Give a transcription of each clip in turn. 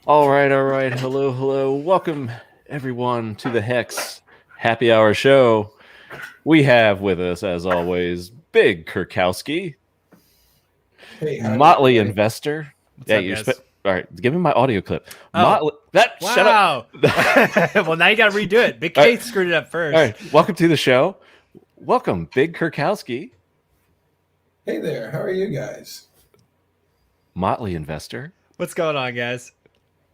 All right. Hello, hello. Welcome, everyone, to the HEX Happy Hour Show. We have with us, as always, Big Kurkowski, Hey, Motley Investor. What's up, guys? All right, give me my audio clip. Oh. Motley, shut up. Well, now you got to redo it. Big K screwed it up first. All right, welcome to the show. Welcome, Big Kurkowski. Hey there, how are you guys? Motley Investor. What's going on, guys?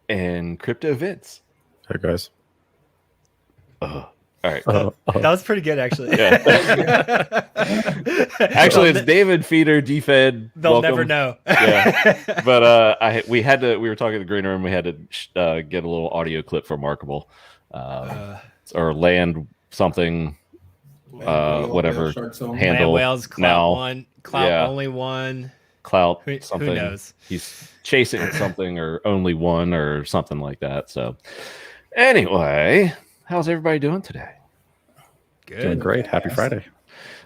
And Crypto Vince. Hey, guys. All right. That was pretty good, actually. Yeah. Actually, it's David Feeder, DFed. They'll welcome. never know. Yeah. But we were talking in the green room. We had to get a little audio clip for Markable, or land something, whatever handle. Land whales, clout now. one, clout only one. Clout something. Who knows? He's chasing something or only one or something like that. So anyway, how's everybody doing today? Good. Doing great. Happy Friday.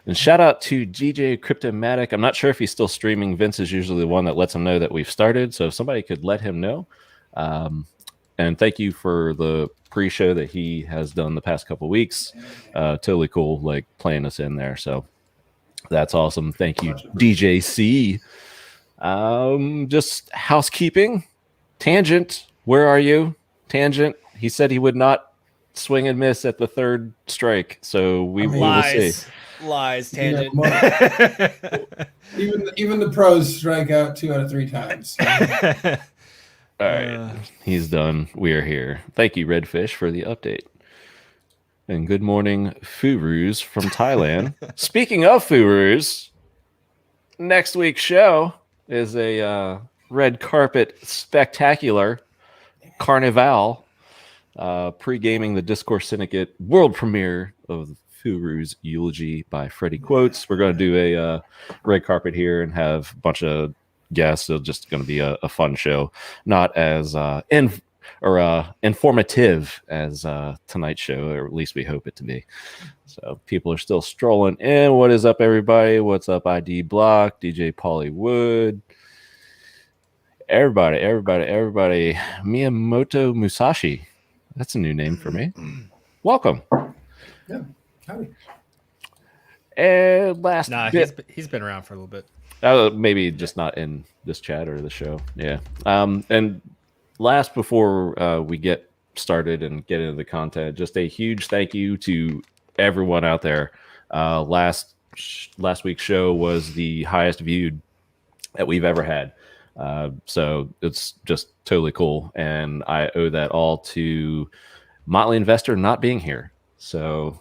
And shout out to DJ Cryptomatic. I'm not sure if he's still streaming. Vince is usually the one that lets him know that we've started. So if somebody could let him know. And thank you for the pre-show that he has done the past couple weeks. Totally cool, like playing us in there. So that's awesome. Thank you, DJC. Just housekeeping. Tangent, where are you? Tangent, he said he would not swing and miss at the third strike. So we will see. Lies, Tangent. Even the pros strike out 2 out of 3 times. All right, he's done. We are here. Thank you, Redfish, for the update. And good morning, Furus from Thailand. Speaking of Furus, next week's show is a red carpet spectacular carnival, pre-gaming the Discourse Syndicate world premiere of Furu's Eulogy by Freddie Quotes. We're going to do a red carpet here and have a bunch of guests. It's just going to be a fun show, not as informative as tonight's show, or at least we hope it to be. So people are still strolling in. What is up, everybody? What's up, ID Block, DJ Pauly Wood, everybody. Miyamoto Musashi. That's a new name for me. Welcome. Yeah. Howdy. And he's been around for a little bit. Maybe just not in this chat or the show. Yeah. And last, before we get started and get into the content, just a huge thank you to everyone out there. Last week's show was the highest viewed that we've ever had. So it's just totally cool. And I owe that all to Motley Investor not being here. So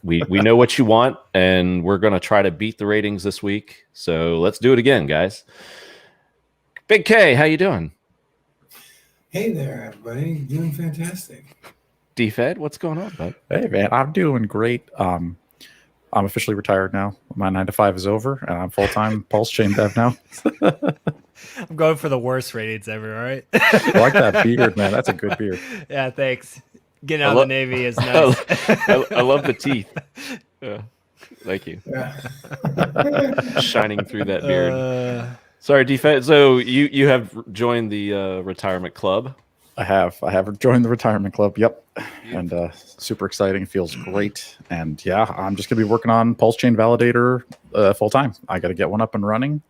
we know what you want, and we're going to try to beat the ratings this week. So let's do it again, guys. Big K, how you doing? Hey there, everybody. Doing fantastic. DFed, what's going on, bud? Hey, man. I'm doing great. I'm officially retired now. My 9 to 5 is over, and I'm full-time PulseChain dev now. I'm going for the worst ratings ever, all right? I like that beard, man. That's a good beard. Yeah, thanks. Getting out of the Navy is nice. I love the teeth. Yeah. Thank you. Yeah. Shining through that beard. Sorry, DFed. So you have joined the retirement club. I have joined the retirement club. Yep. And super exciting. Feels great. And yeah, I'm just gonna be working on PulseChain Validator full time. I got to get one up and running,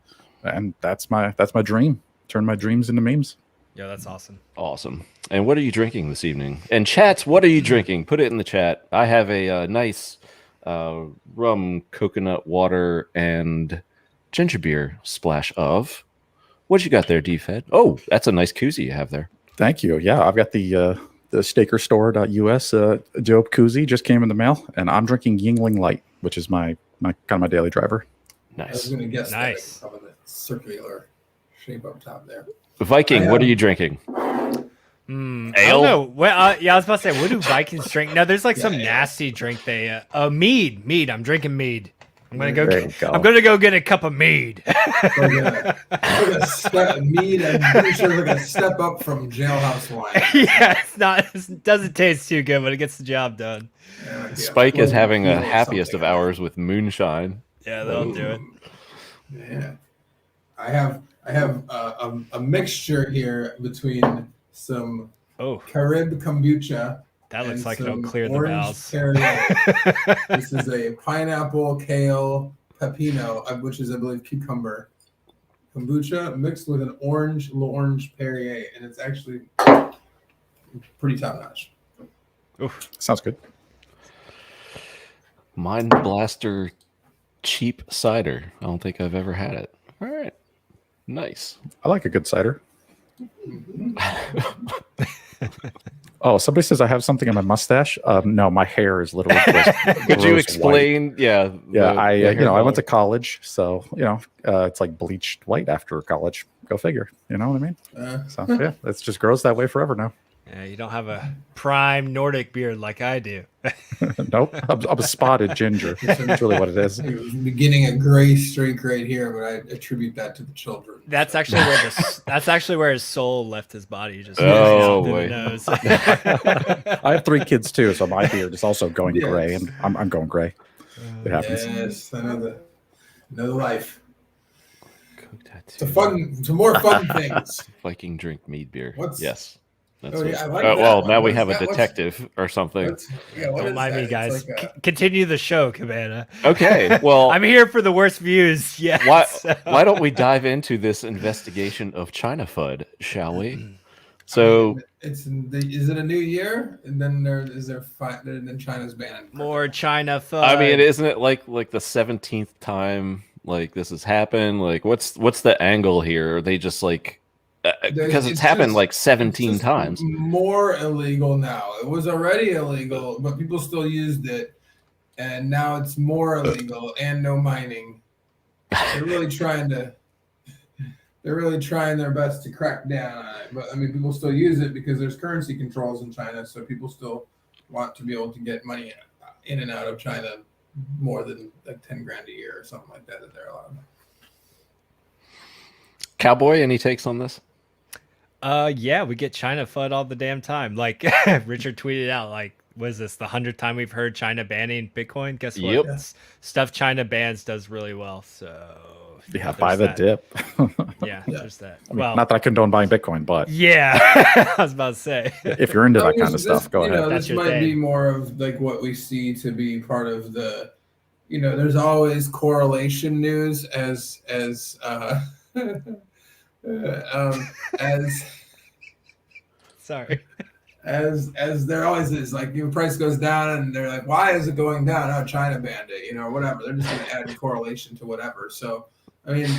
and that's my dream. Turn my dreams into memes. Yeah, that's awesome. Awesome. And what are you drinking this evening? And chats, what are you drinking? Put it in the chat. I have a nice rum, coconut water, and ginger beer splash of. What you got there, DFed? Oh, that's a nice koozie you have there. Thank you. Yeah, I've got the stakerstore.us Job koozie just came in the mail, and I'm drinking Yingling Light, which is my kind of my daily driver. I was Nice. going to guess Nice. that from the circular shape up top there. Viking, what are you drinking? I Ale? don't know. Well, yeah, I was about to say, what do Vikings drink? No, there's like some nasty drink they mead. I'm drinking mead. I'm gonna go. I'm gonna go get a cup of mead. Mead, I'm pretty sure we're going to step up from jailhouse wine. Yeah, it doesn't taste too good, but it gets the job done. Yeah, Spike is having a something happiest of like that. hours with moonshine. Yeah, that'll do it. Yeah, I have a mixture here between some Oh, Carib kombucha. that looks and like it'll some clear the orange bowels. Perrier. This is a pineapple, kale, pepino, which is, I believe, cucumber kombucha mixed with an orange Perrier, and it's actually pretty top notch. Oof. Sounds good. Mind Blaster cheap cider. I don't think I've ever had it. All right. Nice. I like a good cider. Oh, somebody says I have something in my mustache. No, my hair is literally just Could you gross explain? white. Yeah. Yeah, I went to color. college, so it's like bleached white after college. Go figure. You know what I mean? So yeah, it's just grows that way forever now. Yeah, you don't have a prime Nordic beard like I do. Nope, I'm a spotted ginger. That's really what it is. It was beginning a gray streak right here, but I attribute that to the children. That's actually where his soul left his body. Just Oh, through the boy. nose. I have 3 kids too, so my beard is also going Yes. gray, and I'm going gray. It happens. Yes, I know the life. Coke tattoo. To more fun things. Viking drink mead beer. What's- Yes. That's Oh, what- yeah, I like well, that. now we What have a is that? detective or something. What Don't is mind that? me, It's guys. like Continue the show, Cabana. Okay. Well, I'm here for the worst views. Yes. why don't we dive into this investigation of China FUD, shall we? So is it a new year? And then then China's banned. More China fun. I mean, isn't it like the 17th time like this has happened? Like, what's the angle here? Are they just like because it's happened just- like 17 it's just times? More illegal now. It was already illegal, but people still used it, and now it's more illegal and no mining. They're really trying their best to crack down on it. But I mean, people still use it because there's currency controls in China, so people still want to be able to get money in and out of China more than like 10 grand a year or something like that they're allowed. Cowboy, any takes on this? Yeah, we get China FUD all the damn time. Like Richard tweeted out, like, was this the 100th time we've heard China banning Bitcoin? Guess what? Yep. Stuff China bans does really well. So Yeah, there's buy the that. dip. Yeah, there's that. I mean, Well, not that I condone buying Bitcoin, but yeah, I was about to say. if you're into that kind of This- stuff, go you ahead. know, That's this your might be thing. more of like what we see to be part of the, there's always correlation news as Sorry. as there always is. Like your price goes down and they're like, why is it going down? Oh, China banned it, or whatever. They're just going to add correlation to whatever. So I mean,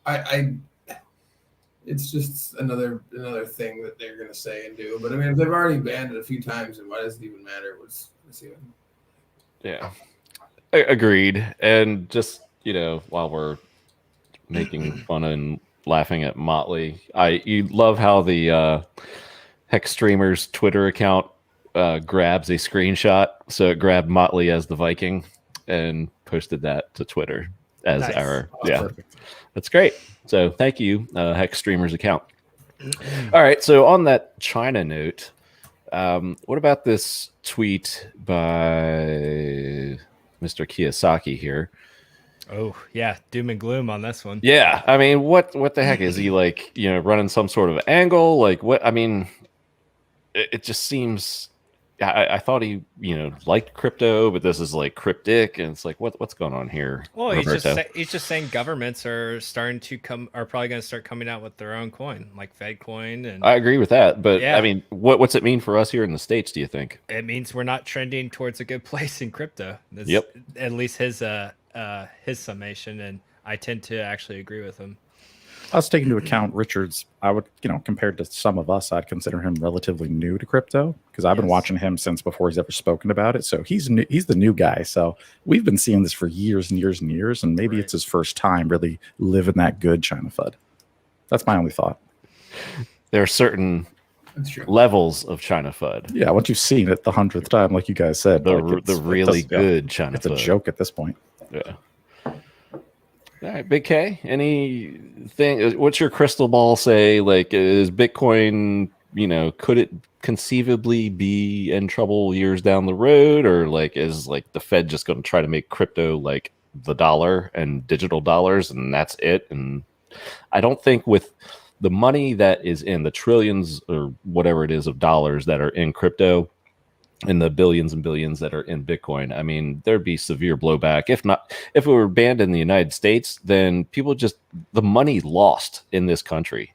I it's just another thing that they're going to say and do. But I mean, if they've already banned it a few times, then why does it even matter? What's even? Yeah. Agreed. And just, while we're making fun and laughing at Motley, you love how the Hex Streamer's Twitter account grabs a screenshot. So it grabbed Motley as the Viking and posted that to Twitter as Nice. our Perfect. That's great. So thank you, Hex Streamer's account. All right. So on that China note, what about this tweet by Mr. Kiyosaki here? Oh yeah, doom and gloom on this one. Yeah, I mean, what the heck is he like? Running some sort of angle? Like what? I mean, it just seems. I thought he liked crypto, but this is like cryptic, and it's like what's going on here? Well, Roberto? he's just saying governments are probably going to start coming out with their own coin, like Fed coin, and I agree with that, but Yeah. I mean, what's it mean for us here in the States? Do you think? it means we're not trending towards a good place in crypto. That's Yep. at least his summation, and I tend to actually agree with him. I was taking into account Richard's. I would, compared to some of us, I'd consider him relatively new to crypto because I've been Yes. watching him since before he's ever spoken about it. So he's new, he's the new guy. So we've been seeing this for years and years and years, and maybe Right. it's his first time really living that good China FUD. That's my only thought. There are certain That's true. levels of China FUD. Yeah, once you've seen it the 100th time, like you guys said, The like, the really good China It's a FUD. joke at this point. Yeah. All right, Big K. Anything? What's your crystal ball say? Like, is Bitcoin? Could it conceivably be in trouble years down the road, or like is like the Fed just going to try to make crypto like the dollar and digital dollars, and that's it? And I don't think with the money that is in the trillions or whatever it is of dollars that are in crypto and the billions and billions that are in Bitcoin, I mean, there'd be severe blowback. If it were banned in the United States, then the money lost in this country,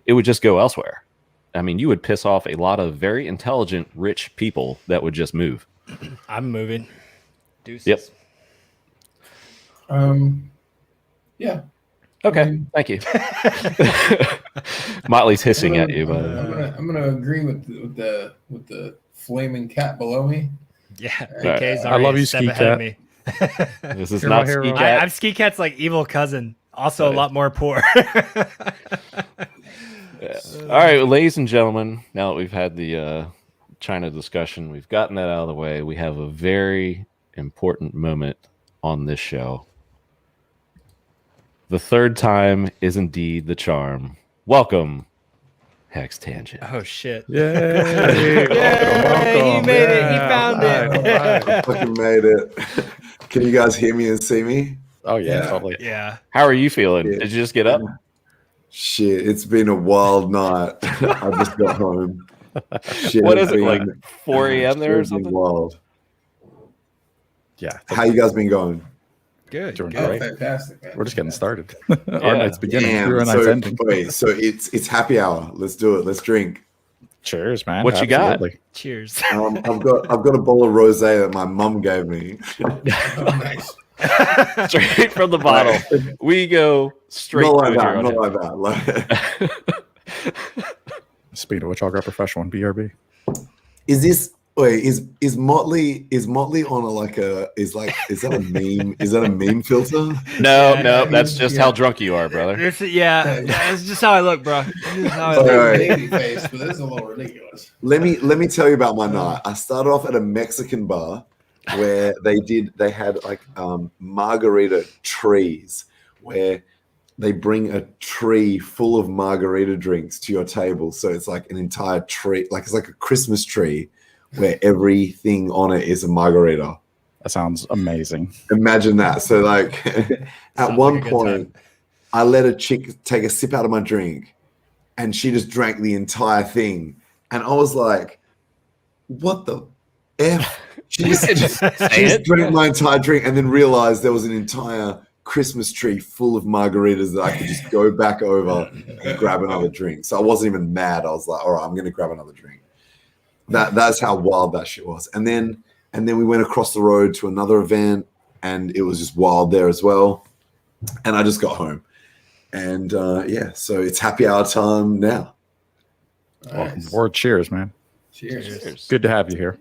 it would just go elsewhere. I mean, you would piss off a lot of very intelligent, rich people that would just move. I'm moving. Deuces. Yep. Yeah. Okay. Thank you. Motley's hissing at you, but I'm gonna agree with the flaming cat below me. Yeah. Right. BK's I love you, step Ski ahead of Cat. me. this is You're not my hero. Ski Cat. I'm Ski Cat's like evil cousin. Also a Right. lot more poor. Yeah. All right, well, ladies and gentlemen, now that we've had the China discussion, we've gotten that out of the way, we have a very important moment on this show. The third time is indeed the charm. Welcome, Hex Tangent. Oh shit. Yay! He made it. He found it. I fucking made it. Can you guys hear me and see me? Oh yeah, Yeah. totally. Yeah. How are you feeling? Yeah. Did you just get up? Shit, it's been a wild night. I just got home. Shit, What it's is it, like been- 4 a.m. there or shit's been something? Wild. Yeah, How you guys been going? Good. Doing good. Oh, great. fantastic, man. we're just getting started. Yeah. Our night's beginning. Your night's so, ending. wait, so it's happy hour. Let's do it. Let's drink. Cheers, man. What you got? Absolutely. Cheers. I've got a bowl of rosé that my mum gave me. Oh, nice. Straight from the bottle. We go straight Not to like it that. here on Not it. like that. Speaking of which, I'll grab a fresh one. BRB. Is this? Wait, is Motley on is that a meme? Is that a meme filter? No, Yeah, no, I that's mean, just yeah. how drunk you are, brother. Yeah, that's just how I look, bro. This is how I It's look. like Alright. a baby face, but this is a little ridiculous. Let me tell you about my night. I started off at a Mexican bar where they had like margarita trees where they bring a tree full of margarita drinks to your table. So it's like an entire tree, like it's like a Christmas tree where everything on it is a margarita. That sounds amazing. Imagine that. So like at Sounds one like a good point, I let a chick take a sip out of my drink and she just drank the entire thing. And I was like, what the F? She just drank my entire drink and then realized there was an entire Christmas tree full of margaritas that I could just go back over and grab another drink. So I wasn't even mad. I was like, all right, I'm going to grab another drink. That's how wild that shit was. And then we went across the road to another event and it was just wild there as well. And I just got home. And yeah, so it's happy hour time now. Nice. Or cheers, man. Cheers. Good to have you here.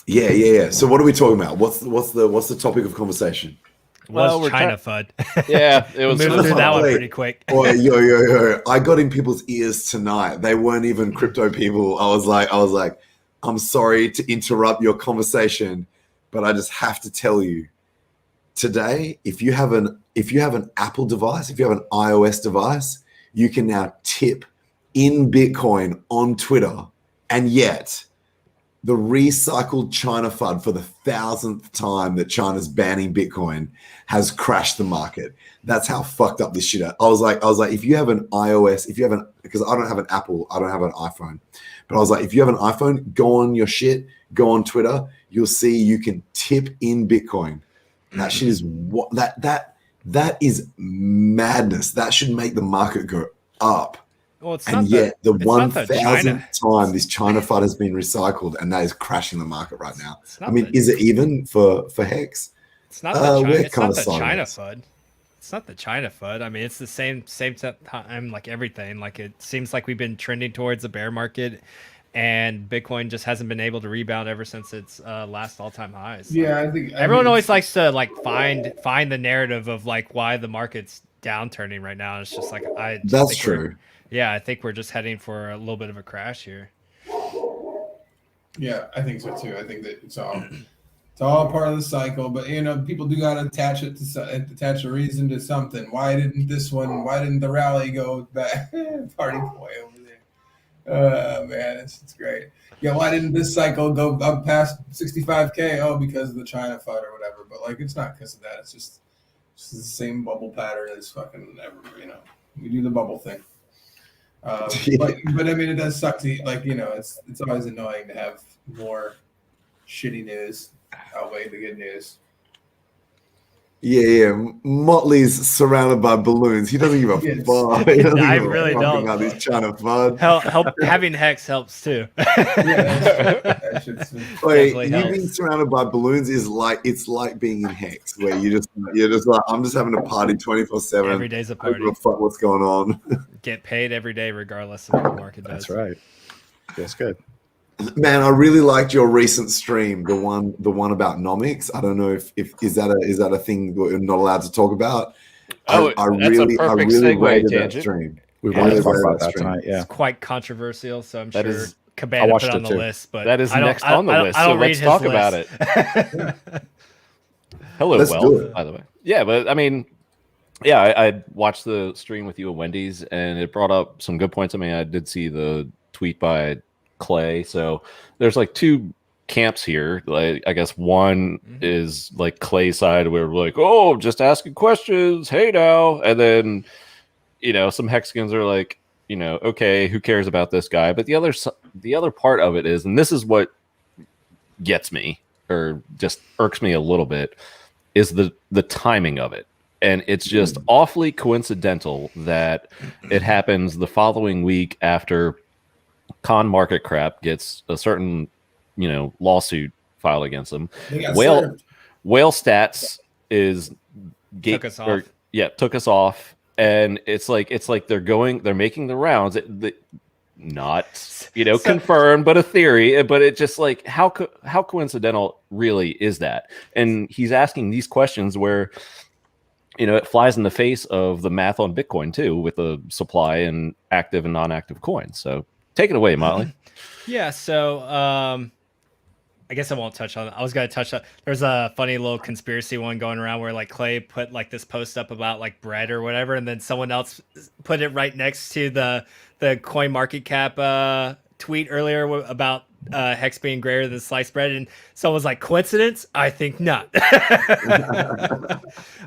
Yeah. So what are we talking about? What's the topic of conversation? Well, Was we're China FUD. Yeah, it was. Moving through that one Wait. pretty quick. Boy, yo. I got in people's ears tonight. They weren't even crypto people. I was like, I'm sorry to interrupt your conversation, but I just have to tell you today, if you have an Apple device, if you have an iOS device, you can now tip in Bitcoin on Twitter. And yet the recycled China FUD for the 1,000th time that China's banning Bitcoin has crashed the market. That's how fucked up this shit is. I was like, if you have an iOS, because I don't have an Apple, I don't have an iPhone, but I was like, if you have an iPhone, go on your shit, go on Twitter, you'll see you can tip in Bitcoin. That shit is what that is madness. That should make the market go up. Well, it's And not yet the it's not the 1,000th time this China FUD has been recycled, and that is crashing the market right now. It's I not mean, the- is it even for Hex? It's not the China. we're It's not kinda the China silent. FUD. It's not the China FUD. I mean, it's the same time like everything. Like it seems like we've been trending towards a bear market, and Bitcoin just hasn't been able to rebound ever since its last all-time highs. Like, Yeah, I think everyone always likes to like find the narrative of like why the market's downturning right now. And it's just like I. Just That's think we're- true. Yeah, I think we're just heading for a little bit of a crash here. Yeah, I think so too. I think that it's all part of the cycle. But people do got to attach a reason to something. Why didn't the rally go back? Party boy over there. Oh man, it's great. Yeah, why didn't this cycle go up past 65K? Oh, because of the China FUD or whatever. But like, it's not because of that. It's just the same bubble pattern as fucking ever. We do the bubble thing. But I mean, it does suck to it's always annoying to have more shitty news outweigh the good news. Yeah. Motley's surrounded by balloons. He doesn't give a fuck. He doesn't I give a really fuck don't. about these China FUD. Having Hex helps too. Wait, Definitely you helps. being surrounded by balloons is like being in Hex, where you're just like, I'm just having a party 24/7. Every day's a I don't party. give a fuck what's going on. Get paid every day, regardless of what the market does. That's right. Feels good. Man, I really liked your recent stream, the one about nomics. I don't know if is that a thing that we're not allowed to talk about. Oh, I that's really a perfect really segue, rated that Tangent. stream. We Yeah, wanted to really talk rated about that stream. tonight. Yeah. It's quite controversial, so I'm That sure is- Cabana watched put it on it the too. list. But That is I don't- next I- on the I- list. I So don't read let's his talk list. about it. Hello, Let's do Wealth, it. by the way. Yeah, but I mean, yeah, I watched the stream with you and Wendy's, and it brought up some good points. I mean, I did see the tweet by Clay. So there's like two camps here. Like, I guess one is like Clay's side, where we're like, oh, just asking questions. Hey now, and then some Hexicans are like, okay, who cares about this guy? But the other part of it is, and this is what gets me or just irks me a little bit, is the timing of it. And it's just awfully coincidental that it happens the following week after Con Market Crap gets a certain, lawsuit filed against them. Whale Stats Took us off. took us off. And it's like they're making the rounds. Not confirmed, but a theory. But it just like how coincidental really is that? And he's asking these questions where it flies in the face of the math on Bitcoin too, with the supply and active and non-active coins. So take it away, Motley. Yeah, so I guess I won't touch on it. I was going to touch on, there's a funny little conspiracy one going around where like Clay put like this post up about like bread or whatever, and then someone else put it right next to the coin market cap tweet earlier about Hex being greater than sliced bread, and someone was like, coincidence? I think not.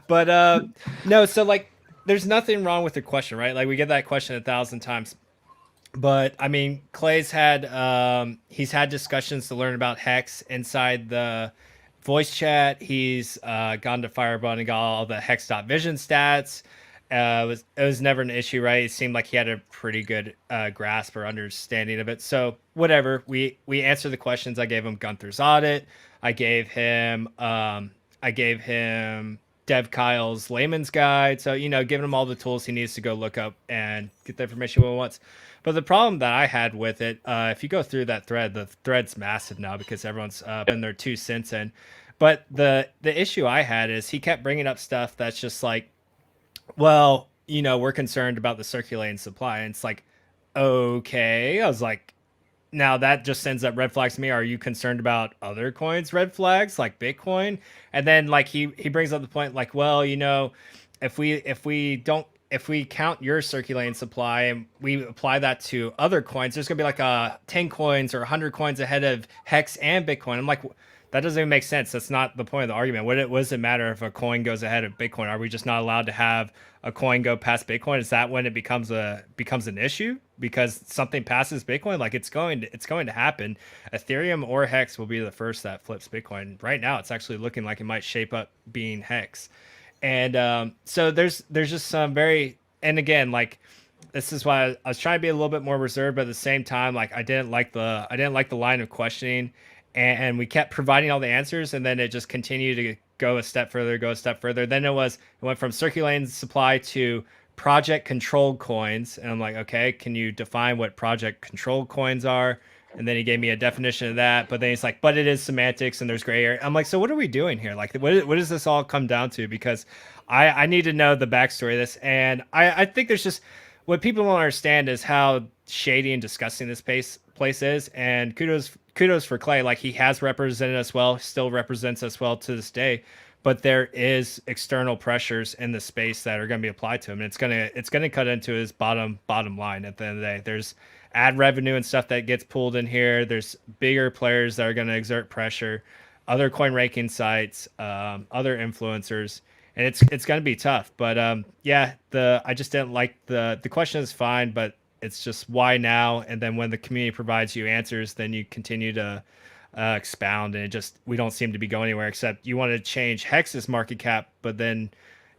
But no, so like there's nothing wrong with the question, right? Like we get that question 1,000 times. But I mean, Clay's had he's had discussions to learn about Hex inside the voice chat. He's gone to Fireball and got all the Hex.vision stats. It was never an issue, right? It seemed like he had a pretty good grasp or understanding of it. So whatever, we answered the questions. I gave him Gunther's audit. I gave him Dev Kyle's layman's guide. So giving him all the tools he needs to go look up and get the information he wants. But the problem that I had with it, if you go through that thread, the thread's massive now because everyone's putting their 2 cents in. But the issue I had is he kept bringing up stuff that's just like, well, we're concerned about the circulating supply. And it's like, okay. I was like, now that just sends up red flags to me. Are you concerned about other coins, red flags like Bitcoin? And then like he brings up the point like, well, if we count your circulating supply and we apply that to other coins, there's gonna be like 10 coins or 100 coins ahead of Hex and Bitcoin. I'm like, that doesn't even make sense. That's not the point of the argument. What does it matter if a coin goes ahead of Bitcoin? Are we just not allowed to have a coin go past Bitcoin? Is that when it becomes an issue because something passes Bitcoin? Like it's going to happen. Ethereum or Hex will be the first that flips Bitcoin. Right now, it's actually looking like it might shape up being Hex. And so there's just some and again, like this is why I was trying to be a little bit more reserved, but at the same time, like I didn't like the line of questioning, and we kept providing all the answers, and then it just continued to go a step further. Then it went from circulating supply to project controlled coins, and I'm like, okay, can you define what project controlled coins are? And then he gave me a definition of that, but then he's like, but it is semantics and there's gray area. I'm like, so what are we doing here? Like, what does this all come down to? Because I need to know the backstory of this. And I think there's just, what people don't understand is how shady and disgusting this place is. And kudos for Clay. Like he has represented us well, still represents us well to this day. But there is external pressures in the space that are going to be applied to him. And it's gonna cut into his bottom line at the end of the day. There's ad revenue and stuff that gets pulled in here. There's bigger players that are going to exert pressure, other coin ranking sites, other influencers, and it's going to be tough. But I just didn't like the question is fine, but It's just why now? And then when the community provides you answers, then you continue to expound, and we don't seem to be going anywhere, except you want to change Hex's market cap, but then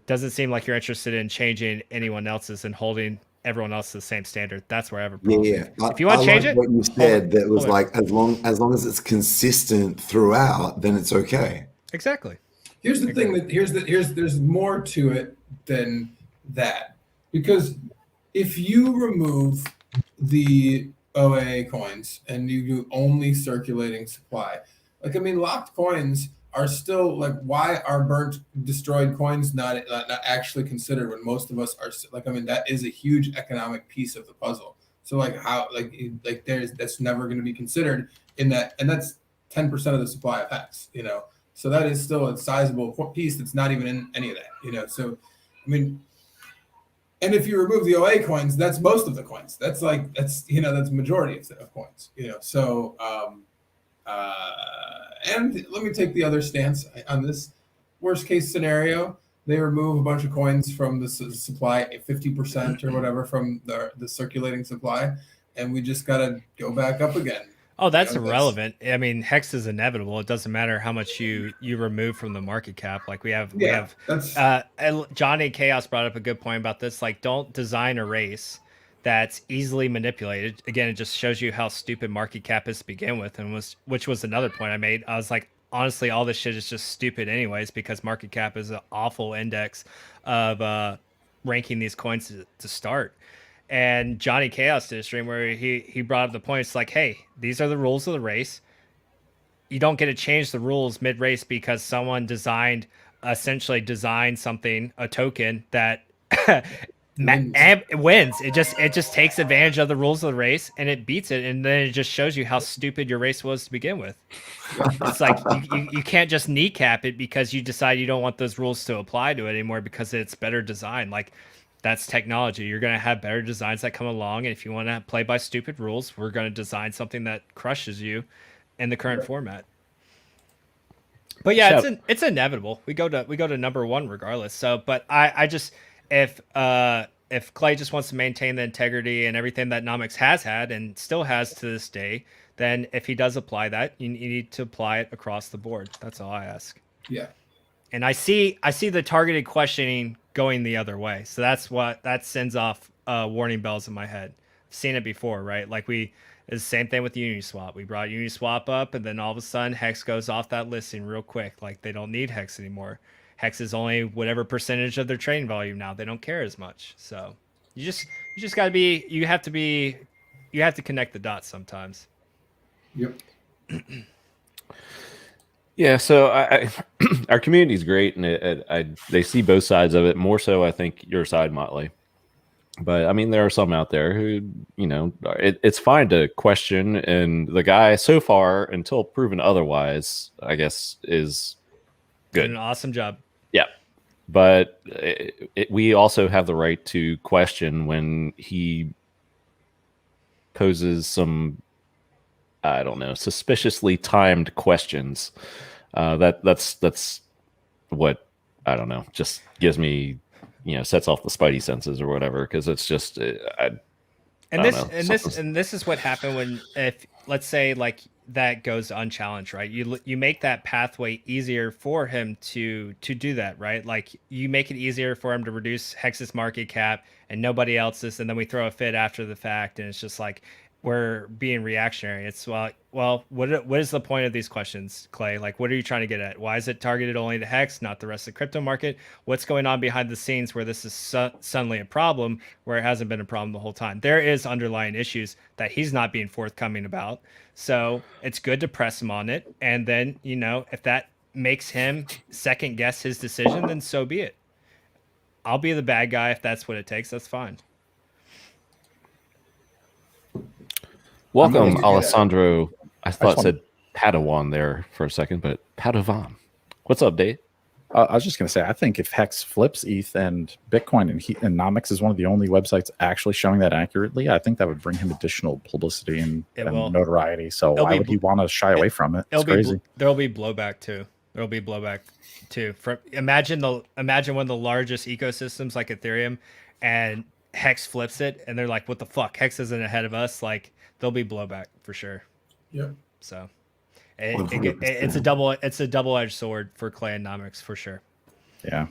doesn't seem like you're interested in changing anyone else's and holding everyone else to the same standard. That's where I have a problem. Yeah. If you want to change it, what you said, that was hold it. like, as long as it's consistent throughout, then it's okay. Exactly. Here's the thing that there's more to it than that, because if you remove the OA coins and you do only circulating supply, like, I mean, locked coins are still like, why are burnt destroyed coins not actually considered when most of us are like, I mean, that is a huge economic piece of the puzzle. So like how like that's never going to be considered in that, and that's 10% of the supply of Hex, you know. So that is still a sizable piece that's not even in any of that, you know. So, I mean, and if you remove the OA coins, that's most of the coins. That's the majority of coins, you know. So, and let me take the other stance on this. Worst case scenario, they remove a bunch of coins from the supply, 50% or whatever from the circulating supply, and we just got to go back up again. Oh, that's irrelevant. I mean, Hex is inevitable. It doesn't matter how much you remove from the market cap. Like we have Johnny Chaos brought up a good point about this. Like, don't design a race that's easily manipulated. Again, it just shows you how stupid market cap is to begin with, and which was another point I made. I was like, honestly, all this shit is just stupid anyways, because market cap is an awful index of ranking these coins to start. And Johnny Chaos did a stream where he brought up the point. It's like, hey, these are the rules of the race. You don't get to change the rules mid-race because someone essentially designed something, a token that wins. It just takes advantage of the rules of the race and it beats it, and then it just shows you how stupid your race was to begin with. It's like you can't just kneecap it because you decide you don't want those rules to apply to it anymore because it's better designed. Like, that's technology. You're going to have better designs that come along, and if you want to play by stupid rules, we're going to design something that crushes you in the current format. But yeah, it's inevitable. We go to number one regardless. So, but I just, if Clay just wants to maintain the integrity and everything that Nomics has had and still has to this day, then if he does apply that, you need to apply it across the board. That's all I ask. Yeah. And I see the targeted questioning going the other way. So that sends off warning bells in my head. I've seen it before, right? Like it's the same thing with Uniswap. We brought Uniswap up, and then all of a sudden Hex goes off that listing real quick. Like, they don't need Hex anymore. Hex is only whatever percentage of their trading volume now. They don't care as much. So you just got to be. You have to connect the dots sometimes. Yep. Yeah, so our community is great, and they see both sides of it. More so, I think your side, Motley. But I mean, there are some out there who, you know, it's fine to question, and the guy so far, until proven otherwise, I guess, is good. Did an awesome job. Yeah, but we also have the right to question when he poses some, I don't know, suspiciously timed questions. That's what, I don't know, just gives me, you know, sets off the spidey senses or whatever, because it's just this is what happened when, if let's say like that goes unchallenged, right? You make that pathway easier for him to do that, right? Like, you make it easier for him to reduce Hex's market cap and nobody else's, and then we throw a fit after the fact, and it's just like, we're being reactionary. It's well, what is the point of these questions, Clay? Like, what are you trying to get at? Why is it targeted only to Hex, not the rest of the crypto market? What's going on behind the scenes where this is suddenly a problem where it hasn't been a problem the whole time? There is underlying issues that he's not being forthcoming about. So it's good to press him on it. And then, you know, if that makes him second guess his decision, then so be it. I'll be the bad guy if that's what it takes. That's fine. Welcome, Alessandro. I thought it said Padawan there for a second, but Padawan. What's up, Dave? I was just going to say, I think if Hex flips ETH and Bitcoin and Nomics is one of the only websites actually showing that accurately, I think that would bring him additional publicity and notoriety. So why would he want to shy away from it? It's crazy. There'll be blowback too. Imagine one of the largest ecosystems like Ethereum, and Hex flips it and they're like, what the fuck? Hex isn't ahead of us. Like, there'll be blowback for sure. Yep. So it's a double-edged sword for Claynomics for sure. Yeah.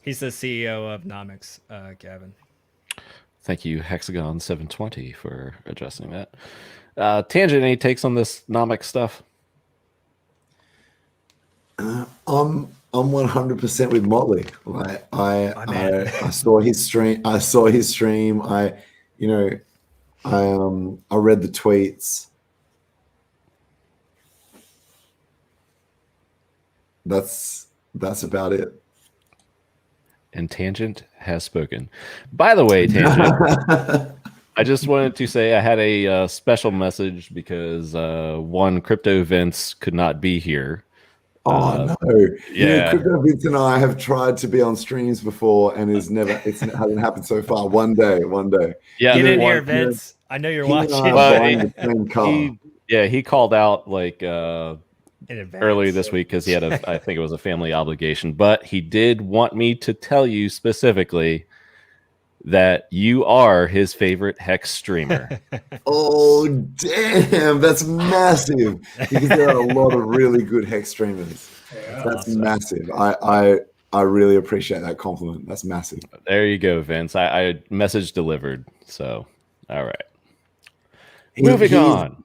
He's the CEO of Nomics, Gavin. Thank you, Hexagon 720, for adjusting that. Tangent, any takes on this Nomics stuff? I'm 100% with Motley. Like I saw his stream. I read the tweets. That's about it. And Tangent has spoken. By the way, Tangent, I just wanted to say I had a special message because one, Crypto Vince could not be here. Oh no! Yeah, Crypto Vince and I have tried to be on streams before, and it hasn't happened so far. One day. Yeah, get in here, Vince. I know you're watching. He called out like in advance, earlier this week because he had I think it was a family obligation, but he did want me to tell you specifically that you are his favorite Hex streamer. Oh damn, that's massive! Because there are a lot of really good Hex streamers. Yeah, that's awesome. massive. I really appreciate that compliment. That's massive. There you go, Vince. I message delivered. So all right, moving on.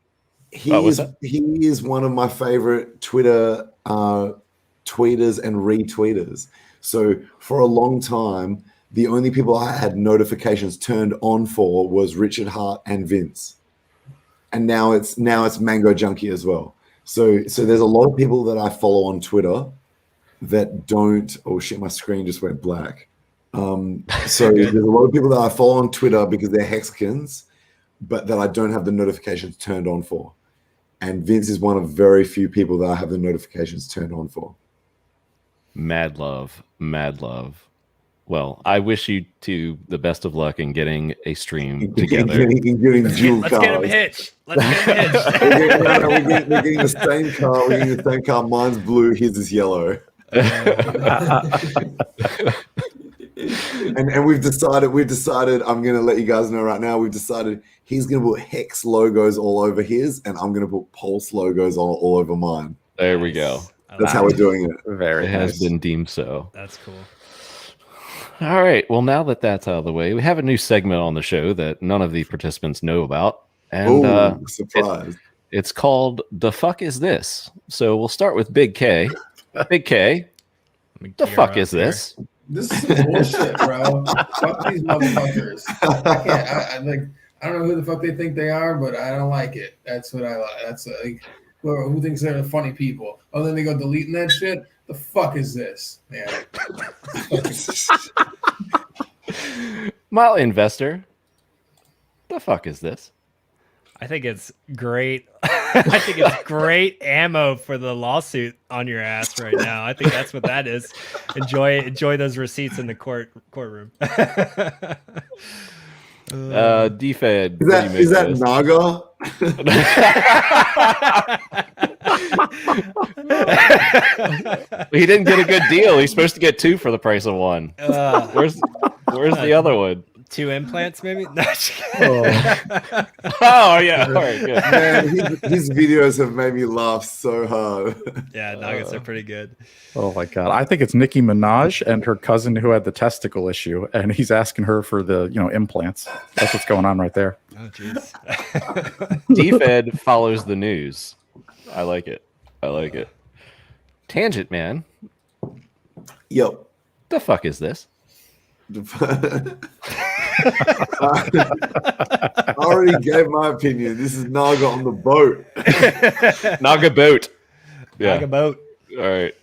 He is one of my favorite Twitter tweeters and retweeters. So for a long time, the only people I had notifications turned on for was Richard Hart and Vince, and now it's Mango Junkie as well. So there's a lot of people that I follow on Twitter that don't. Oh shit, my screen just went black. So there's a lot of people that I follow on Twitter because they're Hexicans, but that I don't have the notifications turned on for. And Vince is one of very few people that I have the notifications turned on for. Mad love. Well, I wish you two the best of luck in getting a stream together. Let's get him hitched. We're getting the same car. We're getting the same car. Mine's blue. His is yellow. And we've decided. I'm going to let you guys know right now. We've decided he's going to put Hex logos all over his, and I'm going to put Pulse logos all over mine. There we go. That's how we're doing it. Very It nice. has been deemed so. That's cool. All right. Well, now that that's out of the way, we have a new segment on the show that none of the participants know about. And surprise. It's called The Fuck Is This? So we'll start with Big K. Big K, the fuck is this? This is some bullshit, bro. Fuck these motherfuckers. I don't know who the fuck they think they are, but I don't like it. That's what I like. That's like, who thinks they're the funny people? Oh, then they go deleting that shit. The fuck is this, man? Motley Investor, the fuck is this? I think it's great. I think it's great ammo for the lawsuit on your ass right now. I think that's what that is. Enjoy those receipts in the courtroom. DFed. Is that Naga? He didn't get a good deal. He's supposed to get 2 for the price of 1. Where's the other one? 2 implants, maybe? No, oh yeah. All right, good. Man, his videos have made me laugh so hard. Yeah, nuggets are pretty good. Oh my god! I think it's Nicki Minaj and her cousin who had the testicle issue, and he's asking her for the implants. That's what's going on right there. Oh jeez. DFed follows the news. I like it. Tangent man. Yo, the fuck is this? I already gave my opinion. This is Naga on the boat. Naga boat. Yeah. Naga boat. All right.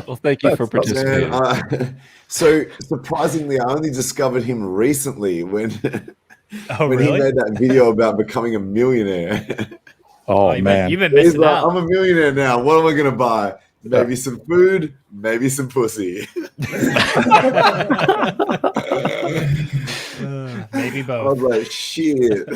Well, thank you for participating. So surprisingly, I only discovered him recently when he made that video about becoming a millionaire. Oh man, you've been missing out. I'm a millionaire now. What am I going to buy? Maybe some food, maybe some pussy. Maybe both. I was like, shit.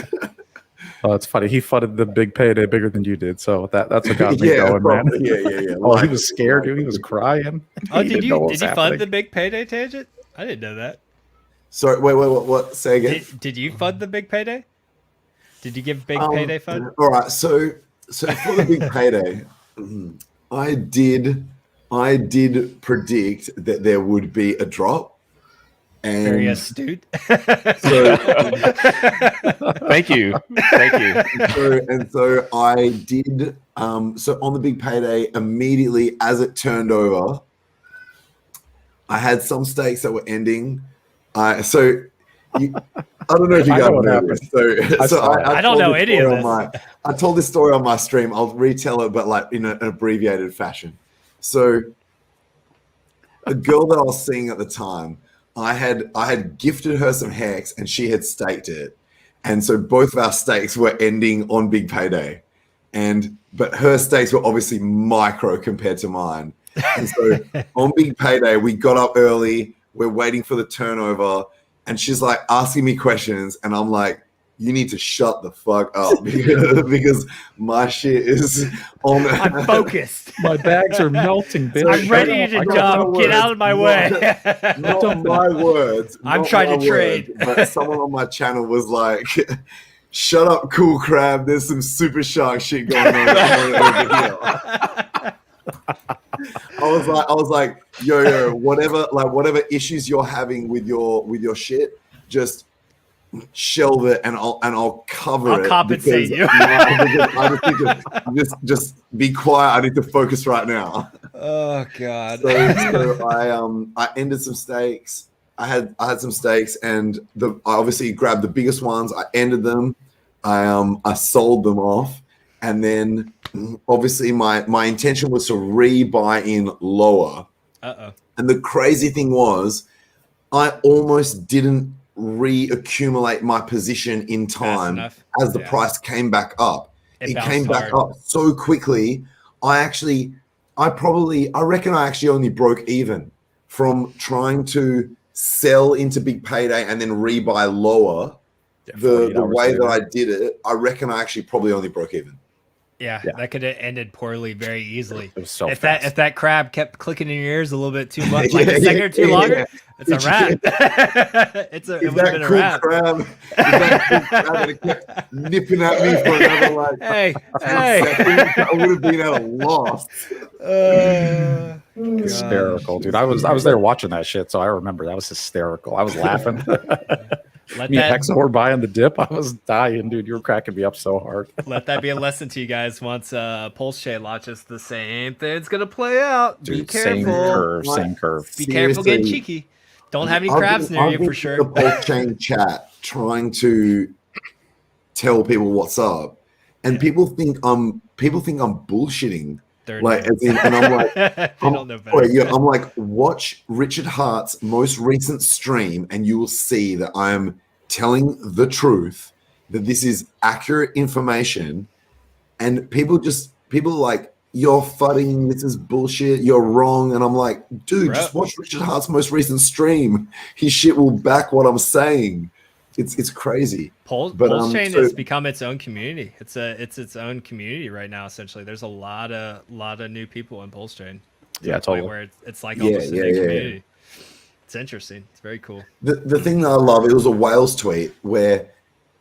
Oh, it's funny. He funded the big payday bigger than you did, so that's what got me going, man. Yeah. Oh, he was scared, dude. He was crying. Oh, did you fund the big payday, Tangent? I didn't know that. Sorry, wait, what? Say again. Did you fund the big payday? Did you give big payday fund? All right, so for the big payday, I did predict that there would be a drop. And Very astute. so, Thank you. so I did. So on the big payday, immediately as it turned over, I had some stakes that were ending. I don't know if you guys know this. I don't know any of this. I told this story on my stream. I'll retell it, but like in an abbreviated fashion. So a girl that I was seeing at the time, I had gifted her some hex and she had staked it. And so both of our stakes were ending on big payday. But her stakes were obviously micro compared to mine. And so on big payday, we got up early, we're waiting for the turnover, and she's like asking me questions, and I'm like, you need to shut the fuck up because my shit is on. I'm focused. My bags are melting, bitch. I'm ready to jump. Get out of my way. Not my words. I'm trying to trade. But someone on my channel was like, shut up, cool crab. There's some super shark shit going on over here. I was like, yo, whatever issues you're having with your shit, just shelve it and I'll cover it. I'll compensate you. Just be quiet. I need to focus right now. Oh God. So I ended some stakes. I had some stakes, and I obviously grabbed the biggest ones. I ended them. I sold them off, and then obviously my intention was to rebuy in lower. And the crazy thing was, I almost didn't reaccumulate my position in time as the price came back up. It came back up so quickly. I reckon I actually only broke even from trying to sell into big payday and then rebuy lower. The way that I did it, I reckon I actually probably only broke even. Yeah, that could have ended poorly very easily. It was so if fast. that crab kept clicking in your ears a little bit too much, like a second or two longer, it's a wrap. It would have been a wrap. That kept nipping at me for another like hey. seconds, I would have been at a loss. Hysterical, dude. I was there watching that shit, so I remember that was hysterical. I was laughing. Me and Hexa were buying the dip. I was dying, dude. You were cracking me up so hard. Let that be a lesson to you guys. Once PulseChain launches, the same thing's gonna play out. Dude, be careful. Same curve. Be careful getting cheeky. Don't have any crabs near you for sure. The PulseChain chat trying to tell people what's up, and people think I'm bullshitting. Like, as in, and I'm like, don't know better. I'm like, watch Richard Hart's most recent stream, and you will see that I am telling the truth, that this is accurate information, and people are like, you're fudding, this is bullshit, you're wrong, and I'm like, dude, just watch Richard Hart's most recent stream. His shit will back what I'm saying. It's crazy. PulseChain has become its own community. It's its own community right now. Essentially, there's a lot of new people in PulseChain. Yeah, totally. Where it's like almost a new community. It's interesting. It's very cool. The thing that I love, it was a Wales tweet where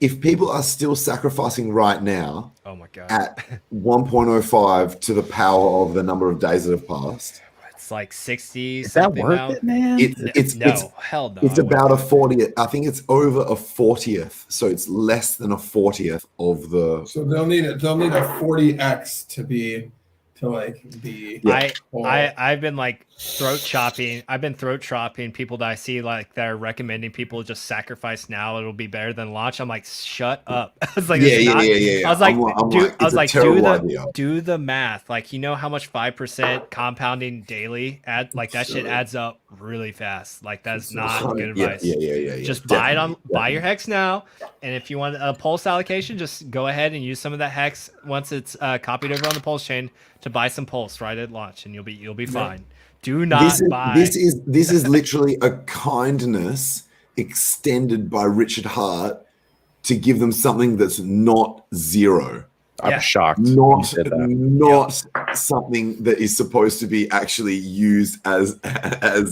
if people are still sacrificing right now, oh my god, at 1.05 to the power of the number of days that have passed. It's like 60. Is that worth it, man? Hell no. It's about a 40th. I think it's over a 40th, so it's less than a 40th of the. So they'll need a 40x to be. I've been like throat chopping. I've been throat chopping people that I see like that are recommending people just sacrifice now. It'll be better than launch. I'm like, shut up. I was like, I was like, do the math. Like, you know how much 5% compounding daily like that shit adds up really fast. Like that's not good advice. Just buy your hex now, and if you want a pulse allocation, just go ahead and use some of that hex once it's copied over on the PulseChain to buy some pulse right at launch, and you'll be fine. Do not buy. This is literally a kindness extended by Richard Hart to give them something that's not zero. I'm shocked. Not something that is supposed to be actually used as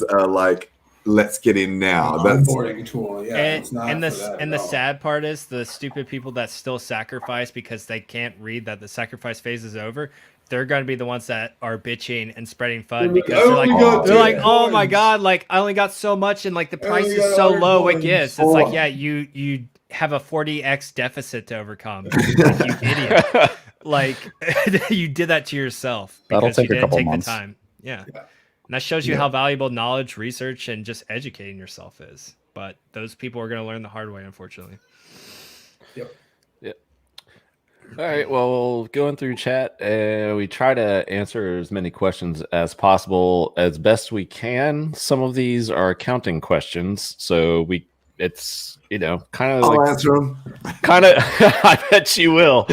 like let's get in now. An That's onboarding tool. Yeah, it's not and for the that and at the all. sad part is the stupid people that still sacrifice because they can't read that the sacrifice phase is over. They're going to be the ones that are bitching and spreading FUD because I only got they're 10 like, oh my coins. god, like I only got so much and like the I only price is got so 100 low. It coins. gets. It's like, yeah, you have a 40x deficit to overcome. Like, you idiot. Like you did that to yourself That'll because take you a didn't couple take months. the time. Yeah. Yeah. And that shows you Yeah. how valuable knowledge, research, and just educating yourself is. But those people are going to learn the hard way, unfortunately. Yep. All right. Well, going through chat, we try to answer as many questions as possible as best we can. Some of these are accounting questions, so it's kind of I'll like answer them. I bet you will.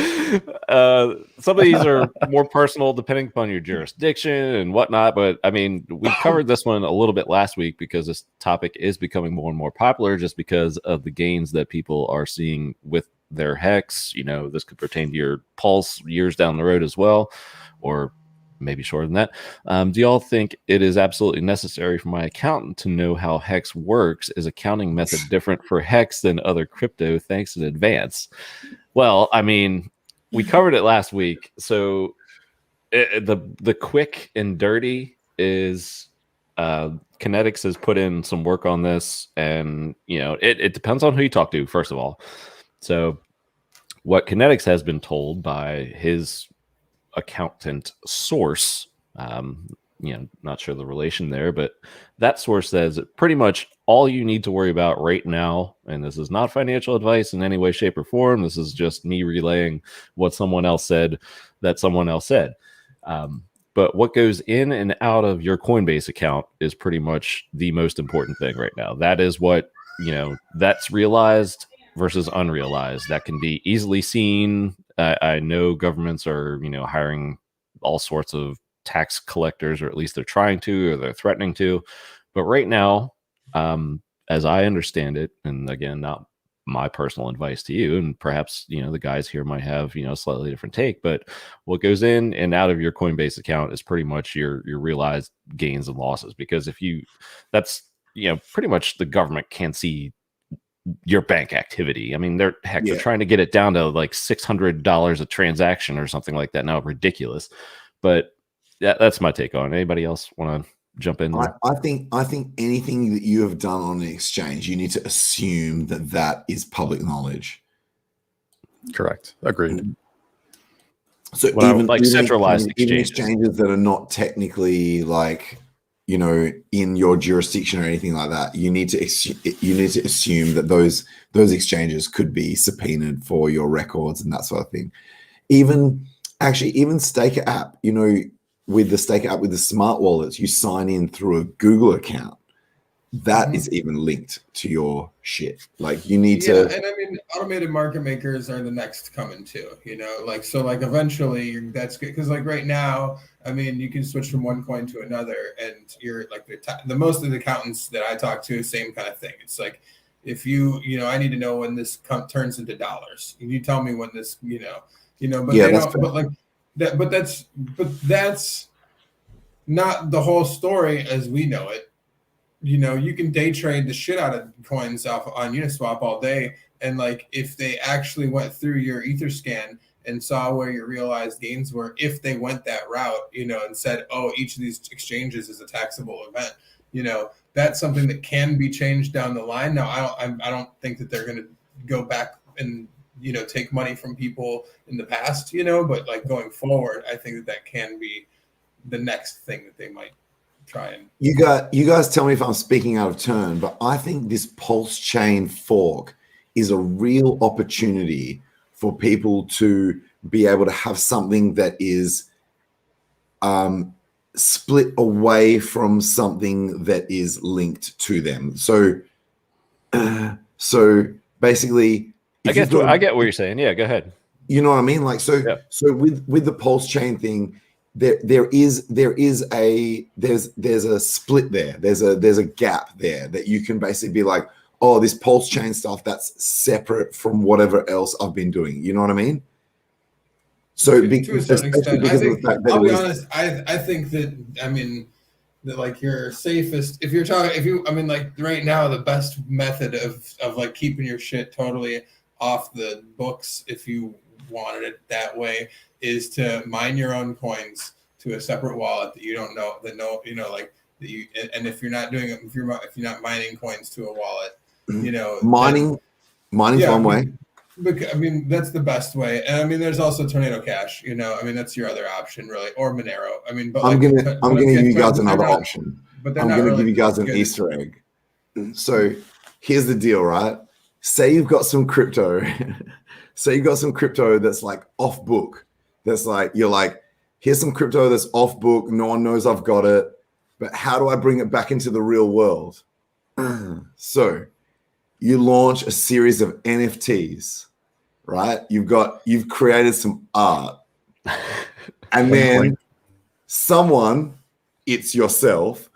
Some of these are more personal, depending upon your jurisdiction and whatnot. But I mean, we covered this one a little bit last week because this topic is becoming more and more popular, just because of the gains that people are seeing with their hex. This could pertain to your pulse years down the road as well, or maybe shorter than that. Do y'all think it is absolutely necessary for my accountant to know how hex works? Is accounting method different for hex than other crypto? Thanks in advance. Well, I mean, we covered it last week. So the quick and dirty is Kinetics has put in some work on this, and it depends on who you talk to, first of all. So what Kinetics has been told by his accountant source, not sure the relation there, but that source says pretty much all you need to worry about right now, and this is not financial advice in any way, shape, or form, this is just me relaying what someone else said that someone else said. But what goes in and out of your Coinbase account is pretty much the most important thing right now. That is what, that's realized versus unrealized. That can be easily seen. I know governments are, hiring all sorts of tax collectors, or at least they're trying to, or they're threatening to. But right now, as I understand it, and again, not my personal advice to you, and perhaps, the guys here might have, a slightly different take, but what goes in and out of your Coinbase account is pretty much your realized gains and losses. Because that's pretty much the government can't see your bank activity. I mean, they're trying to get it down to like $600 a transaction or something like that now. Ridiculous. But that's my take on it. Anybody else want to jump in? I think anything that you have done on an exchange, you need to assume that is public knowledge. Correct. Agreed. So even centralized exchanges that are not technically like, in your jurisdiction or anything like that, you need to assume that those exchanges could be subpoenaed for your records and that sort of thing. Even Staker app, with the Staker app with the smart wallets, you sign in through a Google account. That is even linked to your shit. Like you need to. And I mean, automated market makers are the next coming too. Eventually that's good because right now, I mean, you can switch from one coin to another, and you're like the most of the accountants that I talk to, same kind of thing. It's like if I need to know when this turns into dollars. You tell me when this, but they don't. But that's not the whole story as we know it. You can day trade the shit out of coins off on Uniswap all day. And if they actually went through your Etherscan and saw where your realized gains were, if they went that route, and said, oh, each of these exchanges is a taxable event, that's something that can be changed down the line. Now, I don't think that they're going to go back and, take money from people in the past, but going forward, I think that can be the next thing that they might try and. You guys tell me if I'm speaking out of turn, but I think this PulseChain fork is a real opportunity for people to be able to have something that is split away from something that is linked to them. So basically, I get what you're saying. Yeah, go ahead. You know what I mean? So with the PulseChain thing, there's a split there. There's a gap there that you can basically be like, oh, this PulseChain stuff that's separate from whatever else I've been doing. You know what I mean? So to a certain extent, I'll be honest. I think that that like your safest, if you're talking, I mean, like right now, the best method of like keeping your shit totally off the books, if you wanted it that way, is to mine your own coins to a separate wallet that you don't know, like that you, and if you're not doing it, if you're not mining coins to a wallet, mining's one way. I mean, that's the best way. And I mean, there's also Tornado Cash, I mean, that's your other option, really, or Monero. I mean, but I'm gonna give you guys another option. But I'm gonna give you guys an Easter egg. So here's the deal, right? Say you've got some crypto. Say you got some crypto that's like off book. That's like, you're like, here's some crypto that's off book. No one knows I've got it. But how do I bring it back into the real world? So you launch a series of NFTs, right? You've created some art. And then someone, it's yourself,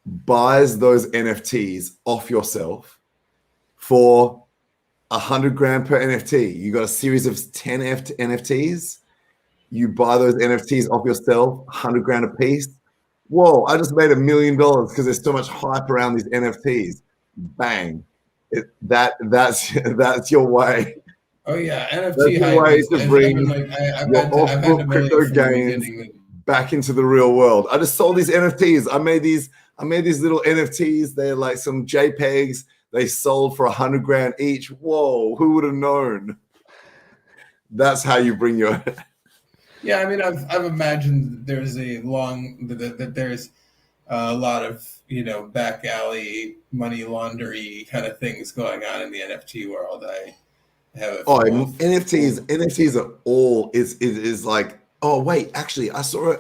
buys those NFTs off yourself for $100,000 per NFT. You got a series of 10 NFTs. You buy those NFTs off yourself, $100,000 a piece. Whoa, I just made $1 million because there's so much hype around these NFTs. Bang. That's your way. Oh yeah, NFT that's your hype way is, to bring your off-book crypto gains back into the real world. I just sold these NFTs. I made these little NFTs. They're like some JPEGs. They sold for $100,000 each. Whoa, who would have known? That's how you bring your. Yeah, I mean, I've imagined there's that there's a lot of back alley money laundry kind of things going on in the NFT world. I have NFTs are all is like, oh wait, actually I saw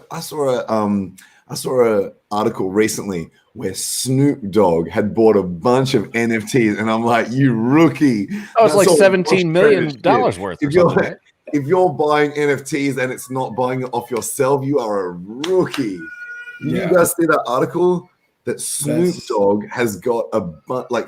a article recently where Snoop Dogg had bought a bunch of NFTs, and I'm like, you rookie. Oh, it's like $17 million worth. If you're buying NFTs and it's not buying it off yourself, you are a rookie. You guys see that article that Snoop Dogg has got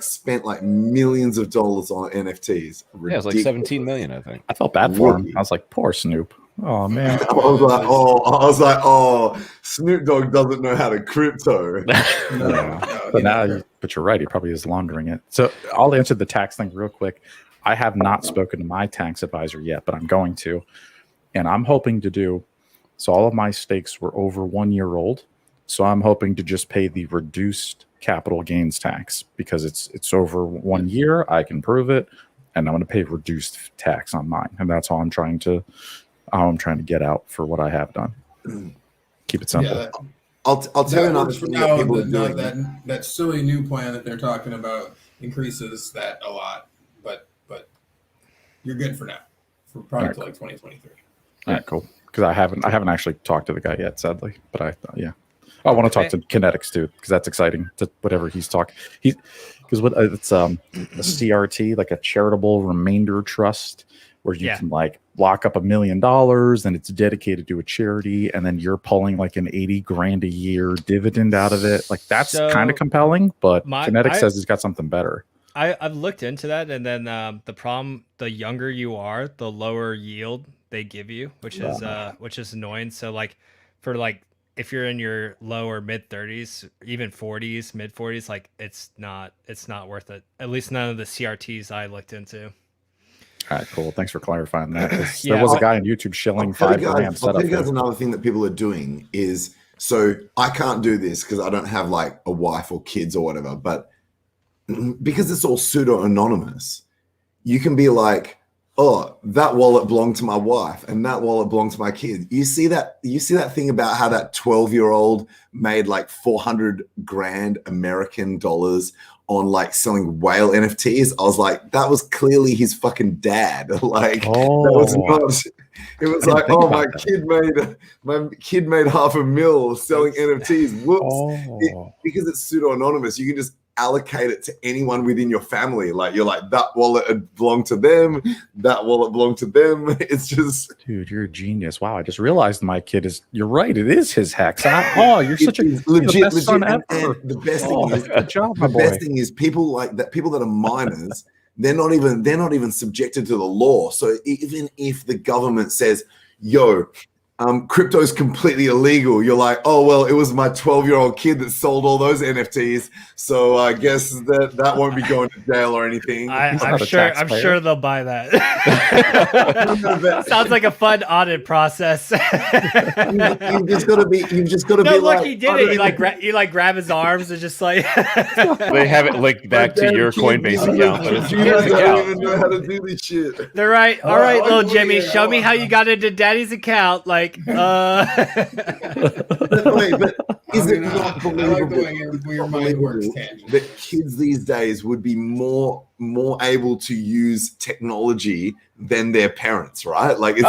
spent like millions of dollars on NFTs? Ridiculous. Yeah, it's like 17 million, I think. I felt bad for him. I was like, poor Snoop. Oh man. I was like, oh, Snoop Dogg doesn't know how to crypto. But you're right. He probably is laundering it. So I'll answer the tax thing real quick. I have not spoken to my tax advisor yet, but I'm going to, and I'm hoping to do. So all of my stakes were over 1 year old. So I'm hoping to just pay the reduced capital gains tax because it's over 1 year. I can prove it, and I'm going to pay reduced tax on mine, and that's all I'm trying to get out for what I have done. Keep it simple. Yeah, I'll tell you another thing that people are doing. That silly new plan that they're talking about increases that a lot, but you're good for now, for probably till like 2023. All right, cool. Because I haven't actually talked to the guy yet, sadly. But I thought, yeah. I want to talk to Kinetics too, because that's exciting. To whatever he's talking, because what it's a CRT, like a charitable remainder trust, where you can like lock up $1 million and it's dedicated to a charity, and then you're pulling like an $80,000 a year dividend out of it. Like that's kind of compelling, but Kinetics says he's got something better. I've looked into that, and then the younger you are, the lower yield they give you, which is annoying. So like for like if you're in your low or mid 30s, even 40s, mid 40s, like it's not worth it. At least none of the CRTs I looked into. All right, cool. Thanks for clarifying that. There was a guy on YouTube shilling $5,000. I'll tell you guys another thing that people are doing is, so I can't do this because I don't have like a wife or kids or whatever, but because it's all pseudo anonymous, you can be like, oh, that wallet belonged to my wife and that wallet belonged to my kid. You see that thing about how that 12-year-old made like $400,000 American dollars on like selling whale NFTs? I was like, that was clearly his fucking dad. Like that was not. It was like, oh, my kid made $500,000 selling NFTs. Whoops! Because it's pseudo anonymous, you can just allocate it to anyone within your family. Like you're like, that wallet belonged to them, that wallet belonged to them. It's just, dude, you're a genius. Wow, I just realized my kid is. You're right. It is his Hex. You're such a legit son ever. And the best thing is, good job, my boy. Best thing is people like that. People that are minors, they're not even subjected to the law. So even if the government says, yo, crypto's completely illegal. You're like, oh, well, it was my 12-year-old kid that sold all those NFTs. So I guess that won't be going to jail or anything. I'm sure they'll buy that. Sounds like a fun audit process. You've just got to be No, look, like, he did it. You like grab his arms and just like They have it linked back to your Coinbase account, but it's you his don't account. even know how to do this shit. they're right. All right, little Jimmy, show me how you you got into Daddy's account. Like, Wait, but is it not I like the way believable? your mind works, Tangent. That kids these days would be more able to use technology than their parents, right? Like, if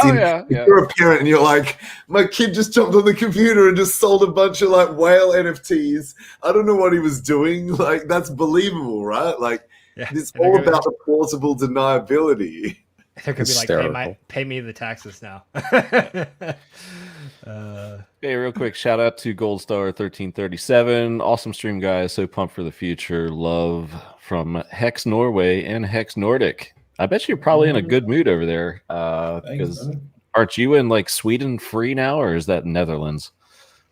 you're a parent and you're like, my kid just jumped on the computer and just sold a bunch of like whale NFTs. I don't know what he was doing. Like, that's believable, right? Like, it's all about the plausible deniability. They're gonna be like, pay me the taxes now. Hey, real quick, shout out to Goldstar1337. Awesome stream, guys. So pumped for the future. Love from Hex Norway and Hex Nordic. I bet you're probably in a good mood over there. Because aren't you in like Sweden free now, or is that Netherlands?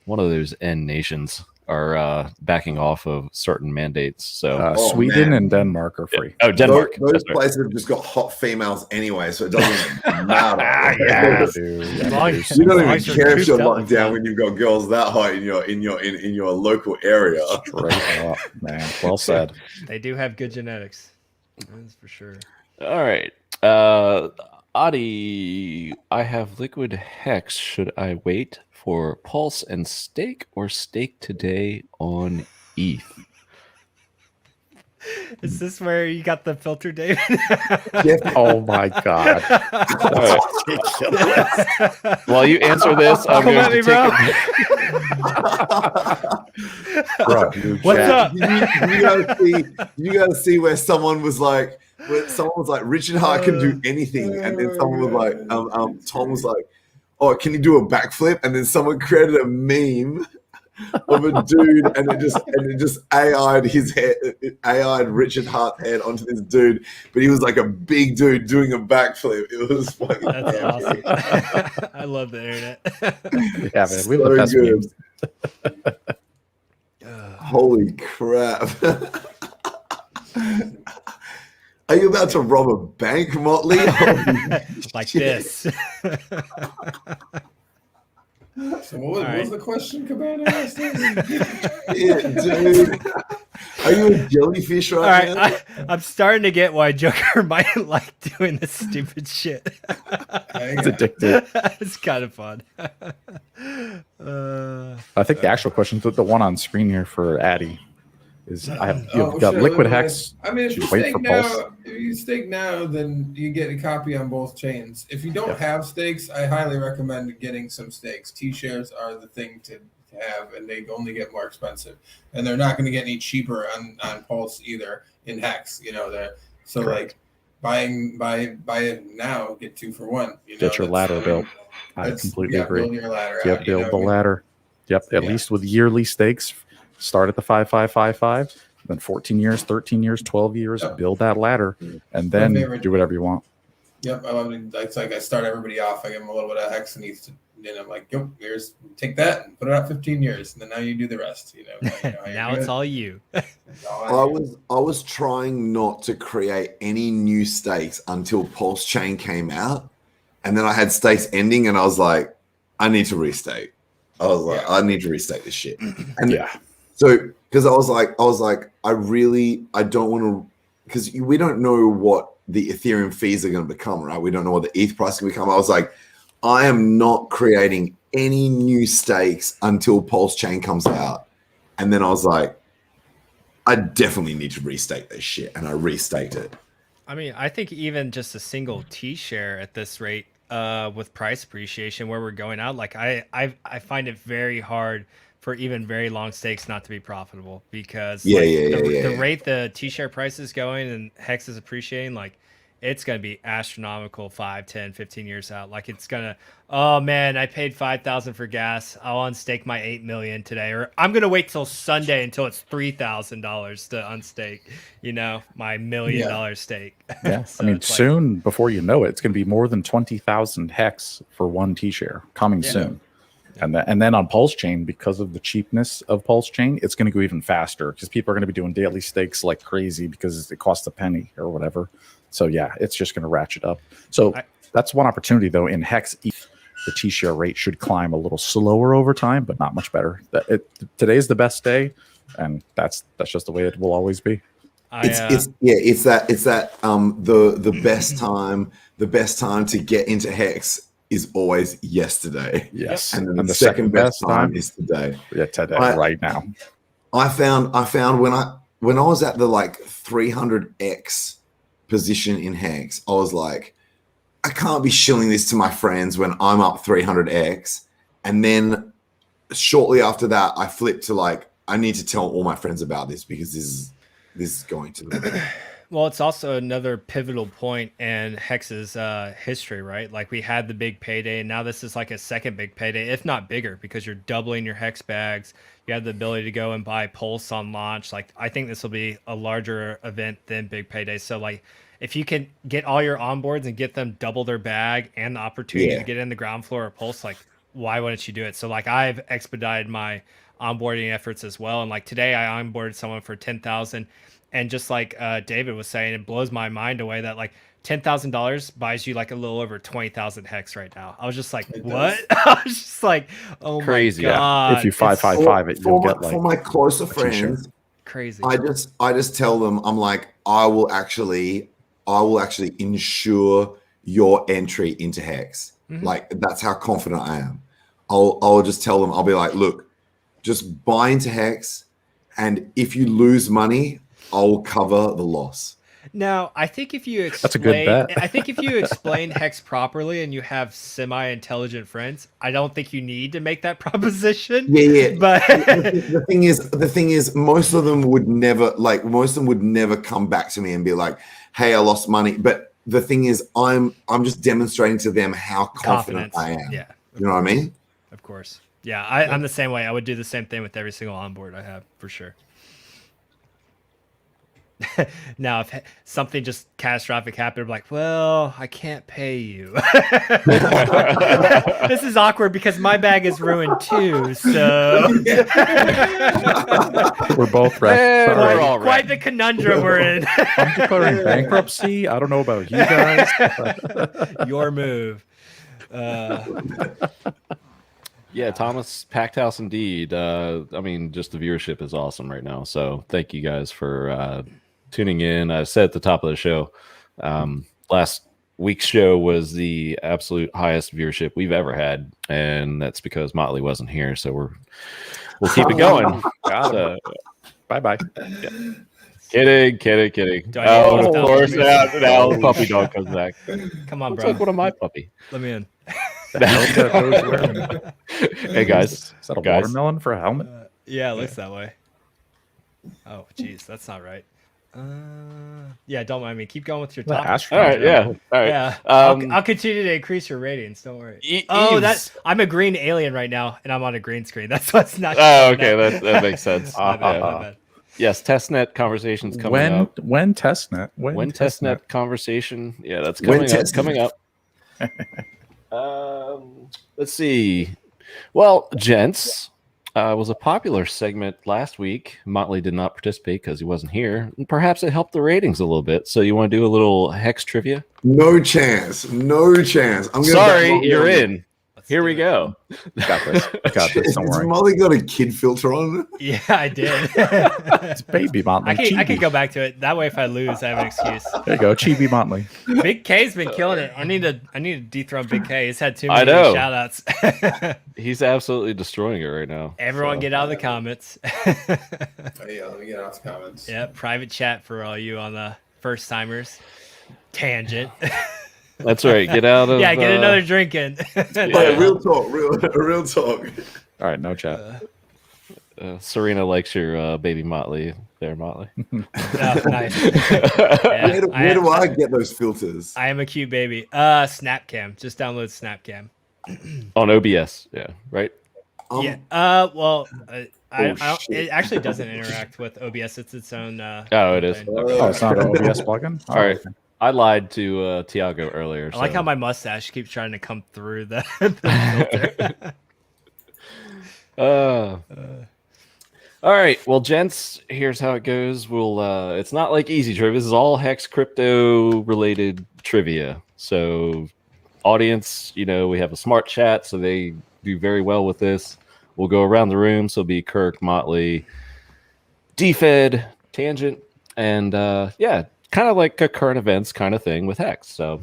One of those N nations are backing off of certain mandates. So Sweden and Denmark are free. Oh, Denmark. Those places have just got hot females anyway, so it doesn't matter. Dude. You don't even care if you're locked down when you've got girls that hot in your local area. Straight up, man. Well said. They do have good genetics. That's for sure. All right. Adi, I have liquid hex. Should I wait for Pulse and Stake or Stake today on ETH? Is this where you got the filter, David? Oh my god. While you answer this, I'm Come going at to me, take bro. Bro, What's up? You guys see where someone was like, Richard Hart can do anything, and then someone was like, Tom was like, oh, can you do a backflip? And then someone created a meme of a dude, and it just AI'd his head, AI'd Richard Hart's head onto this dude, but he was like a big dude doing a backflip. It was fucking That's awesome. I love the internet. Yeah, man, we have the best memes. Holy crap. Are you about to rob a bank, Motley? Like shit. this. So what was the question, Cabana asked? Yeah, dude. Are you a jellyfish All right now? right, I'm starting to get why Joker might like doing this stupid shit. It's addictive. It's kind of fun. I think the actual question, the one on screen here for Addy, is you've got sure, liquid wait. hex. I mean, if you Wait stake for now, Pulse. if you stake now, then you get a copy on both chains. If you don't have stakes, I highly recommend getting some stakes. T-shares are the thing to have, and they only get more expensive, and they're not going to get any cheaper on Pulse either in Hex. You know, so Correct. like buy it now, get 2 for 1. You know, Get your ladder built. I completely agree. Build your ladder Yep, out, build the ladder. Yep, at least with yearly stakes. Start at the 5.555, then 14 years, 13 years, 12 years. Build that ladder, and then do whatever you want. Yep, I love it. It's like I start everybody off. I give them a little bit of hex, and I'm like, "Yep, here's take that and put it out 15 years, and then now you do the rest." You know, now it's all you. I was trying not to create any new stakes until PulseChain came out, and then I had stakes ending, and I was like, I need to restake. I was like, I need to restake this shit. And so because I was like, I don't want to, because we don't know what the Ethereum fees are going to become, right? We don't know what the ETH price can become. I was like, I am not creating any new stakes until PulseChain comes out. And then I was like, I definitely need to restake this shit. And I restaked it. I mean, I think even just a single T-share at this rate, with price appreciation where we're going out, like I find it very hard for even very long stakes not to be profitable, because the rate the T-share price is going and Hex is appreciating, like it's going to be astronomical 5, 10, 15 years out. Like it's going to, oh man, I paid 5,000 for gas. I'll unstake my 8 million today, or I'm going to wait till Sunday until it's $3,000 to unstake, you know, my $1 million stake. Yeah. So I mean, it's like- soon before you know it, it's going to be more than 20,000 hex for one T-share coming soon. And then on PulseChain, because of the cheapness of PulseChain, it's going to go even faster because people are going to be doing daily stakes like crazy because it costs a penny or whatever. So yeah, it's just going to ratchet up. So that's one opportunity though. In Hex, the T-share rate should climb a little slower over time, but not much better. Today's the best day, and that's just the way it will always be. It's that the best time to get into Hex is always yesterday. Yes, and then the second best time is today. Yeah, today, right now. I found when I was at the like 300x position in Hex, I was like, I can't be shilling this to my friends when I'm up 300x. And then shortly after that, I flipped to like, I need to tell all my friends about this because this is going to. Well, it's also another pivotal point in Hex's history, right? Like we had the big payday, and now this is like a second big payday, if not bigger, because you're doubling your Hex bags. You have the ability to go and buy Pulse on launch. Like I think this will be a larger event than big payday. So like if you can get all your onboards and get them double their bag and the opportunity to get in the ground floor of Pulse, like why wouldn't you do it? So like I've expedited my onboarding efforts as well. And like today I onboarded someone for 10,000. And just like David was saying, it blows my mind away that like $10,000 buys you like a little over 20,000 hex right now. I was just like, what? I was just like, oh Crazy. my god! If you 555 it, you'll get like for my closer friends. Crazy. I just tell them, I'm like, I will actually ensure your entry into Hex. Like that's how confident I am. I'll just tell them, I'll be like, look, just buy into Hex, and if you lose money, I'll cover the loss. Now, I think if you explain, That's a good bet. I think if you explain Hex properly and you have semi-intelligent friends, I don't think you need to make that proposition. Yeah. But the thing is, most of them would never come back to me and be like, "Hey, I lost money." But the thing is, I'm just demonstrating to them how confident I am. Yeah, you know what I mean? Of course. Yeah, I'm the same way. I would do the same thing with every single onboard I have for sure. Now, if something just catastrophic happened, I'm like, well, I can't pay you. This is awkward because my bag is ruined too. So we're both wrecked. We're all quite wrecked. the conundrum we're in. I'm declaring bankruptcy. I don't know about you guys. Your move. Yeah, Thomas, packed house indeed. I mean, just the viewership is awesome right now. So thank you guys for tuning in. I said at the top of the show, last week's show was the absolute highest viewership we've ever had, and that's because Motley wasn't here. So we'll keep it going. Bye. Kidding. Do I need Oh, to of tell course. you? Now the puppy dog comes back. Come on, Looks bro. like one of my puppy. Let me in. Hey guys, Is that a Guys. watermelon for a helmet? Yeah, it looks that way. Oh, geez, that's not right. Yeah, don't mind me. Keep going with your The topic. astronaut. all right, yeah, all right. Yeah, Um, I'll continue to increase your ratings. Don't worry. Eves. I'm a green alien right now, and I'm on a green screen. That's what's not. Oh, okay, that makes sense. My bad, Yeah. my bad. Yes, testnet conversations coming up. When testnet? When testnet conversation? Yeah, that's When coming up. testnet? Let's see. Well, gents, was a popular segment last week. Motley did not participate because he wasn't here. And perhaps it helped the ratings a little bit. So you want to do a little hex trivia? No chance. I'm gonna Sorry, back you're Molly on in. Here we go. Got this. Got this. Don't Has worry. Molly got a kid filter on? Yeah, I did. It's baby Motley. I can Chibi. go back to it. That way, if I lose, I have an excuse. There you go. Chibi Motley. Big K's been killing it. I need to dethrone Big K. He's had too I many know. shout outs. He's absolutely destroying it right now. Everyone So- get out of the comments. Yeah, let me get off the comments. Yeah, private chat for all you on the first timers. Tangent. That's right. Get out of Yeah, get another drink in. Hey, real talk. All right, no chat. Serena likes your baby Motley there, Motley. Oh, nice. Where do I get those filters? I am a cute baby. Snapcam. Just download Snapcam. On OBS, yeah, right? Yeah. Well, I don't, shit. it actually doesn't interact with OBS. It's its own. Oh, it is. thing. Oh, it's not an OBS plugin. All right. I lied to Tiago earlier. I like so- how my mustache keeps trying to come through the filter. All right. Well, gents, here's how it goes. We'll it's not like easy trivia. This is all Hex crypto related trivia. So audience, we have a smart chat, so they do very well with this. We'll go around the room. So it'll be Kirk, Motley, DFed, Tangent, and kind of like a current events kind of thing with Hex. So,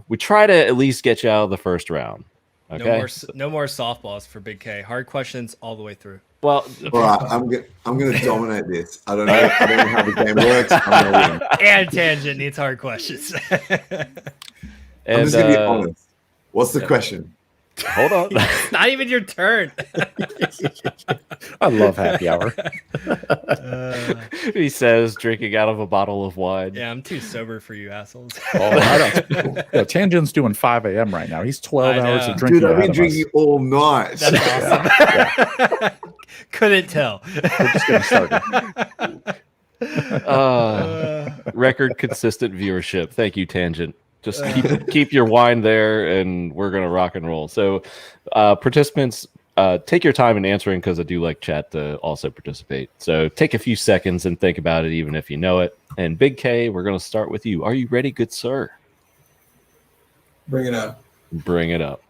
we try to at least get you out of the first round. Okay. No more softballs for Big K. Hard questions all the way through. All Well, right, I'm gonna dominate this. I don't know how the game works. I'm gonna win. And Tangent needs hard questions. I'm just gonna be honest. What's the question? hold on. It's not even your turn. I love happy hour. He says, drinking out of a bottle of wine. Yeah, I'm too sober for you assholes. Tangent's doing 5 a.m. right now. He's 12 I hours know. of drinking. Dude, I've ahead been of drinking us. all night. That's awesome. Couldn't tell. We're just getting started. Record consistent viewership. Thank you, Tangent. Just keep your wine there, and we're gonna rock and roll. So, participants, take your time in answering because I do like chat to also participate. So take a few seconds and think about it, even if you know it. And Big K, we're gonna start with you. Are you ready, good sir? Bring it up. Bring it up.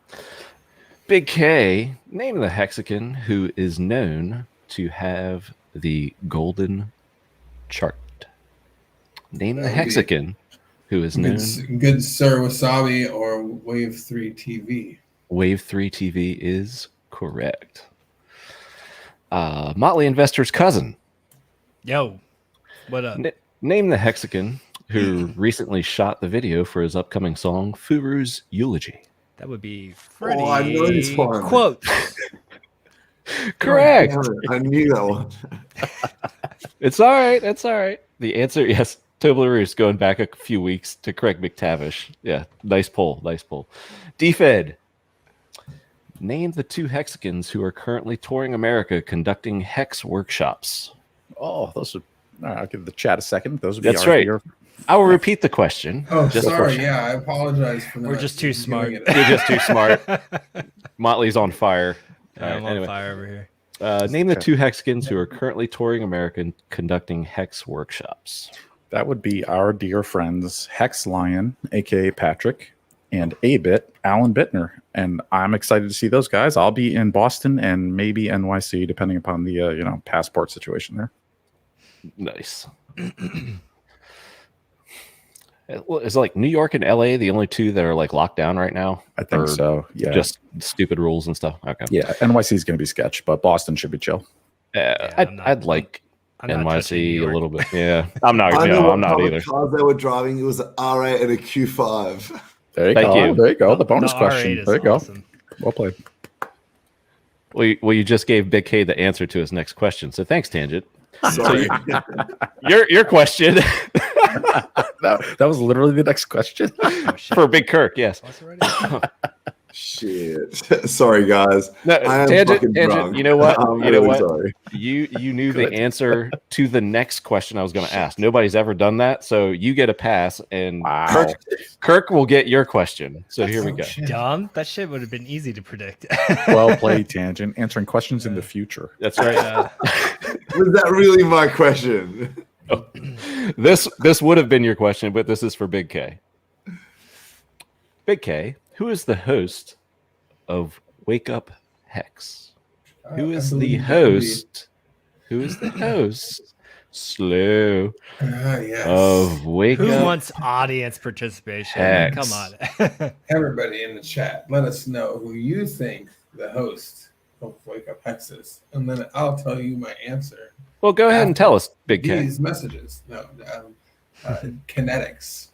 Big K, name the Hexican who is known to have the golden chart. Name the That would be- Hexican who is known. Good Sir Wasabi or Wave 3 TV. Wave 3 TV is correct. Motley Investor's cousin. Yo, what up? Name the Hexican who recently shot the video for his upcoming song, Furu's Eulogy. That would be Freddie. Oh, I know this one. Quote. Correct. I knew that one. It's all right. It's all right. The answer, yes. Toblerone going back a few weeks to Craig McTavish. Yeah, nice poll. Nice poll. DFed. Name the two Hexicans who are currently touring America conducting Hex workshops. Oh, those would. All right, I'll give the chat a second. Those would be That's our right. year. I will repeat the question. Oh, Just sorry. for- Yeah, I apologize for We're not just too giving smart. it You're just too smart. Motley's on fire. All I'm right, on anyway. fire over here. Name the two Hexicans who are currently touring America and conducting Hex workshops. That would be our dear friends Hex Lion, aka Patrick, and A-Bit, Alan Bittner. And I'm excited to see those guys. I'll be in Boston and maybe NYC, depending upon the passport situation there. Nice. Well, is like New York and LA the only two that are like locked down right now? I think Or so. Yeah. Just stupid rules and stuff. Okay. yeah. NYC is going to be sketch, but Boston should be chill. I'd like I'm not touching New NYC a York. little bit. Yeah. I'm not. I know No, what I'm not kind either. of cars they were driving. It was an R8 and a Q5. There you Thank go. you. There you go. The bonus The question. R8 is There you go. awesome. Well played. Well, you just gave Big K the answer to his next question. So thanks, Tangent. Sorry. Your question That was literally the next question. Oh, shit. for Big Kirk. Yes. What's already? Shit. Sorry, guys. No, I am Tangent. fucking Tangent. drunk. You know what? I'm You know really what? sorry. You knew Good. the answer to the next question I was going to ask. Nobody's ever done that, so you get a pass, and Wow. Kirk will get your question. So here we Oh, go. shit. Dumb. That shit would have been easy to predict. Well played, Tangent. Answering questions in the future. That's right. Was that really my question? This would have been your question, but this is for Big K. Big K, who is the host of Wake Up Hex? Who I is the believe that would be- host? Who is the host? Slow Yes. of Wake Who Up. wants audience participation? Hex. Come on. Everybody in the chat, let us know who you think the host of Wake Up Hex is, and then I'll tell you my answer. Well, go ahead and tell us, Big K. These messages. No, kinetics.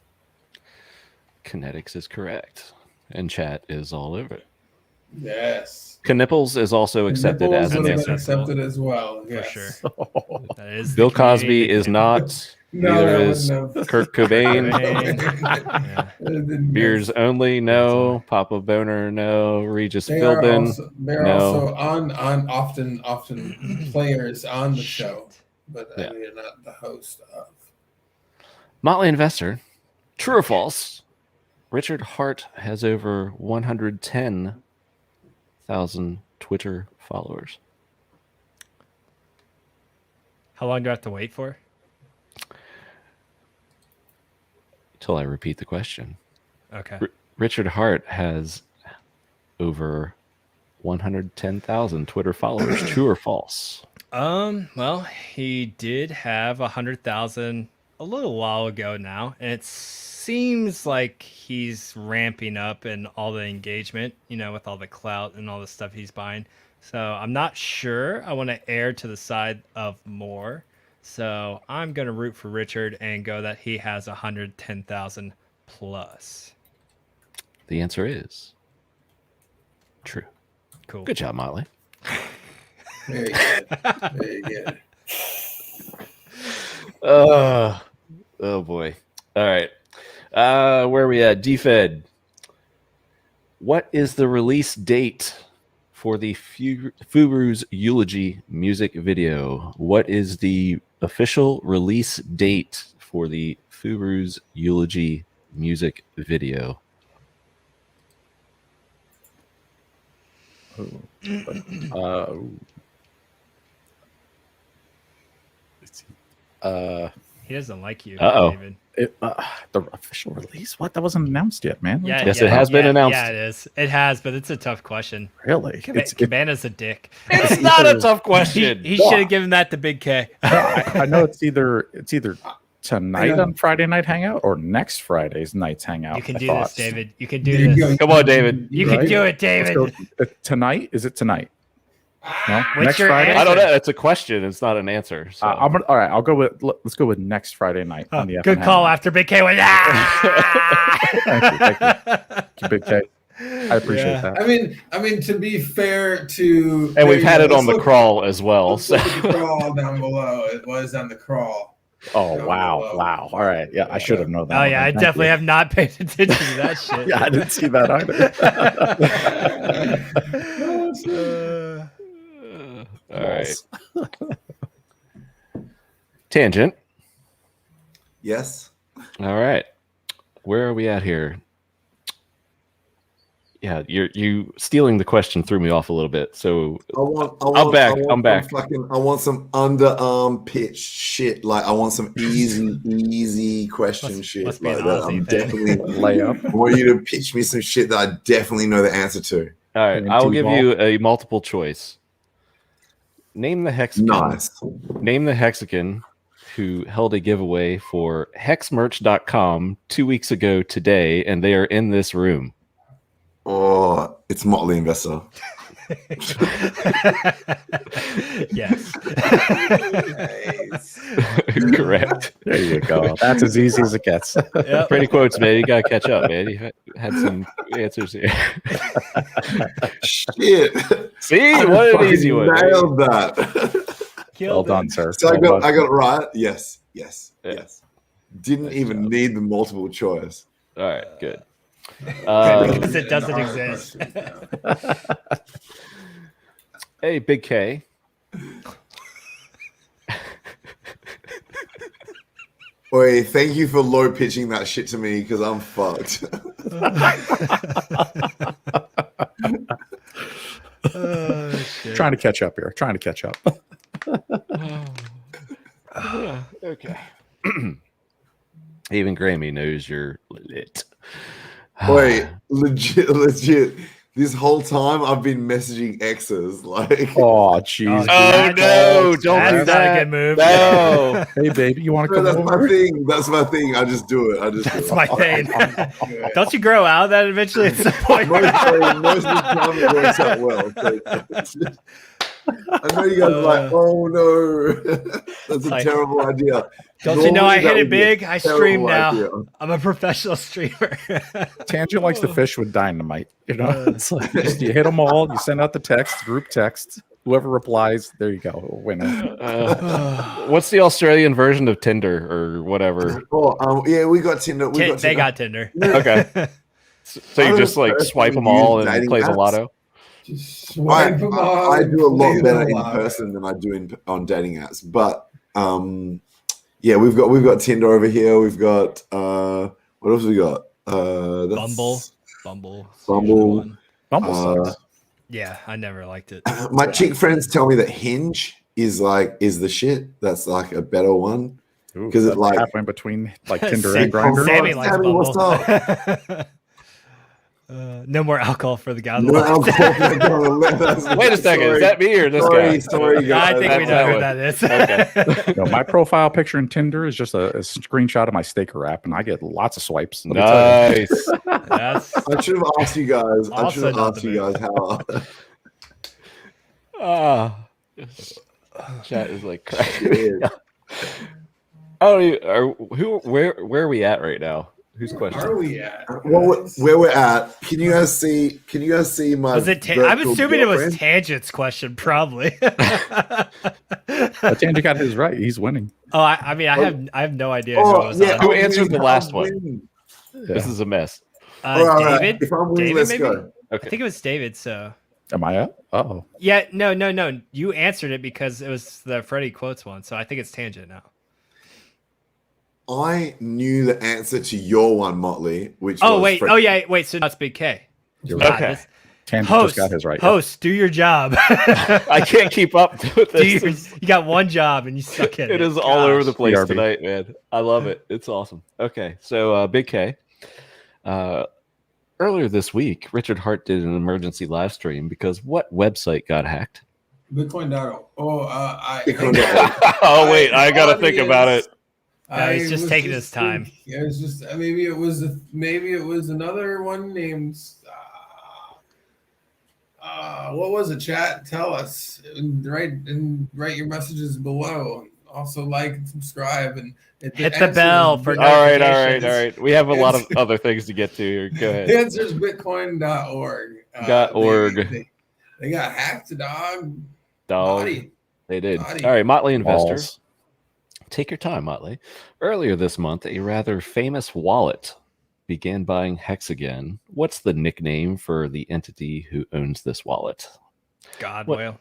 Kinetics is correct, and chat is all over it. Yes. Knipples is also accepted Nipples as an would have answer. been accepted as well. For Yes. sure. That is Bill the community Cosby is nickname. not. No, Neither that is wouldn't have. Kurt Cobain. Yeah. Beers only, Beers no. only. Papa Boner, no. Regis They are Philbin, also they're no. also on often players on the show, but Yeah. they're not the host of. Motley Investor. True or false? Richard Hart has over 110,000 Twitter followers. How long do I have to wait for? Till I repeat the question. Okay. Richard Hart has over 110,000 Twitter followers. True or false? Well, he did have 100,000 a little while ago now, and it seems like he's ramping up in all the engagement, with all the clout and all the stuff he's buying. So I'm not sure. I want to err to the side of more. So I'm going to root for Richard and go that he has 110,000 plus. The answer is true. Cool. Good job, Motley. Very good. Very good. Oh boy. All right. Where are we at? DFed. What is the release date for the Furu's Eulogy music video? What is the official release date for the Furu's Eulogy music video? He doesn't like you, Uh-oh. David. The official release? What? That wasn't announced yet, man. Yeah, Yes, it has been announced. Yeah, it is. It has, but it's a tough question. Really? Cabana's a dick. It's not a tough question. He should have given that to Big K. I know it's either tonight on Friday Night Hangout or next Friday's Night's Hangout. You can I do thought. this, David. You can There do you this. go. Come on, David. You can Right? do it, David. Let's go. Tonight? Is it tonight? No, What's next your Friday. I don't know. It's a question. It's not an answer. So. All right. I'll go with. Let's go with next Friday night on the Good FN call Hangout. after Big K went. Ah! Thank you, Big K. I appreciate Yeah. that. I mean, to be fair to, And we've had it on the Let's crawl as well. Let's So look at the crawl down below. It was on the crawl. Oh down wow, below. wow. All right, yeah, I should have known that. Oh yeah, I Thank definitely you. have not paid attention to that shit. Yeah, I didn't see that either. all right. Tangent. Yes. All right. Where are we at here? Yeah, you stealing the question threw me off a little bit. So I'm back. I want some underarm pitch shit. Like I want some easy question shit. must be an Like that. Aussie I'm thing. definitely Layup. I want you to pitch me some shit that I definitely know the answer to. all right, I will give you a multiple choice. Name the Hexican. Nice. Name the Hexican who held a giveaway for hexmerch.com 2 weeks ago today, and they are in this room. Oh, it's Motley Investor. Yes. Nice. Correct. There you go. That's as easy as it gets. Yep. Pretty quotes, man. You gotta catch up, man. You had some answers here. Shit. See, I what an fucking easy one. Nailed that. Well Killed done, it. sir. So I Well got done. it right. Yes. Yeah. Didn't Nice even job. need the multiple choice. All right, good. Because it doesn't Hard exist. questions, yeah. Hey, Big K. Oi, thank you for low pitching that shit to me because I'm fucked. Shit. Trying to catch up here. Trying to catch up. Okay. Even Grammy knows you're lit. Wait, legit. This whole time I've been messaging exes like. Oh, jeez. Oh, no, don't That's do not that. a good move. No. Hey, baby, you want to Bro, come that's my over? thing. That's my thing. I just do it. That's my thing. Don't you grow out of that eventually at some point? Most of the time it works out well. So I know you guys are like, oh no, that's a Like- terrible idea. Don't you know Normally, I that hit would it be a big? I stream terrible now. idea. I'm a professional streamer. Tangent likes to fish with dynamite. You know, it's like you hit them all. You send out the text, group text. Whoever replies, there you go, winner. What's the Australian version of Tinder or whatever? Oh, yeah, we got Tinder. They got Tinder. Okay. So I you don't just like swipe them personally all use and dating plays a apps. lotto? Just swipe 'em on I and do a play lot better the in lotto. person than I do on dating apps. But yeah, we've got Tinder over here. We've got what else we got? That's Bumble. Bumble. Bumble sucks. Yeah, I never liked it. My chick friends tell me that Hinge is the shit. That's like a better one. Because That's it like halfway between like Tinder Sam- and Grindr. Sammy likes Sammy, what's Bumble. No more alcohol for the guy. on the no left. alcohol. Wait a second. Is that me or this guy? Sorry, guys. I think we know who that is. Okay. No, my profile picture in Tinder is just a screenshot of my Staker app, and I get lots of swipes. Let me tell you. Nice. That's I should have asked you guys. I Also should have not asked the you move. guys how. Chat is like cracking. Where are we at right now? Whose Where question? are we at? Where we're at? Can you guys see? My? was it. I'm virtual assuming it was girlfriend? Tangent's question, probably. But Tangent got his right. He's winning. Oh, I mean, I have no idea who it Oh was. yeah, on. Who I'm answered winning, the last I'm one? winning. This is a mess. All right, David. if I'm winning, David, let's maybe? go. I think it was David. So Am I up? Oh, yeah, no. You answered it because it was the Freddie quotes one. So I think it's Tangent now. I knew the answer to your one, Motley. Which Oh was wait. Fred- Oh yeah. Wait. So now it's Big K. you're God, right. Okay. this- Tangent Host just got his right. Host, do your job. I can't keep up with this. You got one job and you suck at it. It is all over the Gosh. place BRB. tonight, man. I love it. It's awesome. Okay, so Big K. Earlier this week, Richard Hart did an emergency live stream because what website got hacked? Bitcoin.org. Bitcoin.org. Oh wait, I gotta think about it. No, he's just was taking his time. thinking- It was just maybe it was another one named. What was it? Chat, tell us. Write your messages below. Also like and subscribe and Hit the bell for All right. notifications. We have a lot of other things to get to here. Go The ahead. answer is bitcoin.org. .org. They got hacked, dog. Dog. Naughty. They did. Naughty. All right, Motley Investor. Balls. Take your time, Motley. Earlier this month, a rather famous wallet began buying Hexican. What's the nickname for the entity who owns this wallet? God, What? whale.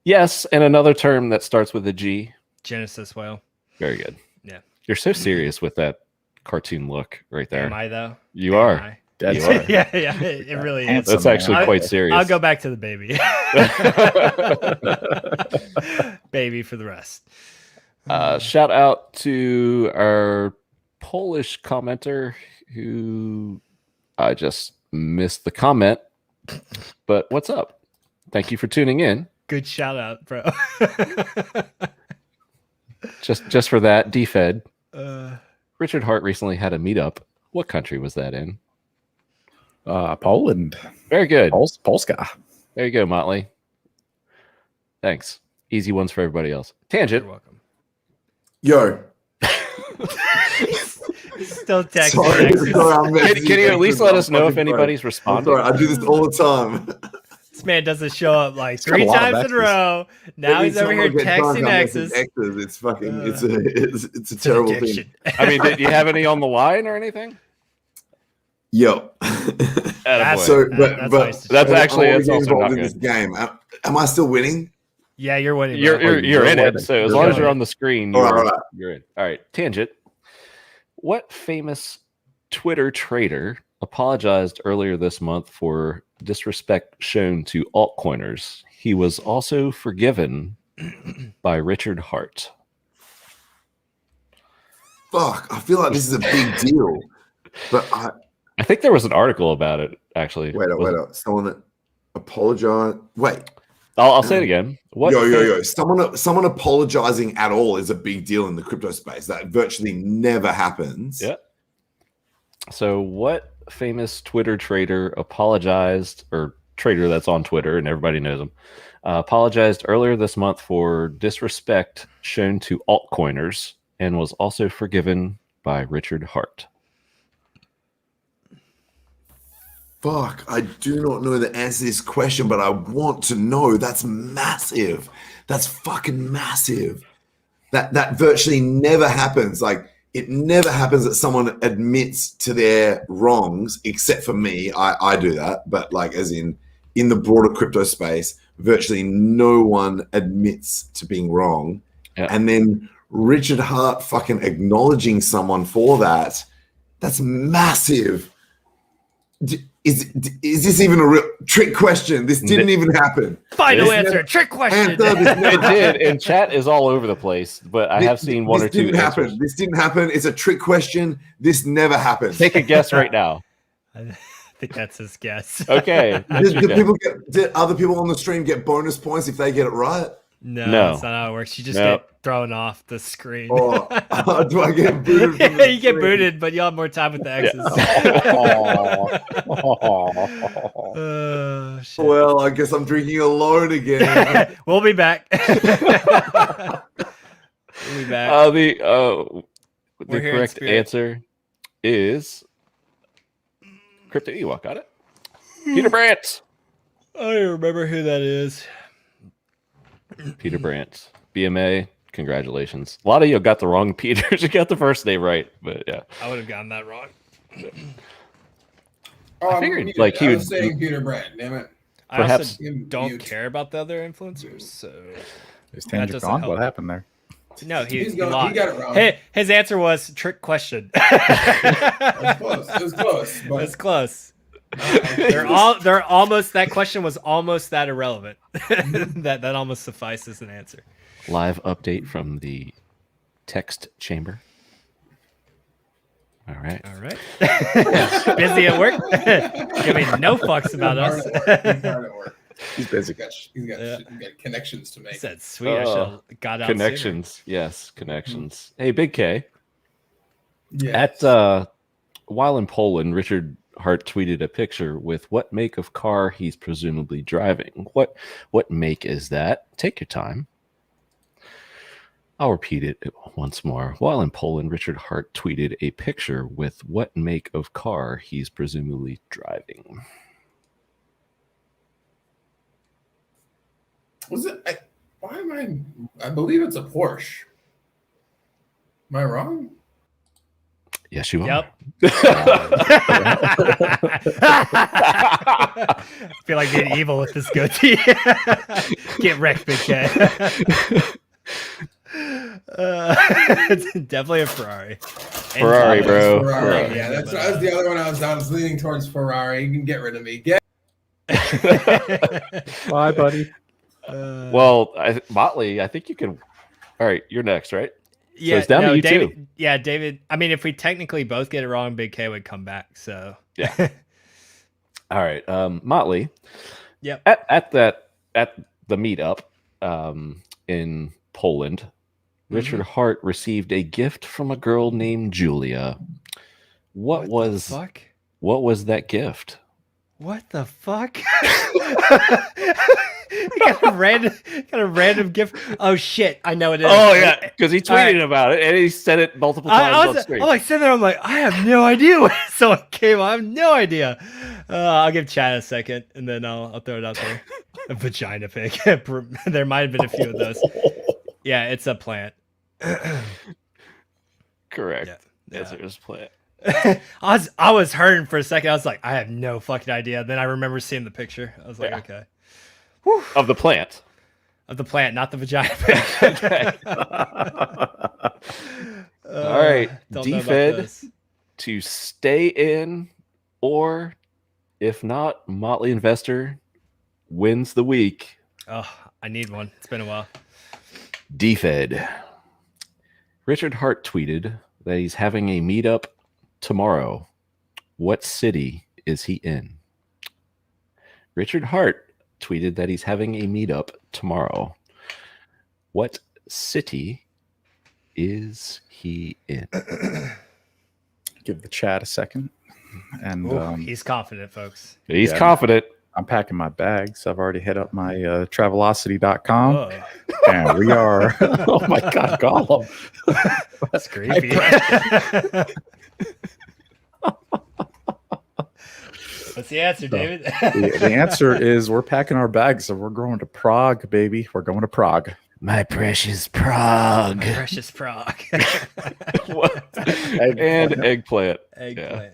Yes, and another term that starts with a G. Genesis whale. Very good. Yeah. You're so serious with that cartoon look right there. Am I though? You Am are. I? Dead You set. are. yeah, it really is. Handsome. That's actually I- quite serious. I'll go back to the baby. Baby for the rest. Shout out to our Polish commenter who I just missed the comment. But what's up? Thank you for tuning in. Good shout out, bro. Just for that, DFed. uh, Richard Hart recently had a meetup. What country was that in? Poland. Very good. Polska. There you go, Motley. Thanks. Easy ones for everybody else. you're Tangent. welcome. Yo, Still texting. sorry, Texas. I'm Can you at least let us know if fucking anybody's I'm responding? sorry, I do this all the time. This man doesn't show up like He's got 3 a lot of times in a X's. row. Now Every he's over time here I get drunk, texting I message X's. X's. It's fucking. It's a It's an terrible thing. addiction. I mean, did you have any on the line or anything? Yo. Attaboy. So, That's but nice to That's show. actually- I wanna it's get also involved not in good. this game. Am I still winning? Yeah, you're winning. You're bro. you're in it. winning. So as You're long as winning. you're on the screen, All you're, right, all right. you're in. All right. Tangent. What famous Twitter trader apologized earlier this month for disrespect shown to altcoiners? He was also forgiven by Richard Hart. Fuck, I feel like this is a big deal. But I think there was an article about it, actually. wait up. Someone that apologized. Wait. I'll say it again. What Yo. Someone apologizing at all is a big deal in the crypto space. That virtually never happens. Yeah. So what famous Twitter trader apologized or trader that's on Twitter and everybody knows him, apologized earlier this month for disrespect shown to altcoiners and was also forgiven by Richard Hart. Fuck, I do not know the answer to this question, but I want to know. That's massive. That's fucking massive. That virtually never happens. Like, it never happens that someone admits to their wrongs, except for me. I do that, but like, as in the broader crypto space, virtually no one admits to being wrong. Yeah. And then Richard Hart fucking acknowledging someone for that, that's massive. Is this even a real trick question? This didn't even happen. Final answer, trick question. It did, and chat is all over the place, but I have seen one or two answers. This didn't happen. It's a trick question. This never happened. Take a guess right now. I think that's his guess. Okay. Did other people on the stream get bonus points if they get it right? No, No. that's not how it works. You just get thrown off the screen. Or do I get booted? From the You get stream? booted, but you'll have more time with the X's. Shit. Well, I guess I'm drinking alone again. We'll be back. We'll be back. The We're here in correct spirit. answer is Crypto Ewok. Got it. Peter Brandt. I don't remember who that is. Peter Brandt. BMA. Congratulations. A lot of you got the wrong Peters. You got the first name right, but yeah. I would have gotten that wrong. I figured, like, he I would- was saying Peter Brandt. Damn it. I Perhaps- also don't care about the other influencers, so Is That Tangent doesn't gone? help. What happened there? no, he He got lost. it wrong. Hey, his answer was trick question. It was close. It was close. But That's close. They're almost. That question was almost that irrelevant. that almost suffices an answer. Live update from the text chamber. All right. All right. Busy at work. Giving no fucks about us. He's hard at work. He's busy. He's got connections to make. Said sweet. I should have got out sooner. Connections. Yes, connections. Hey, Big K. Yeah. While in Poland, Richard Hart tweeted a picture with what make of car he's presumably driving. What make is that? Take your time. I'll repeat it once more. While in Poland, Richard Hart tweeted a picture with what make of car he's presumably driving. Was it? I believe it's a Porsche. Am I wrong? Yes, you are. Yep. I feel like being evil with this goatee. Get wrecked, Big K. It's definitely a Ferrari. Ferrari, bro. Ferrari. Yeah, that was the other one I was leaning towards Ferrari. You can get rid of me. Bye, buddy. Well, Motley, I think you can. All right, you're next, right? Yeah, it's down to you David, too. Yeah, David. I mean, if we technically both get it wrong, Big K would come back. So Yeah. All right, Motley. Yep. At the meetup in Poland, Richard Hart received a gift from a girl named Julia. What was that gift? What the fuck? got a random gift. Oh shit! I know it is. Oh yeah, because he tweeted right. about it and he said it multiple times on screen. I'm like sitting there. I'm like, I have no idea where someone came. I have no idea. I'll give Chad a second, and then I'll throw it out there. A vagina pig. There might have been a few of those. Yeah, it's a plant. Correct. Yeah. Answer is plant. I was hurting for a second. I was like, I have no fucking idea. Then I remember seeing the picture. I was like, okay. Whew. Of the plant. Of the plant, not the vagina pig. Okay. All right. Don't know about DFed those. to stay in, or if not, Motley Investor wins the week. Oh, I need one. It's been a while. DFed. Richard Hart tweeted that he's having a meetup tomorrow. What city is he in? Richard Hart tweeted that he's having a meetup tomorrow. What city is he in? Give the chat a second. And Ooh, he's confident, folks. He's Yeah. confident. I'm packing my bags. I've already hit up my Travelocity.com. Whoa, And we are. Oh my God, Gollum. that's creepy. What's the answer, David? The answer is we're packing our bags and we're going to Prague, baby. We're going to Prague. My precious Prague. Precious Prague. And eggplant. Eggplant.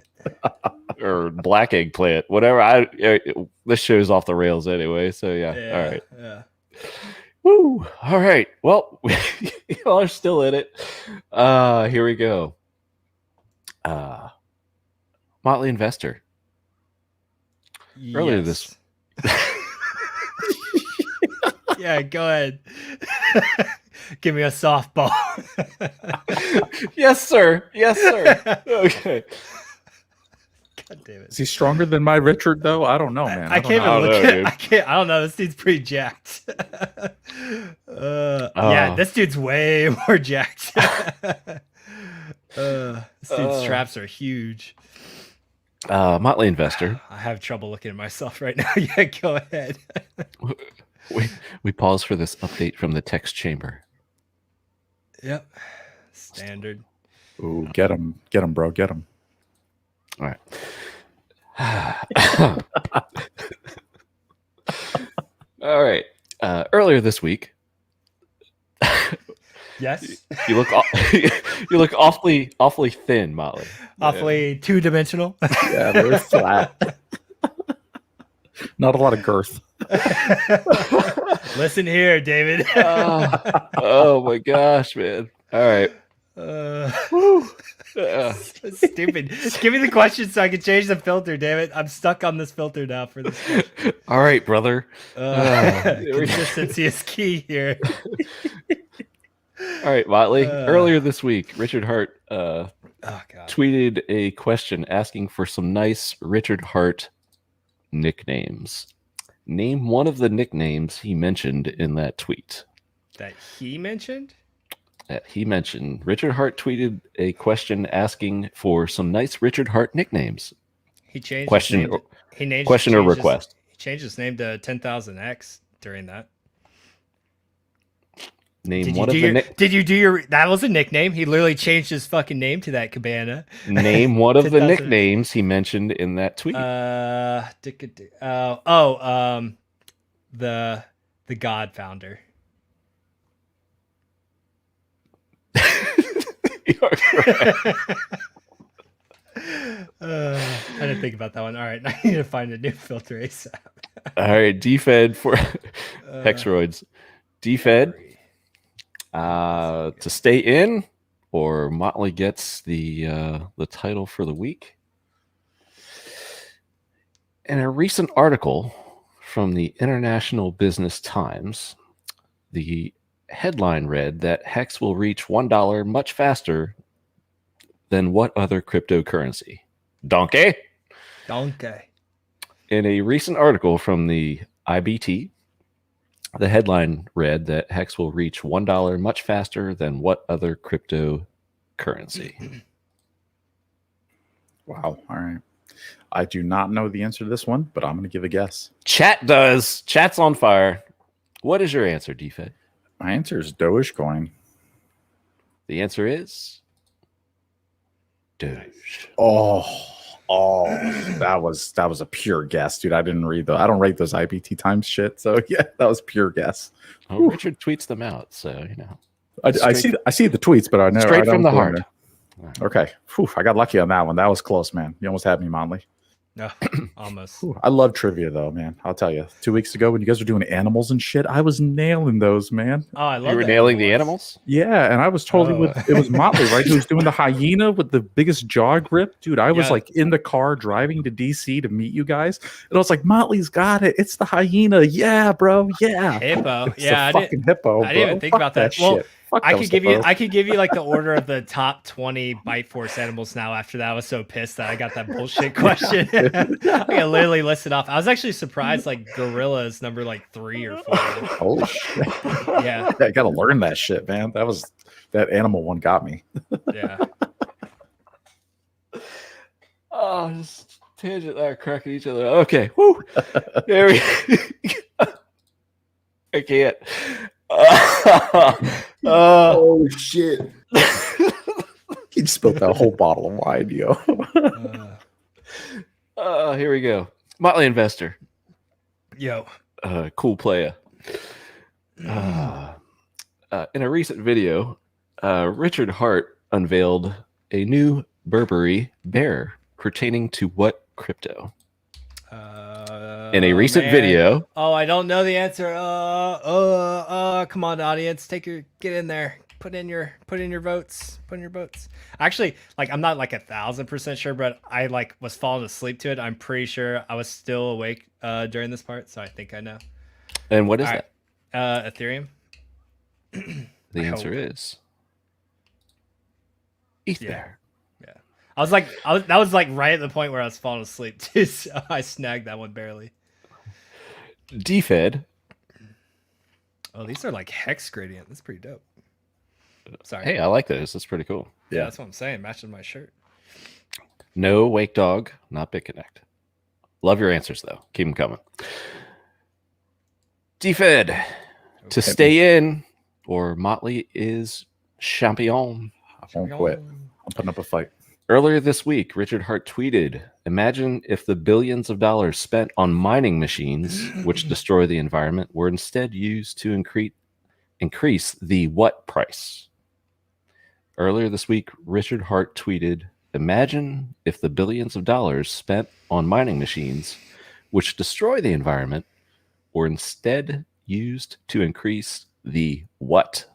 Or black eggplant. Whatever. This show's off the rails anyway. So, yeah. All right. Yeah. Woo. All right. Well, y'all are still in it. Here we go. Motley Investor. Earlier this. Yeah, go ahead. Give me a softball. Yes, sir. Yes, sir. Okay. God damn it. Is he stronger than my Richard, though? I don't know, man. I can't know. even look I don't know, at dude. I can't. I don't know. This dude's pretty jacked. Yeah, this dude's way more jacked. This dude's straps are huge. Motley Investor. I have trouble looking at myself right now. Yeah, go ahead. We pause for this update from the text chamber. Yep. Standard. Ooh, get him, bro, get him. All right. All right. Earlier this week, Yes. you look you look awfully thin, Motley. Awfully two-dimensional. Yeah, very flat. Not a lot of girth. Listen here, David. Oh my gosh, man! All right. Stupid. Give me the question so I can change the filter, damn it. I'm stuck on this filter now for this question. All right, brother. Consistency is key here. All right, Motley. Earlier this week, Richard Hart Oh god. tweeted a question asking for some nice Richard Hart nicknames. Name one of the nicknames he mentioned in that tweet. That he mentioned? Richard Hart tweeted a question asking for some nice Richard Hart nicknames. He changed Question his name or- to, he named, Question or changed his- request? He changed his name to 10,000X during that. Name one of the Did you do your that was a nickname? He literally changed his fucking name to that cabana. Name one of the 10,000. nicknames he mentioned in that tweet. The God Founder. You are correct. I didn't think about that one. All right, I need to find a new filter ASAP. All right, DFed for Hexroids. DFed to stay in, or Motley gets the title for the week. In a recent article from the International Business Times, the headline read that Hex will reach $1 much faster than what other cryptocurrency? Donkey. In a recent article from the IBT, the headline read that Hex will reach $1 much faster than what other cryptocurrency? Wow. All right. I do not know the answer to this one, but I'm going to give a guess. Chat does. Chat's on fire. What is your answer, DFed? My answer is Dogecoin. The answer is Doge. Oh, that was a pure guess, dude. I didn't read I don't rate those IBT Times shit. So yeah, that was pure guess. Oh, Richard tweets them out, so you know. I see the tweets, but I never Straight from the go in heart. there. Okay. Whew, I got lucky on that one. That was close, man. You almost had me, Motley. No, almost. Whew, I love trivia, though, man. I'll tell you. 2 weeks ago, when you guys were doing animals and shit, I was nailing those, man. Oh, I love You were that nailing the voice. animals? Yeah, and I was totally Oh. it was Motley, right? Who was doing the hyena with the biggest jaw grip. Dude, I was Yeah. like in the car driving to DC to meet you guys. And I was like, Motley's got it. It's the hyena. Yeah, bro. Yeah. Hippo. It's Yeah, the I fucking didn't. hippo. I didn't even bro. think Fuck about that. Well, shit. Fuck I those could give hippos. you like the order of the top 20 bite force animals now. After that, I was so pissed that I got that bullshit question. I could literally list it off. I was actually surprised like gorilla is number like 3 or 4. Oh shit. Yeah, I gotta learn that shit, man. That animal one got me. yeah. Oh, just tangent there, cracking each other. Okay, woo. There we I can't. Oh shit! He just spilled that whole bottle of wine, yo. Here we go. Motley Investor. Yo. Cool player. In a recent video, Richard Hart unveiled a new Burberry bear pertaining to what crypto? In a recent video. Oh, I don't know the answer. Come on, audience, get in there. Put in your votes. Put in your votes. Actually, like I'm not like 1,000% sure, but I like was falling asleep to it. I'm pretty sure I was still awake during this part, so I think I know. And what is All that? Ethereum. The answer is ETH bear. Yeah. That was like right at the point where I was falling asleep too, so I snagged that one barely. DFED. Oh, these are like hex gradient. That's pretty dope. Sorry. Hey, I like this. That's pretty cool. Yeah, that's what I'm saying. Matching my shirt. No Wake Dog, not BitConnect. Love your answers though. Keep them coming. DFED. To stay in, or Motley is champion. I won't quit. I'm putting up a fight. Earlier this week, Richard Hart tweeted, "Imagine if the billions of dollars spent on mining machines, which destroy the environment, were instead used to increase the what price?" Earlier this week, Richard Hart tweeted, "Imagine if the billions of dollars spent on mining machines, which destroy the environment, were instead used to increase the what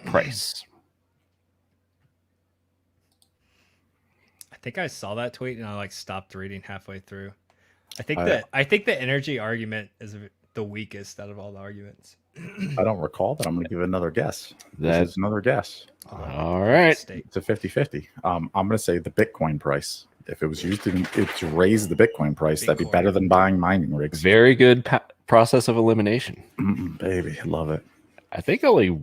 price?" I think I saw that tweet and I like stopped reading halfway through. I think the energy argument is the weakest out of all the arguments. I don't recall that. I'm going to give another guess. That's another guess. All right. It's a 50-50. I'm going to say the Bitcoin price. If it was used to raise the Bitcoin price, that'd be better than buying mining rigs. Very good process of elimination. Baby, love it. I think only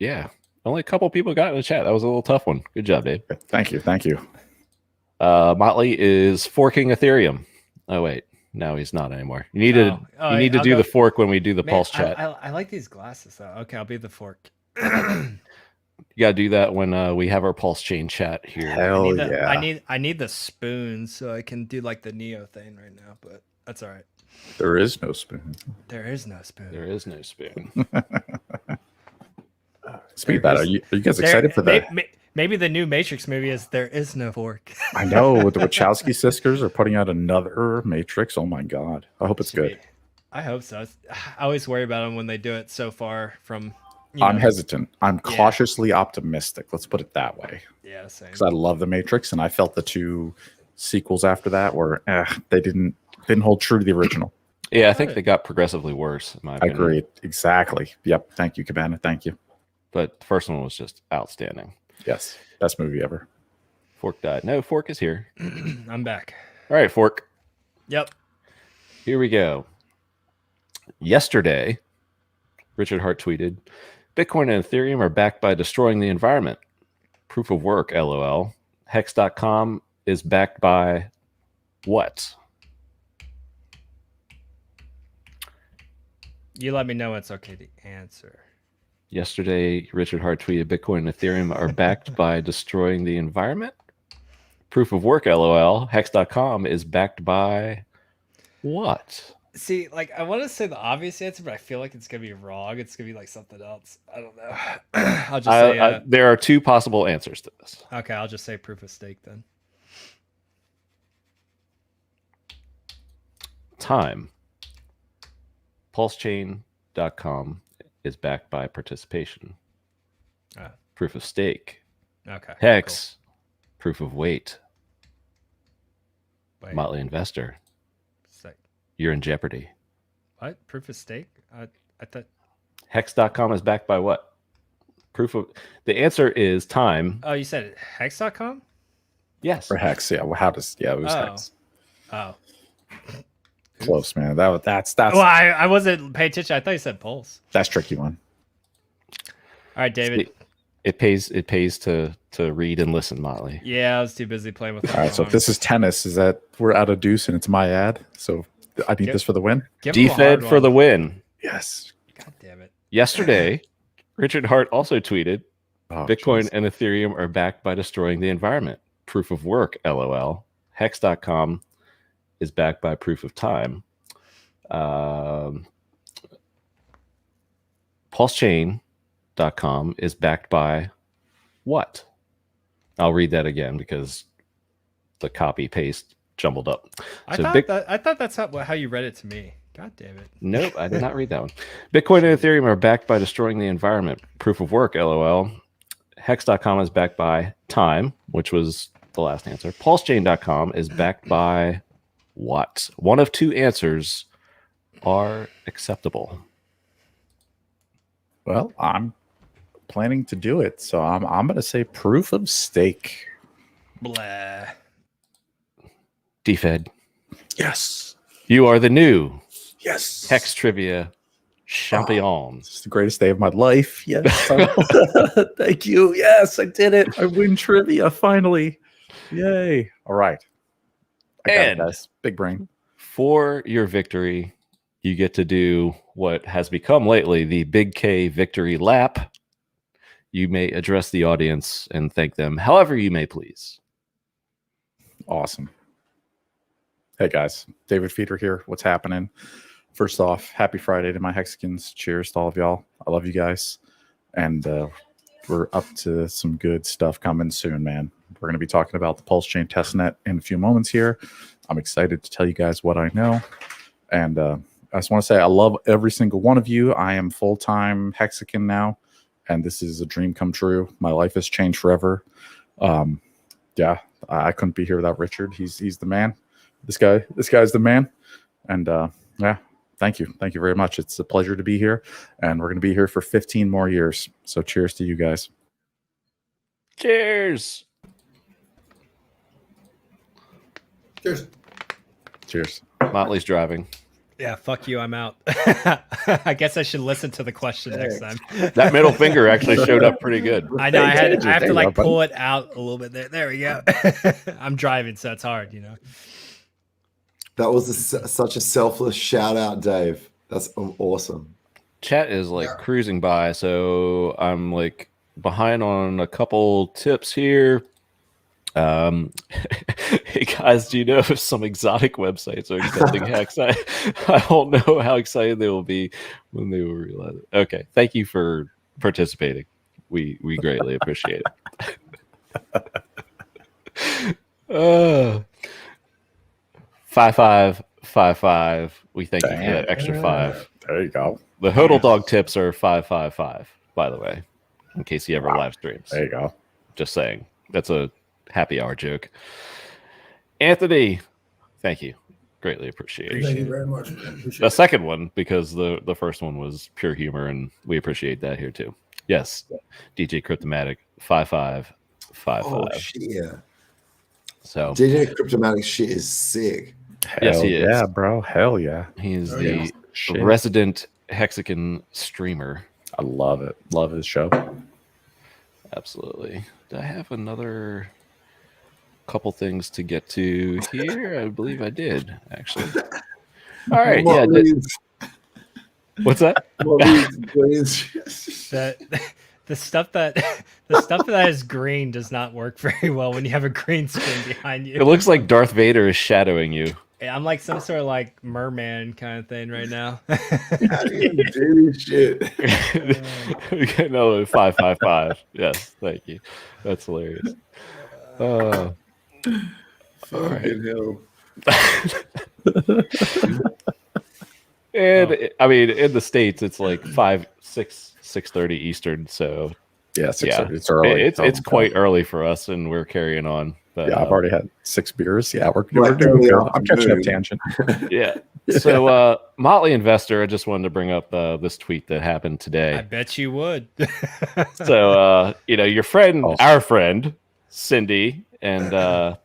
a couple people got in the chat. That was a little tough one. Good job, Dave. Thank you. Motley is forking Ethereum. Oh wait, no, he's not anymore. You need to do the fork when we do the pulse chat. I like these glasses though. Okay, I'll be the fork. You gotta do that when we have our PulseChain chat here. Hell yeah! I need the spoon so I can do like the Neo thing right now, but that's all right. There is no spoon. There is no spoon. There is no spoon. Speak about it. Are you guys excited for that? Maybe the new Matrix movie is There Is No Fork. I know. The Wachowski sisters are putting out another Matrix. Oh my god! I hope it's good. I hope so. I always worry about them when they do it so far from. I'm hesitant. I'm cautiously optimistic. Let's put it that way. Yeah, same. Because I love the Matrix, and I felt the two sequels after that were they didn't hold true to the original. Yeah, I think they got progressively worse. In my opinion. I agree. Exactly. Yep. Thank you, Cabana. Thank you. But the first one was just outstanding. Yes. Best movie ever. Fork died. No, Fork is here. I'm back. All right, Fork. Yep. Here we go. Yesterday, Richard Hart tweeted, "Bitcoin and Ethereum are backed by destroying the environment. Proof of work, LOL. Hex.com is backed by what?" You let me know when it's okay to answer. Yesterday, Richard Hart tweeted, "Bitcoin and Ethereum are backed by destroying the environment. Proof of work, LOL. Hex.com is backed by what?" See, like I want to say the obvious answer, but I feel like it's gonna be wrong. It's gonna be like something else. I don't know. I'll just say there are two possible answers to this. Okay, I'll just say proof of stake then. Time. PulseChain.com is backed by participation. Proof of stake. Okay. Hex. Cool. Proof of weight. Wait. Motley Investor. Stake. You're in jeopardy. What? Proof of stake? I thought Hex.com is backed by what? Proof of the answer is time. Oh, you said Hex.com? Yes. For Hex, yeah. Well, it was Hex. Oh. Close, man. That's well, I wasn't paying attention. I thought you said Pulse. That's a tricky one. All right, David. It pays to read and listen, Motley. Yeah, I was too busy playing with. All right, so if this is tennis, is that we're out of deuce and it's my ad? So I need this for the win. DFED for the win. Yes. God damn it. Yesterday, Richard Hart also tweeted, Oh, Bitcoin geez. and Ethereum are backed by destroying the environment. Proof of work, LOL. Hex.com is backed by proof of time. PulseChain.com is backed by what? I'll read that again because the copy paste jumbled up. I So thought that's how you read it to me. God damn it. Nope, I did not read that one. Bitcoin and Ethereum are backed by destroying the environment. Proof of work, LOL. Hex.com is backed by time, which was the last answer. PulseChain.com is backed by what? One of two answers are acceptable. Well, I'm planning to do it, so I'm going to say proof of stake. Blah. DFED, Yes. you are the new Yes. Hex Trivia champion. It's the greatest day of my life. Yes. Thank you. Yes, I did it. I win trivia finally. Yay. All right. I got it, guys. Big brain. For your victory, you get to do what has become lately the Big K victory lap. You may address the audience and thank them however you may please. Awesome. Hey guys, David Feeder here. What's happening? First off, happy Friday to my Hexicans. Cheers to all of y'all. I love you guys. And we're up to some good stuff coming soon, man. We're going to be talking about the PulseChain Testnet in a few moments here. I'm excited to tell you guys what I know. And I just want to say I love every single one of you. I am full-time Hexican now, and this is a dream come true. My life has changed forever. Yeah, I couldn't be here without Richard. He's the man. This guy's the man. And yeah, thank you very much. It's a pleasure to be here, and we're going to be here for 15 more years. So cheers to you guys. Cheers. Cheers. Motley's driving. Yeah, fuck you. I'm out. I guess I should listen to the question next time. That middle finger actually showed up pretty good. I know. I have There to you like go, pull it out a little bit. There we go. I'm driving, so it's hard, you know. That was such a selfless shout out, Dave. That's awesome. Chat is like cruising by, so I'm like behind on a couple tips here. Hey guys, do you know if some exotic websites are accepting Hex? I don't know how excited they will be when they will realize it. Okay, thank you for participating. We greatly appreciate it. 5555. We thank you for that extra 5. There you go. The Hodl Dog tips are 555, by the way, in case he ever live streams. There you go. Just saying. That's a happy hour joke. Anthony, thank you. Greatly appreciate it. Thank you very much, man. Appreciate The it. second one, because the first one was pure humor, and we appreciate that here too. Yes, DJ Cryptomatic 5555. Oh shit, yeah. So DJ Cryptomatic shit is sick. Yes, he is. Yeah, bro. Hell yeah. he is Oh, the yeah. Shit. resident Hexican streamer. I love it. Love his show. Absolutely. Do I have another couple things to get to here? I believe I did, actually. All right. Yeah. What's that? The stuff that is green does not work very well when you have a green screen behind you. It looks like Darth Vader is shadowing you. I'm like some sort of like merman kind of thing right now. How do you do this shit? No, 555. Yes, thank you. That's hilarious. Fucking hell. And I mean, in the States, it's like 6:30 Eastern. So Yeah, yeah, it's early. It's quite early for us, and we're carrying on. But, Yeah, I've already had 6 beers. Yeah, we're Right, doing early good. I'm catching up afternoon. tangent. yeah. So Motley Investor, I just wanted to bring up this tweet that happened I today. bet you would. So your friend, Awesome. our friend Cindy, and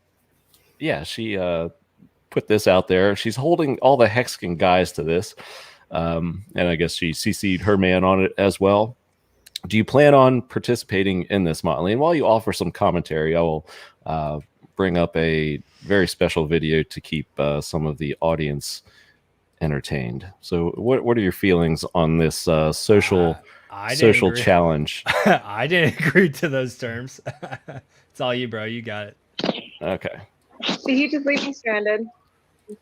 yeah, she put this out there. She's holding all the Hexican guys to this, and I guess she CC'd her man on it as well. do you plan on participating in this, Motley? And while you offer some commentary, I will bring up a very special video to keep some of the audience entertained. So what are your feelings on this social challenge? I didn't agree to those terms. It's all you, bro. You got it. Okay. Did he just leave me stranded?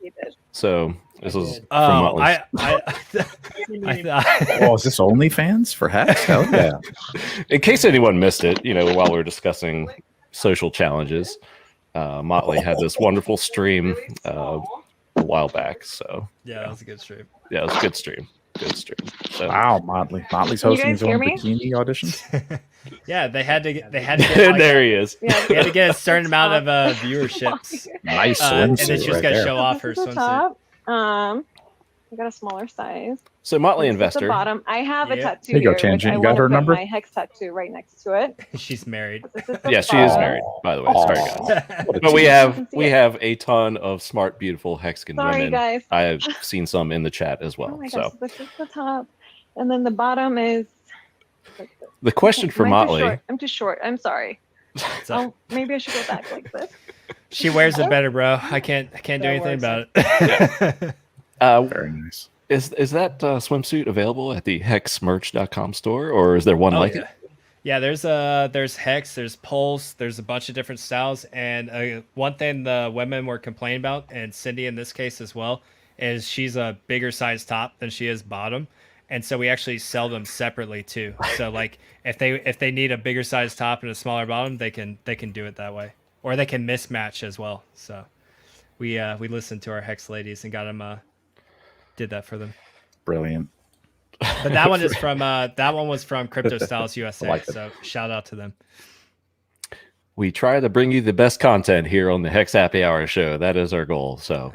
He did. So this is from Oh, Motley's. I thought. Oh, is this OnlyFans for Hex? Hell yeah. In case anyone missed it, while we were discussing social challenges, Motley had this wonderful stream a while back. So Yeah, that was a good stream. yeah, it was a good stream. Good stream. So, Wow, Motley's Can you hosting guys his own hear me? bikini auditions. Yeah, they had to get like, there he is. Yeah. they had to get a certain amount of viewerships. Nice And swimsuit then she was right gonna there. show off her This is the swimsuit. top. I got a smaller size. So Motley This is the Investor. bottom. I have a Yeah. tattoo Here you go, here, Tangent. which I You got wanna her put number? my hex tattoo right next to it. She's married. This is the Yeah, she is top. married, by the way. Aw. Sorry, guys. What a But we tease. have You can see we it. have a ton of smart, beautiful Hexican Sorry, women. guys. I have seen some in the chat as well. Oh my So gosh, this is the top, and then the bottom is. Like this. the question for Am I too Motley. short? I'm too short. I'm sorry. So Oh, maybe I should go back like this. she wears it better, bro. I can't do That anything works. about it. Very nice. Is that swimsuit available at the hexmerch.com store, or is there one Oh, like yeah. it? Yeah, there's Hex, there's Pulse, there's a bunch of different styles, and one thing the women were complaining about, and Cindy in this case as well, is she's a bigger size top than she is bottom, and so we actually sell them separately too. So like if they need a bigger size top and a smaller bottom, they can do it that way, or they can mismatch as well. So we listened to our Hex ladies and got them did that for them. Brilliant. But that one is from that one was from Crypto Styles USA. like it. So shout out to them. We try to bring you the best content here on the Hex Happy Hour show. That is our goal. So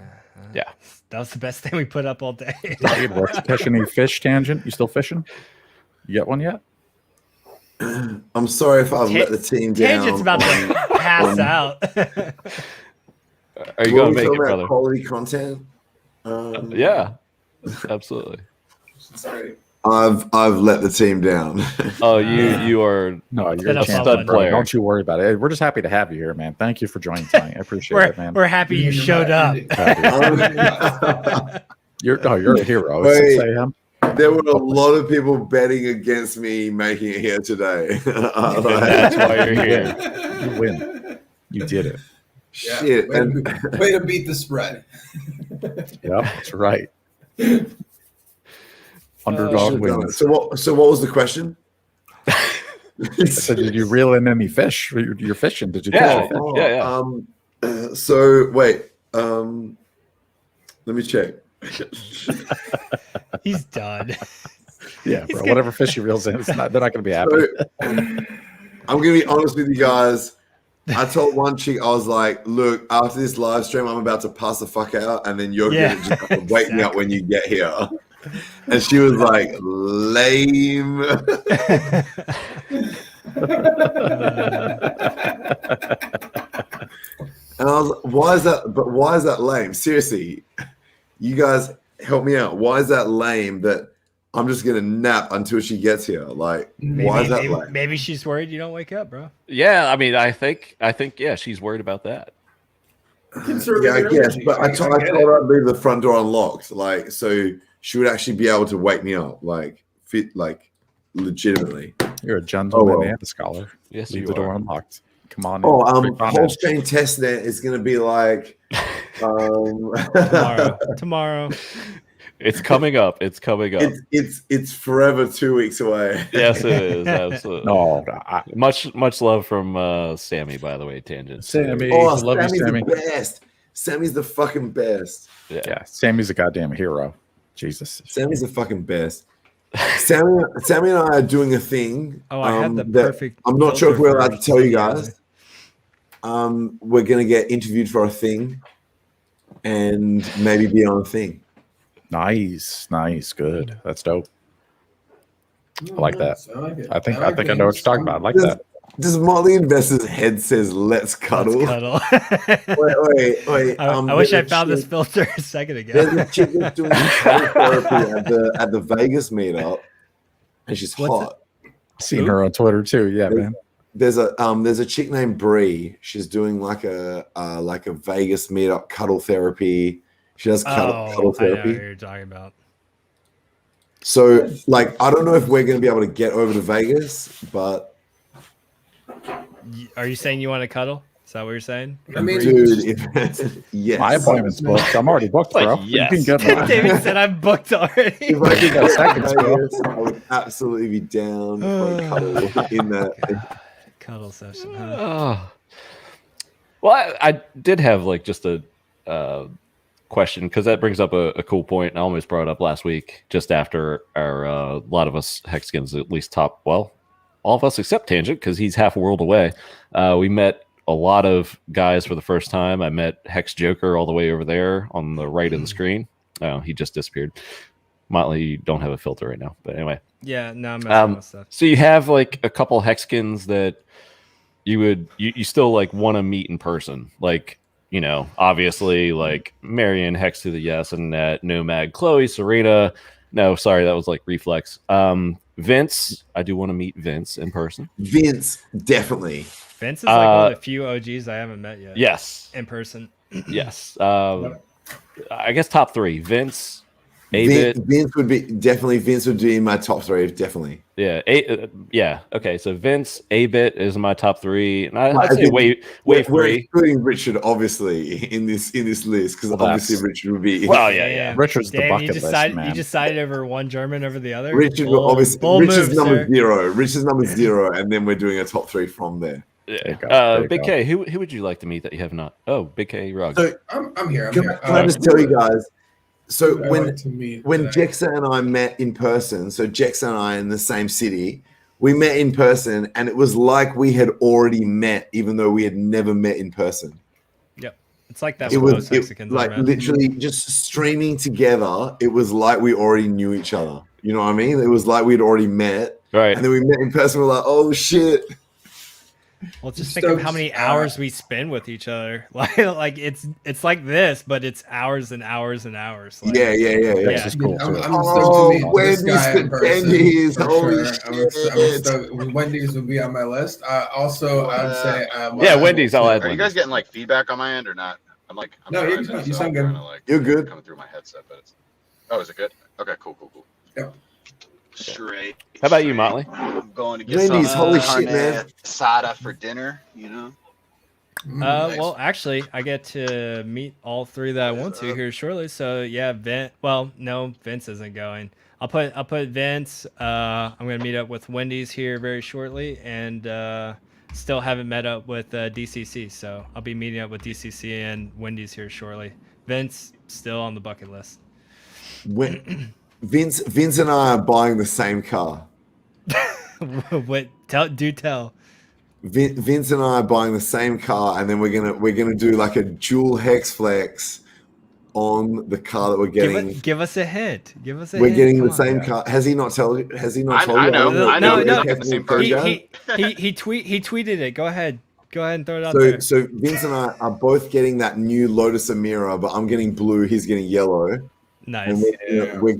yeah. That was the best thing we put up all day. Dude, what's catching any fish, Tangent? You still fishing? You got one yet? I'm sorry if I've let the team down. Tangent's about to pass out. Are you Were gonna we make it, talking about brother? quality content? Yeah. Absolutely. Sorry. I've let the team down. Oh, you are No, been you're a a fun stud one. player. Don't you worry about it. We're just happy to have you here, man. Thank you for joining tonight. I appreciate it, man. we're happy you showed up. You're a hero. Wait. 6 a.m. There were a lot of people betting against me making it here today. That's why you're here. You win. You did it. Yeah, Shit. way, And to, way to beat the spread. Yep, that's right. Underdog wins. so what was the question? I said, did you reel in any fish? You're fishing. Did you Yeah. catch a fish? Yeah. So wait. Let me check. He's done. Yeah, He's bro. gonna- Whatever fish he reels in, they're not going to be happy. So, I'm gonna be honest with you guys. I told one chick, I was like, look, after this live stream, I'm about to pass the fuck out, and then you're gonna just have to wake me up when you get here. And she was like, lame. And I was like, why is that? But why is that lame? Seriously, you guys help me out. Why is that lame that I'm just gonna nap until she gets here? Like, why is that lame? Maybe she's worried you don't wake up, bro. Yeah, I mean, I think yeah, she's worried about that. Yeah, I guess. But I told her I'd leave the front door unlocked, like, so she would actually be able to wake me up, like, legitimately. You're a gentleman Oh, well. and a scholar. Yes, Leave you the door are. unlocked. Come on. Oh, in. Bring on in. PulseChain Testnet is gonna be like, Tomorrow. It's coming up. It's coming up. it's forever 2 weeks away. Yes, it is. Absolutely. No, Much love from Sammy, by the way. Tangent. Sammy. Oh, Love you, Sammy's Sammy. the best. Sammy's the fucking best. Yeah, Sammy's a goddamn hero. Jesus. Sammy's the fucking best. Sammy and I are doing a thing. Oh, I had the that perfect. I'm not sure if we're allowed to filter tell you for guys. We're gonna get interviewed for a thing, and maybe be on a thing. Nice. Good. That's dope. I like that. I like it. I think like I know what you're talking about. I like Does- that. Does Motley Investor's head says "Let's cuddle"? Let's cuddle. Wait. I wish I there's a found this chick- filter a second ago. There's a chick that's doing cuddle therapy at the Vegas meetup, and she's What's hot. Seen her on Twitter too. Yeah, man. There's a chick named Bree. She's doing like a Vegas meetup cuddle therapy. She does cuddle therapy. I know what you're talking about. So, like, I don't know if we're going to be able to get over to Vegas, but Are you saying you want to cuddle? Is that what you're saying? I mean, dude, yes, My appointment's booked. I'm already booked, bro. Yes. You can get mine. David said I'm booked already. if I could got go seconds, to bro. Vegas, I would absolutely be down for a cuddle in that. Cuddle session, huh? Oh. Well, I did have like just a question because that brings up a cool point. I almost brought it up last week, just after our a lot of us Hexicans, at least all of us except Tangent, because he's half a world away. We met a lot of guys for the first time. I met Hex Joker all the way over there on the right of the screen. Oh, he just disappeared. Motley, you don't have a filter right now, but anyway. Yeah, no, I'm messing with stuff. So you have like a couple Hexicans that you still like want to meet in person, like, you know, obviously like Marion, Hex to the yes, and Nomad, Chloe, Serena. No, sorry, that was like Reflex. Vince, I do want to meet Vince in person. Vince, definitely. Vince is like one of the few OGs I haven't met yet. Yes. In person. Yes. I guess top three. Vince, A-Bit. Vince would be in my top three, definitely. Yeah. Yeah. Okay. So Vince, A-Bit is my top three. And I'd say wave we're three. including Richard, obviously, in this list, because obviously Richard would be. Well, yeah. Richard's the bucket list, man. You decided over one German over the other? Richard will obviously. Richard's number zero. Richard's number zero, and then we're doing a top three from there. Yeah. Big K, who would you like to meet that you have not? Oh, Big K Ruggs. So I'm here. Can I just tell you guys? So Who I'd like to meet when today. Jexa and I met in person, so Jexa and I in the same city, we met in person, and it was like we had already met, even though we had never met in person. Yep. It's like that It with was most Hexicans. like literally just streaming together. It was like we already knew each other. You know what I mean? It was like we'd already met, Right. and then we met in person. We're like, oh shit. Well, just think of how many hours we spend with each other. Like it's like this, but it's hours and hours and hours. Like, Yeah. This is cool. I'm too. stoked to meet this guy in Wendy's person. Wendy's, for holy sure. I'm shit. stoked. Wendy's would be on my list. Also, I would say Yeah, Wendy's, I'll add Are you guys getting like feedback on my end or not? I'm No, driving, you so sound I'm good. kinda, like, You're good. Coming through my headset, but it's. Oh, is it good? Okay, cool. Yep. Straight. How about you, Motley? I'm going to get Wendy's, some holy carne shit, man. asada for dinner. You know. Nice. Well, actually, I get to meet all three that I want to here shortly. So yeah, Vince isn't going. I'll put Vince. I'm gonna meet up with Wendy's here very shortly, and still haven't met up with DCC. So I'll be meeting up with DCC and Wendy's here shortly. Vince still on the bucket list. Vince and I are buying the same car. What? Tell. Vince and I are buying the same car, and then we're gonna do like a dual hex flex on the car that we're getting. Give us a hint. We're getting the same car. Has he not told you? I know. I know. No. Look at the same car. He tweeted it. Go ahead and throw it out there. So Vince and I are both getting that new Lotus Emira, but I'm getting blue. He's getting yellow. Nice. And we're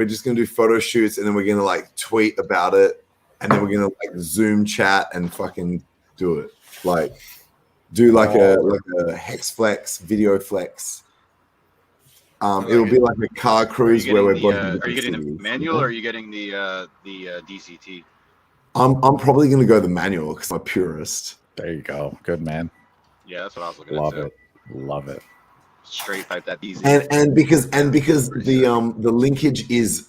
just gonna do photo shoots, and then we're gonna like tweet about it. And then we're gonna like Zoom chat and fucking do it. Like do like a hex flex, video flex. It'll be like a car cruise where we're both. Are you getting the manual or are you getting the DCT? I'm probably gonna go the manual because I'm a purist. There you go. Good man. Yeah, that's what I was looking Love at. it. Love it. Straight pipe that easy. And because the linkage is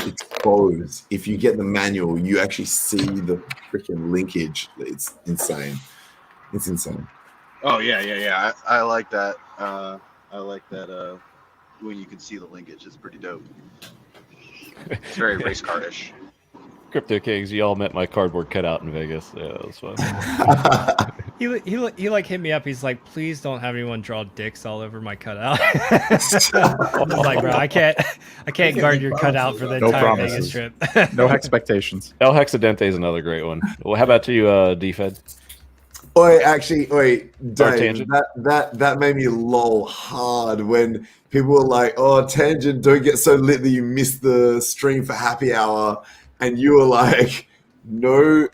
exposed. If you get the manual, you actually see the freaking linkage. It's insane. It's insane. Oh yeah. I like that. I like that when you can see the linkage. It's pretty dope. It's very race car-ish. Crypto Kings, you all met my cardboard cutout in Vegas. Yeah, that was fun. He like hit me up. He's like, please don't have anyone draw dicks all over my cutout. I was like, bro, I can't guard your cutout for the No entire promises. Vegas trip. No expectations. El Hexidente is another great one. Well, how about you, DFed? Dave, Tangent. that made me lol hard when people were like, "Oh, Tangent, don't get so lit that you miss the stream for happy hour," and you were like, "No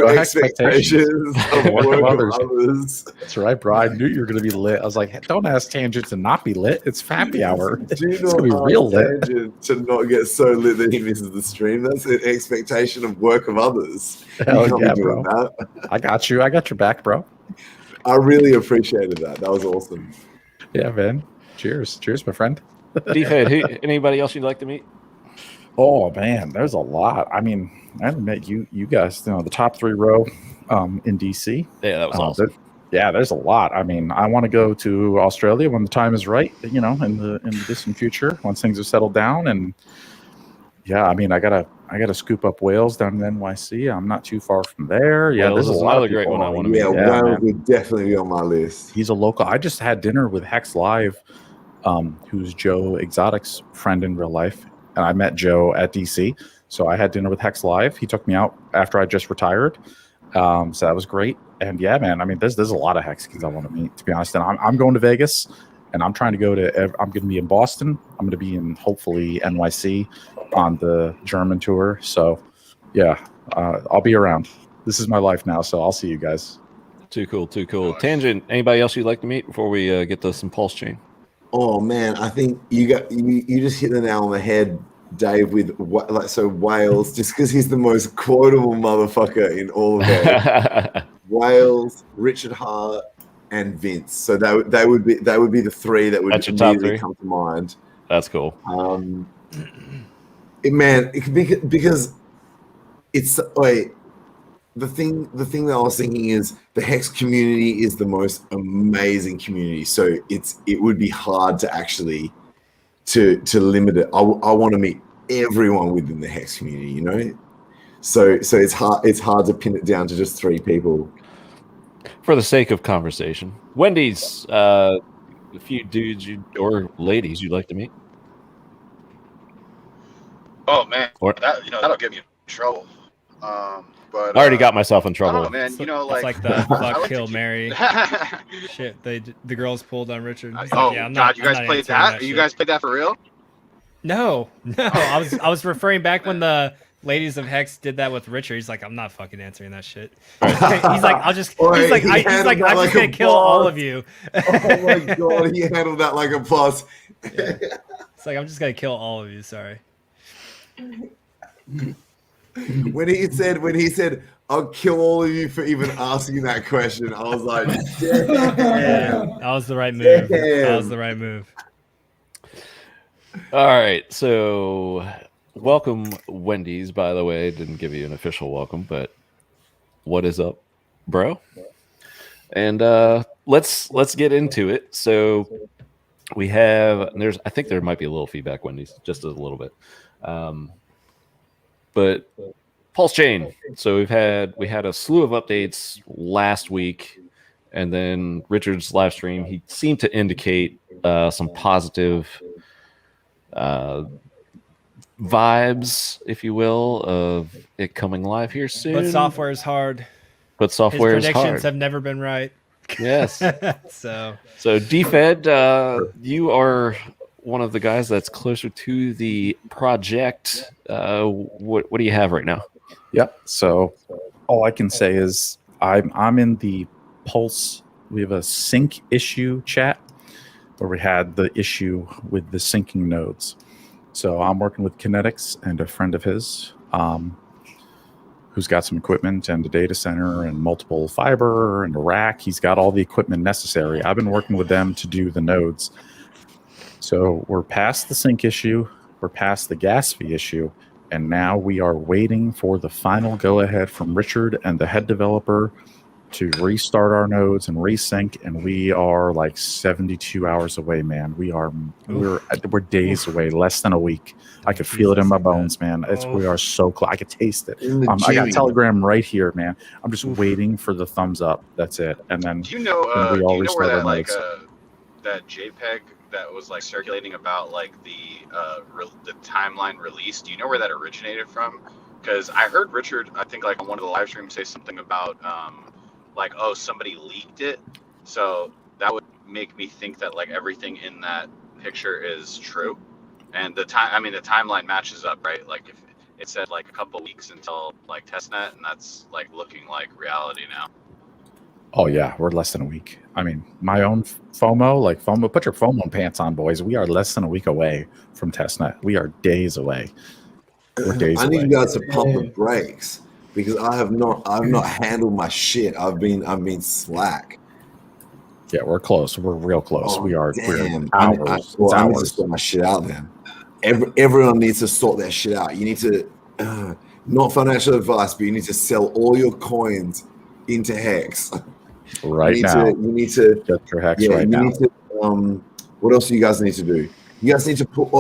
expectations of work of others." That's right, bro. I knew you were going to be lit. I was like, hey, don't ask Tangent to not be lit. It's happy hour. Do It's not going to be real lit. Tangent to not get so lit that he misses the stream. That's an expectation of work of others. Hell You can't yeah, be doing bro. that. I got you. I got your back, bro. I really appreciated that. That was awesome. Yeah, man. Cheers. Cheers, my friend. DFed, anybody else you'd like to meet? Oh, man. There's a lot. I mean, I haven't met you guys, the top 3 row in DC. Yeah, that was awesome. There's a lot. I mean, I want to go to Australia when the time is right, in the distant future, once things are settled down. And yeah, I mean, I gotta scoop up whales down in NYC. I'm not too far from there. Yeah, Wales there's is a lot another of great people. one I want to meet. Yeah, Yeah, Wales would definitely be on my list. He's a local. I just had dinner with Hex Live, who's Joe Exotic's friend in real life. And I met Joe at DC. So I had dinner with Hex Live. He took me out after I just retired. So that was great. And yeah, man, I mean, there's a lot of Hexicans I want to meet, to be honest. And I'm going to Vegas, and I'm trying to go to, I'm going to be in Boston. I'm going to be in, hopefully, NYC on the German tour. So yeah, I'll be around. This is my life now. So I'll see you guys. Too cool. Tangent, anybody else you'd like to meet before we get to some pulse chain? Oh man, I think you just hit the nail on the head, Dave. With Wales, just because he's the most quotable motherfucker in all of it. Wales, Richard Hart, and Vince. So that would be the 3 that would immediately come to mind. That's cool. Because it's the thing that I was thinking is the Hex community is the most amazing community. So it would be hard to actually to limit it. I want to meet everyone within the Hex community, So it's hard to pin it down to just 3 people. For the sake of conversation, Wendy's, a few dudes or ladies you'd like to meet? Oh man, that'll get me in trouble. But I already got myself in trouble. I don't know, man. It's like the fuck, kill, marry shit. The girls pulled on Richard. He's like, yeah, you guys played that? You guys played that for real? No. I was referring back when the ladies of Hex did that with Richard. He's like, I'm not fucking answering that shit. He's like, I'm just gonna kill all of you. Oh my god, he handled that like a boss. Yeah. It's like, I'm just gonna kill all of you. Sorry. When he said, "I'll kill all of you for even asking that question," I was like, "Damn." Yeah, that was the right move. That was the right move. All right, so welcome, Wendy's. By the way, didn't give you an official welcome, but what is up, bro? And let's get into it. So we have I think there might be a little feedback, Wendy's, just a little bit. But Pulse Chain. So we had a slew of updates last week, and then Richard's live stream, he seemed to indicate some positive vibes, if you will, of it coming live here soon. But software is hard. His predictions have never been right. Yes. So DFed, you are one of the guys that's closer to the project. What do you have right now? Yep. So all I can say is I'm in the Pulse. We have a sync issue chat where we had the issue with the syncing nodes. So I'm working with Kinetics and a friend of his who's got some equipment and a data center and multiple fiber and a rack. He's got all the equipment necessary. I've been working with them to do the nodes. So we're past the sync issue, we're past the gas fee issue, and now we are waiting for the final go-ahead from Richard and the head developer to restart our nodes and resync, and we are like 72 hours away, man. We're days away, less than a week. I could feel it in my bones, man. We are so close. I could taste it. I got Telegram right here, man. I'm just waiting for the thumbs up. That's it. And then do you know where that like that JPEG that was like circulating about like the timeline release? Do you know where that originated from? Because I heard Richard, I think like on one of the live streams, say something about like, oh, somebody leaked it. So that would make me think that like everything in that picture is true. And the timeline matches up, right? Like if it said like a couple weeks until like testnet, and that's like looking like reality now. Oh yeah, we're less than a week. I mean, my own FOMO, put your FOMO pants on, boys. We are less than a week away from testnet. We are days away. We're days I need away. you guys to pump the brakes because I've not handled my shit. I've been slack. Yeah, we're close. We're real close. Oh, We're damn. hours. I It's need to hours. sort my shit out then. Everyone needs to sort their shit out. You need to, not financial advice, but you need to sell all your coins into Hex. Right you now. You need to get your Hex yeah, right you now. need to, what else do you guys need to do? You guys need to put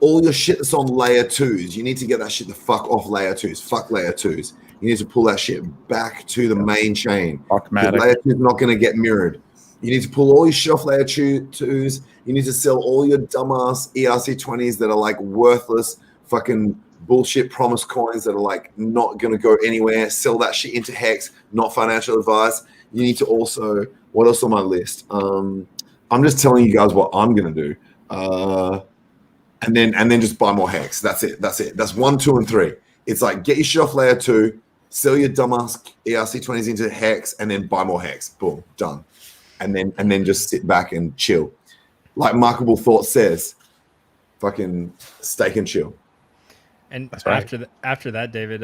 all your shit that's on layer 2s. You need to get that shit the fuck off layer 2s. Fuck layer 2s. You need to pull that shit back to the main chain. Layer 2 is not going to get mirrored. You need to pull all your shit off layer 2s. You need to sell all your dumbass ERC20s that are like worthless fucking bullshit promise coins that are like not going to go anywhere. Sell that shit into Hex, not financial advice. You need to also, what else on my list? I'm just telling you guys what I'm going to do. And then just buy more Hex. That's it. That's 1, 2, and 3. It's like get your shit off layer 2, sell your dumbass ERC20s into Hex, and then buy more Hex. Boom, done. And then just sit back and chill. Like Markable Thought says, fucking steak and chill. And right. after that, David,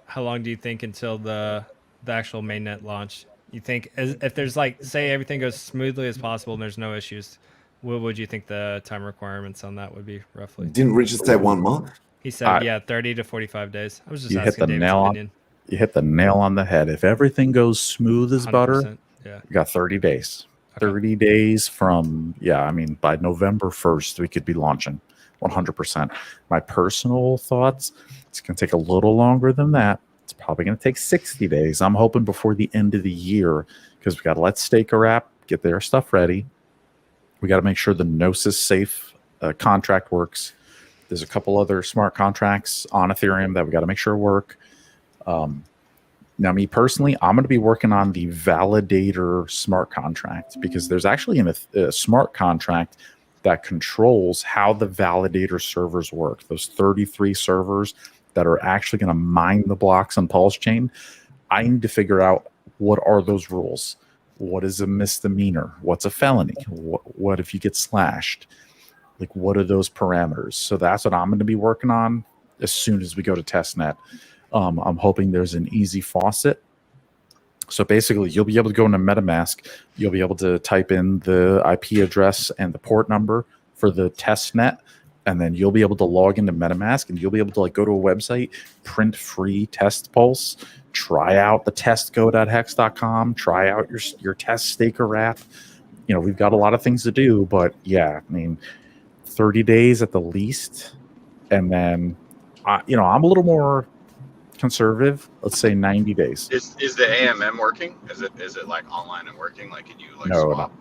how long do you think until the actual mainnet launch? You think if there's like, say everything goes smoothly as possible and there's no issues, what would you think the time requirements on that would be roughly? Didn't Richard say 1 month? He said, 30 to 45 days. I was just you asking David's opinion. You hit the nail on the head. If everything goes smooth as butter, yeah, we got 30 days. Okay. 30 days from, by November 1st, we could be launching 100%. My personal thoughts, it's going to take a little longer than that. It's probably going to take 60 days. I'm hoping before the end of the year because we got to let Staker app get their stuff ready. We got to make sure the Gnosis safe contract works. There's a couple other smart contracts on Ethereum that we got to make sure work. Now, me personally, I'm going to be working on the validator smart contract because there's actually a smart contract that controls how the validator servers work. Those 33 servers that are actually going to mine the blocks on PulseChain. I need to figure out what are those rules. What is a misdemeanor? What's a felony? What if you get slashed? Like, what are those parameters? So that's what I'm going to be working on as soon as we go to testnet. I'm hoping there's an easy faucet. So basically, you'll be able to go into MetaMask. You'll be able to type in the IP address and the port number for the testnet, and then you'll be able to log into MetaMask, and you'll be able to go to a website, print free test pulse, try out the testgo.hex.com, try out your test staker app. We've got a lot of things to do, but 30 days at the least, and then I'm a little more conservative. Let's say 90 days. Is the AMM working? Is it like online and working? Like, can you swap?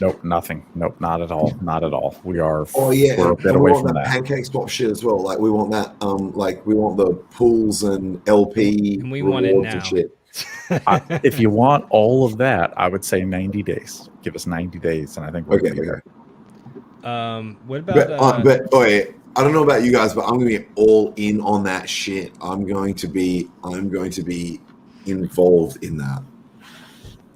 Nope, nothing. Nope, not at all. Not at all. We're We're a bit away from that. Pancake swap shit as well. Like, we want that. We want the pools and LP and we want it now. And shit. If you want all of that, I would say 90 days. Give us 90 days, and I think we're going to be there. What about? But I don't know about you guys, but I'm going to be all in on that shit. I'm going to be involved in that.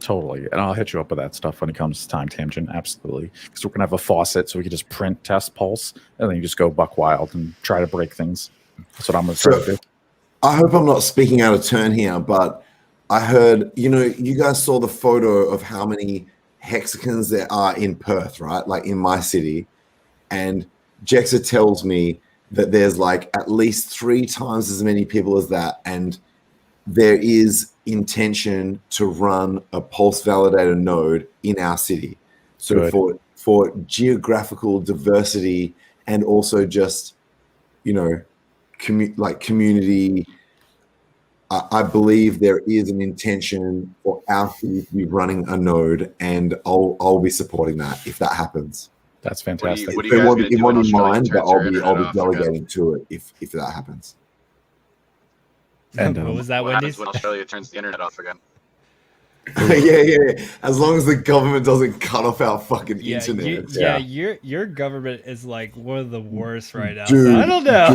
Totally. And I'll hit you up with that stuff when it comes to time tangent. Absolutely. Because we're going to have a faucet so we can just print test pulse and then you just go buck wild and try to break things. That's what I'm going to try to do. I hope I'm not speaking out of turn here, but I heard, you guys saw the photo of how many Hexicans there are in Perth, right? Like in my city. And Jexa tells me that there's like at least 3 times as many people as that. And there is intention to run a pulse validator node in our city. So for geographical diversity and also just, community, I believe there is an intention for our city to be running a node, and I'll be supporting that if that happens. That's fantastic. What do you guys it won't be mine, but I'll be delegating delegating to it if that happens. And what was that, What Wendy's? happens when Australia turns the internet off again? yeah. As long as the government doesn't cut off our fucking Yeah, internet. your government is like one of the worst right now. Dude, So I don't know.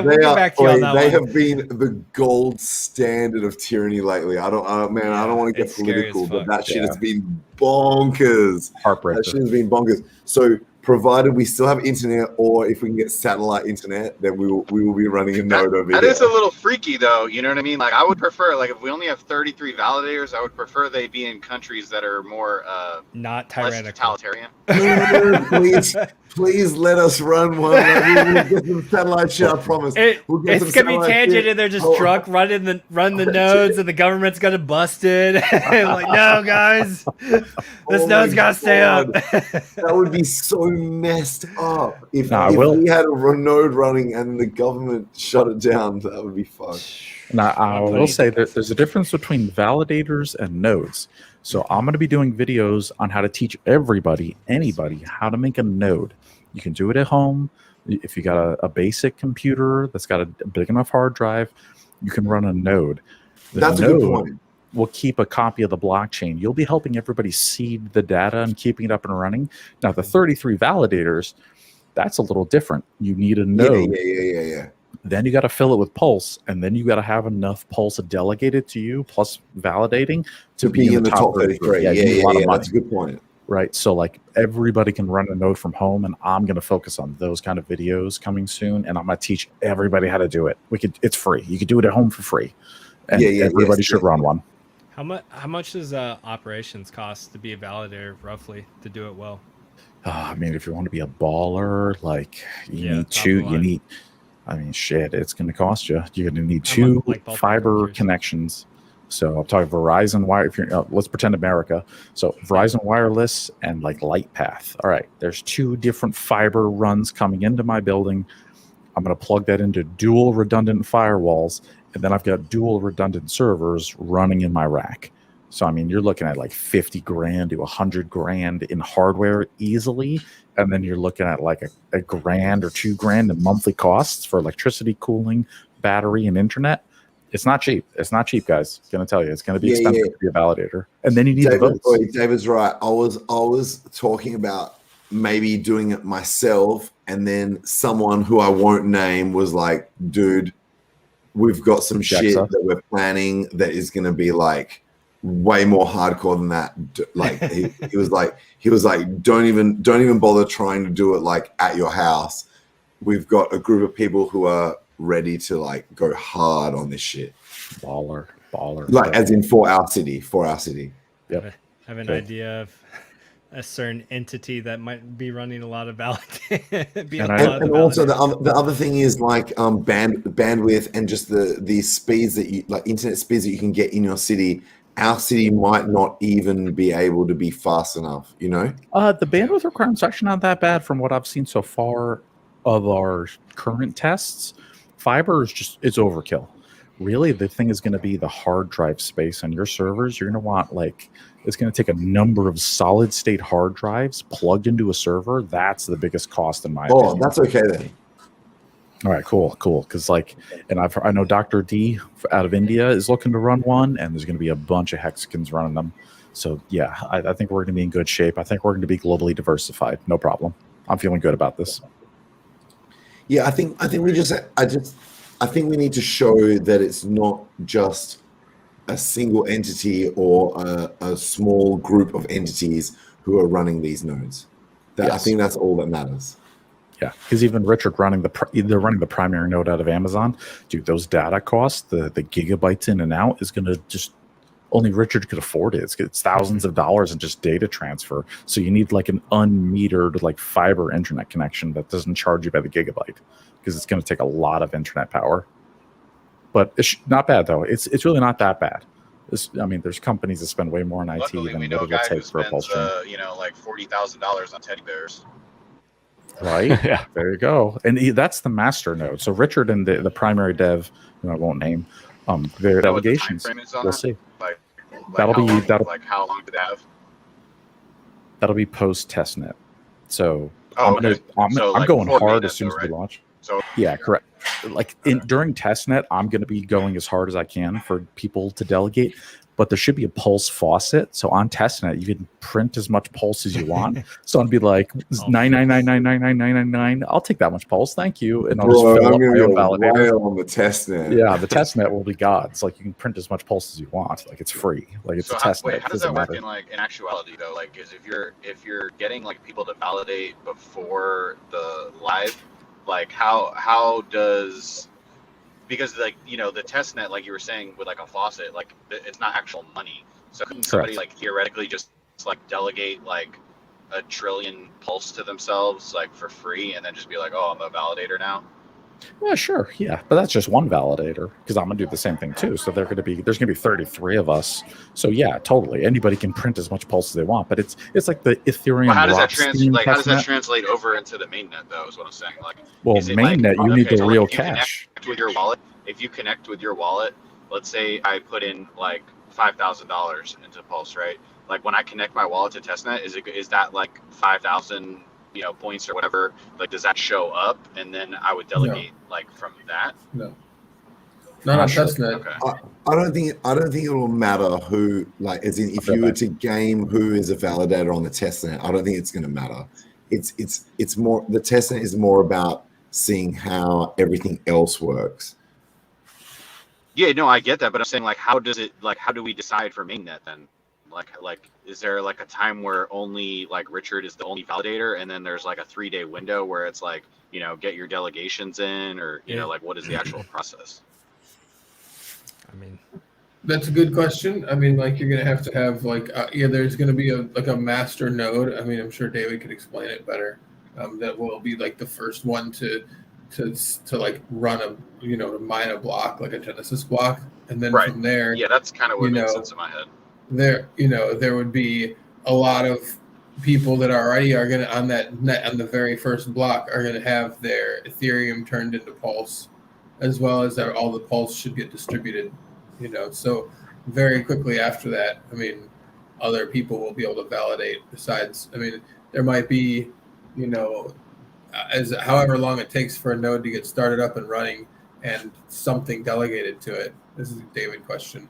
We'll get back to you on that they one. have been the gold standard of tyranny lately. I don't want to get it's scary as political, but fuck. that shit has been bonkers. That Heartbreaker. shit has been bonkers. So, provided we still have internet, or if we can get satellite internet, then we will be running a node over That here. is a little freaky, though. You know what I mean? Like, I would prefer, like, if we only have 33 validators, I would prefer they be in countries that are more Not less tyrannical. totalitarian. No, please let us run one. We'll get some satellite shit, I promise. We'll get It's some gonna be satellite tangent, shit. and they're just drunk running the nodes, and the government's gonna bust it. Like, no, guys, this node's gotta stay up. That would be so messed up if Nah, we had a node running and the government shut it down. That would be fucked. Now, I will say that there's a difference between validators and nodes. So I'm going to be doing videos on how to teach anybody, how to make a node. You can do it at home. If you got a basic computer that's got a big enough hard drive, you can run a node. That's a good point. Will keep a copy of the blockchain. You'll be helping everybody seed the data and keeping it up and running. Now, the 33 validators, that's a little different. You need a node. Yeah. Then you got to fill it with Pulse, and then you got to have enough Pulse delegated to you, plus validating to be in the top 33. Yeah. That's a good point. Right. So like everybody can run a node from home, and I'm going to focus on those kind of videos coming soon, and I'm going to teach everybody how to do it. It's free. You can do it at home for free, and everybody should run one. How much does operations cost to be a validator, roughly, to do it well? I mean, if you want to be a baller, like shit, it's going to cost you. You're going to need two fiber connections. So I'm talking Verizon wire. If you're, let's pretend America. So Verizon wireless and like LightPath. All right, there's two different fiber runs coming into my building. I'm going to plug that into dual redundant firewalls, and then I've got dual redundant servers running in my rack. So I mean, you're looking at like $50,000 to $100,000 in hardware easily, and then you're looking at like a grand or $2,000 in monthly costs for electricity, cooling, battery, and internet. It's not cheap. It's not cheap, guys. I'm gonna tell you, it's gonna be expensive to be a validator, and then you need the votes. David's right. I was talking about maybe doing it myself, and then someone who I won't name was like, "Dude, we've got some shit that we're planning that is gonna be like way more hardcore than that." Like he was like, "Don't even bother trying to do it like at your house. We've got a group of people who are ready to like go hard on this shit." Baller. Like as in for our city. Yep. I have an idea of a certain entity that might be running a lot of validation. And also the other thing is like bandwidth and just the speeds that you like, internet speeds that you can get in your city. Our city might not even be able to be fast enough, you know? The bandwidth requirements are actually not that bad from what I've seen so far of our current tests. Fiber is it's overkill. Really, the thing is going to be the hard drive space on your servers. You're going to want it's going to take a number of solid state hard drives plugged into a server. That's the biggest cost in my opinion. Oh, that's okay then. All right, cool. Because and I know Dr. D out of India is looking to run one, and there's going to be a bunch of Hexicans running them. So yeah, I think we're going to be in good shape. I think we're going to be globally diversified. No problem. I'm feeling good about this. Yeah, I think we need to show that it's not just a single entity or a small group of entities who are running these nodes. I think that's all that matters. Yeah, because even Richard they're running the primary node out of Amazon. Dude, those data costs, the gigabytes in and out is going to just only Richard could afford it. It's thousands of dollars in just data transfer. So you need like an unmetered like fiber internet connection that doesn't charge you by the gigabyte, because it's going to take a lot of internet power. But it's not bad though. It's really not that bad. There's companies that spend way more on IT Luckily, than we know what a guy it who takes for a spends, PulseChain. like $40,000 on teddy bears. Right? Yeah. There you go. And that's the master node. So Richard and the primary dev, who I won't name, their delegations. We'll see. That'll be how long did that have? That'll be post testnet. So I'm going hard as soon as we launch. So Yeah, correct. Like during testnet, I'm going to be going as hard as I can for people to delegate, but there should be a pulse faucet. So on testnet, you can print as much pulse as you want. So I'd be like 999999999. I'll take that much pulse, thank you, and I'll just Bro, fill I'm up gonna my be a own validator. whale on the test net. Yeah, the testnet will be gods. Like you can print as much pulse as you want. Like it's free. Like it's so a how, testnet. wait, how does that Doesn't work matter. in actuality though? Like, is if you're getting like people to validate before the live, like how does, because like the test net, like you were saying with like a faucet, like it's not actual money. So couldn't somebody like theoretically just like delegate like a trillion pulse to themselves like for free and then just be like, oh, I'm a validator now? Yeah, sure. Yeah, but that's just one validator because I'm gonna do the same thing too. So there's gonna be 33 of us. So yeah, totally. Anybody can print as much pulse as they want, but it's like the Ethereum. Well, how does that translate over into the mainnet though? Is what I'm saying. Like, well, is it mainnet, like, you need the so real like if you cash. connect with your wallet, if you connect with your wallet, let's say I put in like $5,000 into Pulse, right? Like when I connect my wallet to testnet, is that like 5,000 points or whatever? Like, does that show up and then I would delegate like from that? No, not on testnet. Okay. I don't think it will matter who, like, as in if you were to game who is a validator on the testnet. I don't think it's going to matter. It's more, the testnet is more about seeing how everything else works. Yeah, no, I get that, but I'm saying like, how do we decide for mainnet then? Like, is there like a time where only like Richard is the only validator, and then there's like a 3-day window where it's like, get your delegations in, or like what is the actual process? I mean, that's a good question. I mean, like you're gonna have to have like there's gonna be a master node. I mean, I'm sure David could explain it better. That will be like the first one to like run to mine a block, like a Genesis block, and then from there, that's kind of what makes sense in my head. There would be a lot of people that already are gonna on the very first block are gonna have their Ethereum turned into Pulse, as well as all the Pulse should get distributed. So very quickly after that, I mean, other people will be able to validate. Besides, I mean, there might be, as however long it takes for a node to get started up and running and something delegated to it. This is a David question.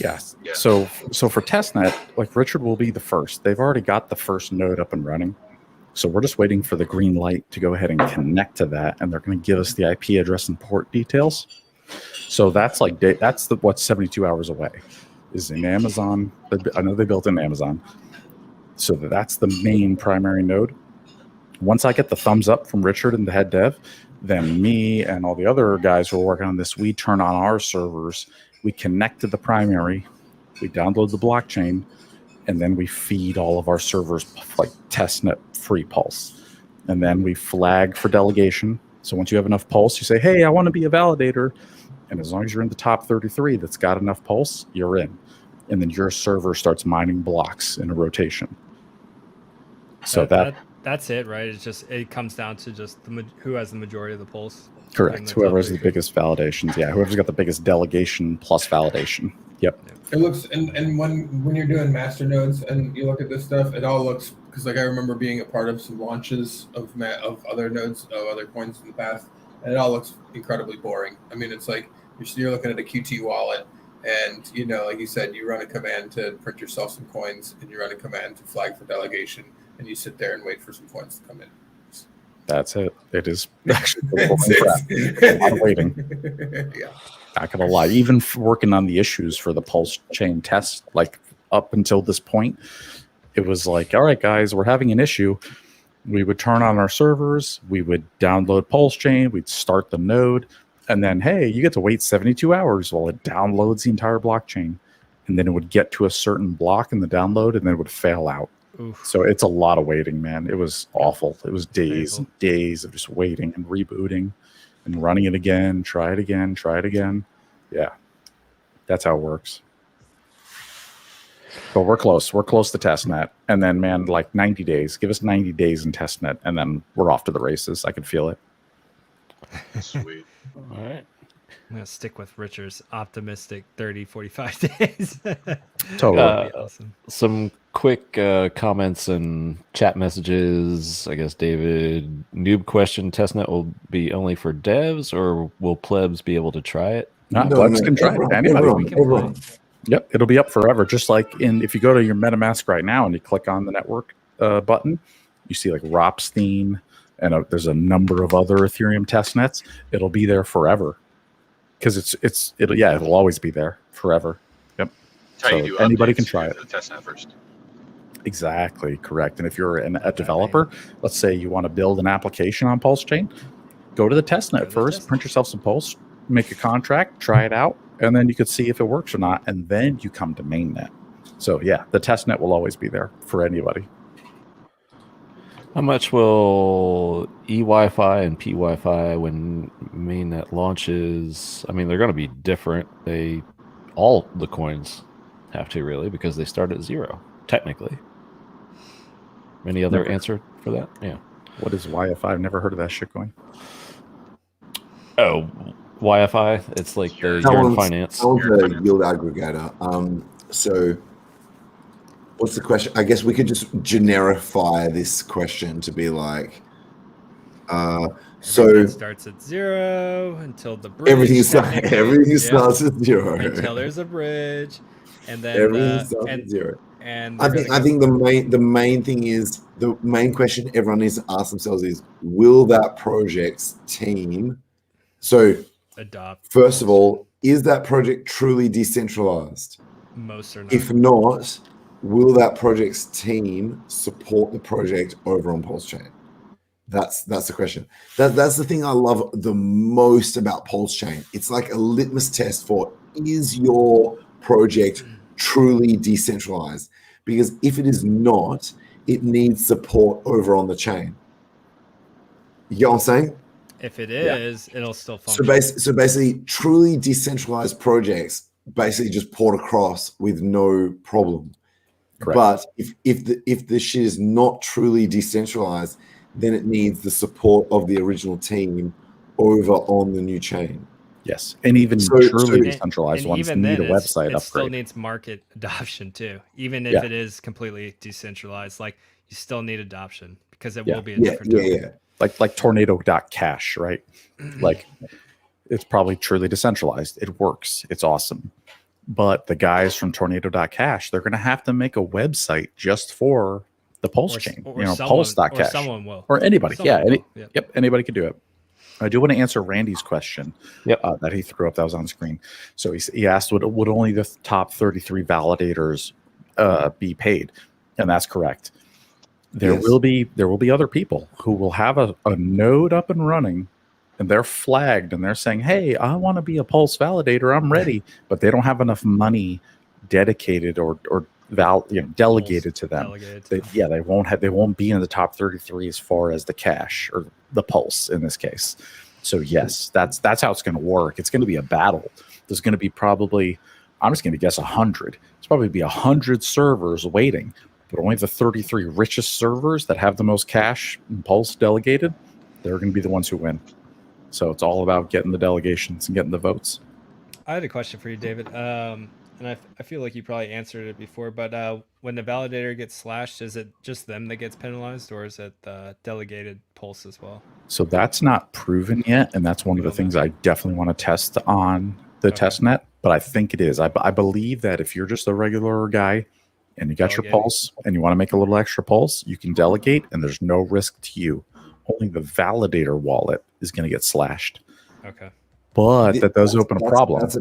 Yes. Yeah. So for testnet, like Richard will be the first. They've already got the first node up and running. So we're just waiting for the green light to go ahead and connect to that, and they're going to give us the IP address and port details. So that's like what's 72 hours away. Is in Amazon. I know they built in Amazon. So that's the main primary node. Once I get the thumbs up from Richard and the head dev, then me and all the other guys who are working on this, we turn on our servers, we connect to the primary, we download the blockchain, and then we feed all of our servers like testnet free Pulse. And then we flag for delegation. So once you have enough Pulse, you say, hey, I want to be a validator. And as long as you're in the top 33 that's got enough Pulse, you're in. And then your server starts mining blocks in a rotation. So that's it, right? It comes down to just who has the majority of the Pulse. Correct. Whoever has the biggest validations. Yeah. Whoever's got the biggest delegation plus validation. Yep. It looks, and when you're doing master nodes and you look at this stuff, it all looks, because like I remember being a part of some launches of other nodes, of other coins in the past, and it all looks incredibly boring. I mean, it's like you're looking at a QT wallet, and like you said, you run a command to print yourself some coins, and you run a command to flag for delegation, and you sit there and wait for some coins to come in. That's it. It is actually a lot of waiting. Yeah. Not gonna lie. Even working on the issues for the PulseChain test, like up until this point, it was like, all right, guys, we're having an issue. We would turn on our servers, we would download PulseChain, we'd start the node, and then, hey, you get to wait 72 hours while it downloads the entire blockchain. And then it would get to a certain block in the download, and then it would fail out. Oof. So it's a lot of waiting, man. It was awful. It was days and days of just waiting and rebooting and running it again, try it again. Yeah, that's how it works. But we're close. We're close to testnet. And then, man, like 90 days. Give us 90 days in testnet, and then we're off to the races. I can feel it. Sweet. All right. I'm going to stick with Richard's optimistic 30, 45 days. Totally. Awesome. Some quick comments and chat messages. I guess David, noob question: Testnet will be only for devs, or will plebs be able to try it? Plebs can try it. Anybody. Everyone. Yep, it'll be up forever. Just like if you go to your MetaMask right now and you click on the network button, you see like ROP's theme, and there's a number of other Ethereum testnets. It'll be there forever because it'll always be there forever. Yep. That's how you So do anybody updates can try to it. the testnet first. Exactly correct. And if you're a developer, let's say you want to build an application on PulseChain, go to the testnet first, print yourself some Pulse, make a contract, try it out, and then you could see if it works or not, and then you come to Mainnet. So yeah, the testnet will always be there for anybody. How much will eWi-Fi and PWi-Fi when Mainnet launches? I mean, they're going to be different. All the coins have to, really, because they start at 0, technically. Any other answer for that? Yeah. What is Wi-Fi? I've never heard of that shit going. Oh, Wi-Fi. It's like the Yearn Finance. That was a yield aggregator. So what's the question? I guess we could just generify this question to be like, Everything starts at 0 until the bridge. everything starts at 0 until there's a bridge, and then everything starts at 0. And I think the main thing is, the main question everyone needs to ask themselves is, will that project's team adopt? First of all, is that project truly decentralized? Most are not. If not, will that project's team support the project over on PulseChain? That's the question. That's the thing I love the most about PulseChain. It's like a litmus test for, is your project truly decentralized? Because if it is not, it needs support over on the chain. You get what I'm saying? If it is, it'll still function. So basically, truly decentralized projects basically just port across with no problem. Correct. But if the shit is not truly decentralized, then it needs the support of the original team over on the new chain. Yes, and even truly decentralized ones even need then, a website it still upgrade. needs market adoption too. Even if it is completely decentralized, like, you still need adoption because it will be a different token. Like tornado.cash, right? Like, it's probably truly decentralized. It works. It's awesome. But the guys from tornado.cash, they're going to have to make a website just for the Pulse chain, pulse.cash. Or someone will. Or anybody. Someone will. Yep, anybody could do it. I do want to answer Randy's question that he threw up that was on screen. So he asked, would only the top 33 validators be paid? And that's correct. There will be other people who will have a node up and running, and they're flagged and they're saying, hey, I want to be a Pulse validator, I'm ready, but they don't have enough money dedicated or delegated to them. They won't be in the top 33 as far as the cash or the Pulse in this case. So yes, that's how it's going to work. It's going to be a battle. There's going to be probably, I'm just going to guess 100. It's probably be 100 servers waiting, but only the 33 richest servers that have the most cash and Pulse delegated, they're going to be the ones who win. So it's all about getting the delegations and getting the votes. I had a question for you, David. And I feel like you probably answered it before, but when the validator gets slashed, is it just them that gets penalized, or is it the delegated Pulse as well? So that's not proven yet, and that's one of the things I definitely want to test on the testnet, but I think it is. I believe that if you're just a regular guy and you got your Pulse and you want to make a little extra Pulse, you can delegate, and there's no risk to you. Only the validator wallet is going to get slashed. Okay. But that does open a problem. That's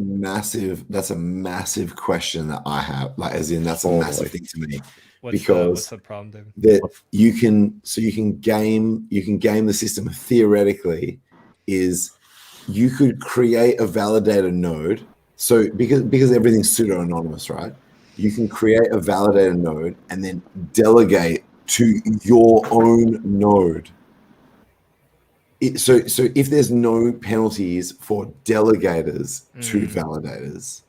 a massive question that I have. Like, as in, that's a massive thing to me. What's the problem, David? That you can game the system theoretically. Is you could create a validator node. So because everything's pseudo anonymous, right? You can create a validator node and then delegate to your own node. So if there's no penalties for delegators to validators,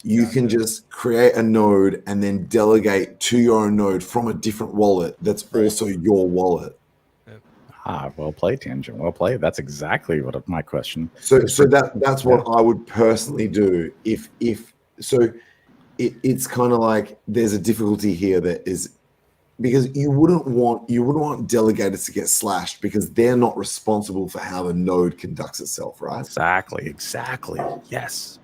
you can just create a node and then delegate to your own node from a different wallet that's also your wallet. Well played, Tangent. Well played. That's exactly what my question. So that's what I would personally do. it's kind of like there's a difficulty here that is because you wouldn't want delegators to get slashed because they're not responsible for how the node conducts itself, right? Exactly. Yes.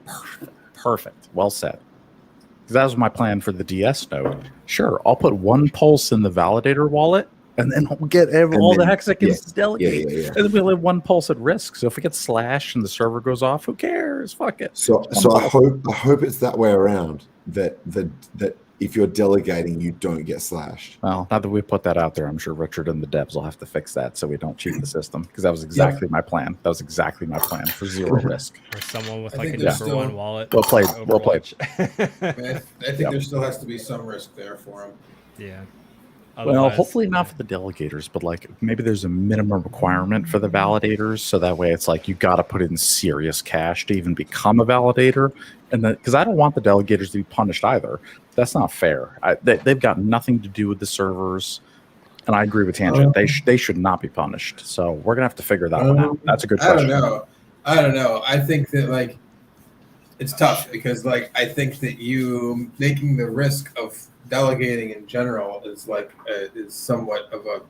Perfect. Well said. Because that was my plan for the DS node. Sure, I'll put one pulse in the validator wallet, and then we'll get all the Hexicans to delegate. Yeah. And then we'll have one pulse at risk. So if it gets slashed and the server goes off, who cares? Fuck it. So I hope it's that way around. That if you're delegating, you don't get slashed. Well, now that we put that out there, I'm sure Richard and the devs will have to fix that so we don't cheat the system. Because that was exactly my plan. That was exactly my plan for zero risk. Or someone with I like a think number there's one still- wallet. Well played. for Well played. Overwatch. I think there still has to be some risk there for them. Yeah. Well, Otherwise- hopefully not for the delegators, but like maybe there's a minimum requirement for the validators, so that way it's like you got to put in serious cash to even become a validator, and because I don't want the delegators to be punished either. That's not fair. They've got nothing to do with the servers, and I agree with Tangent. They should not be punished. So we're gonna have to figure that one out. That's a good question. I don't know. I think that like it's tough because like I think that you making the risk of delegating in general is like is somewhat of a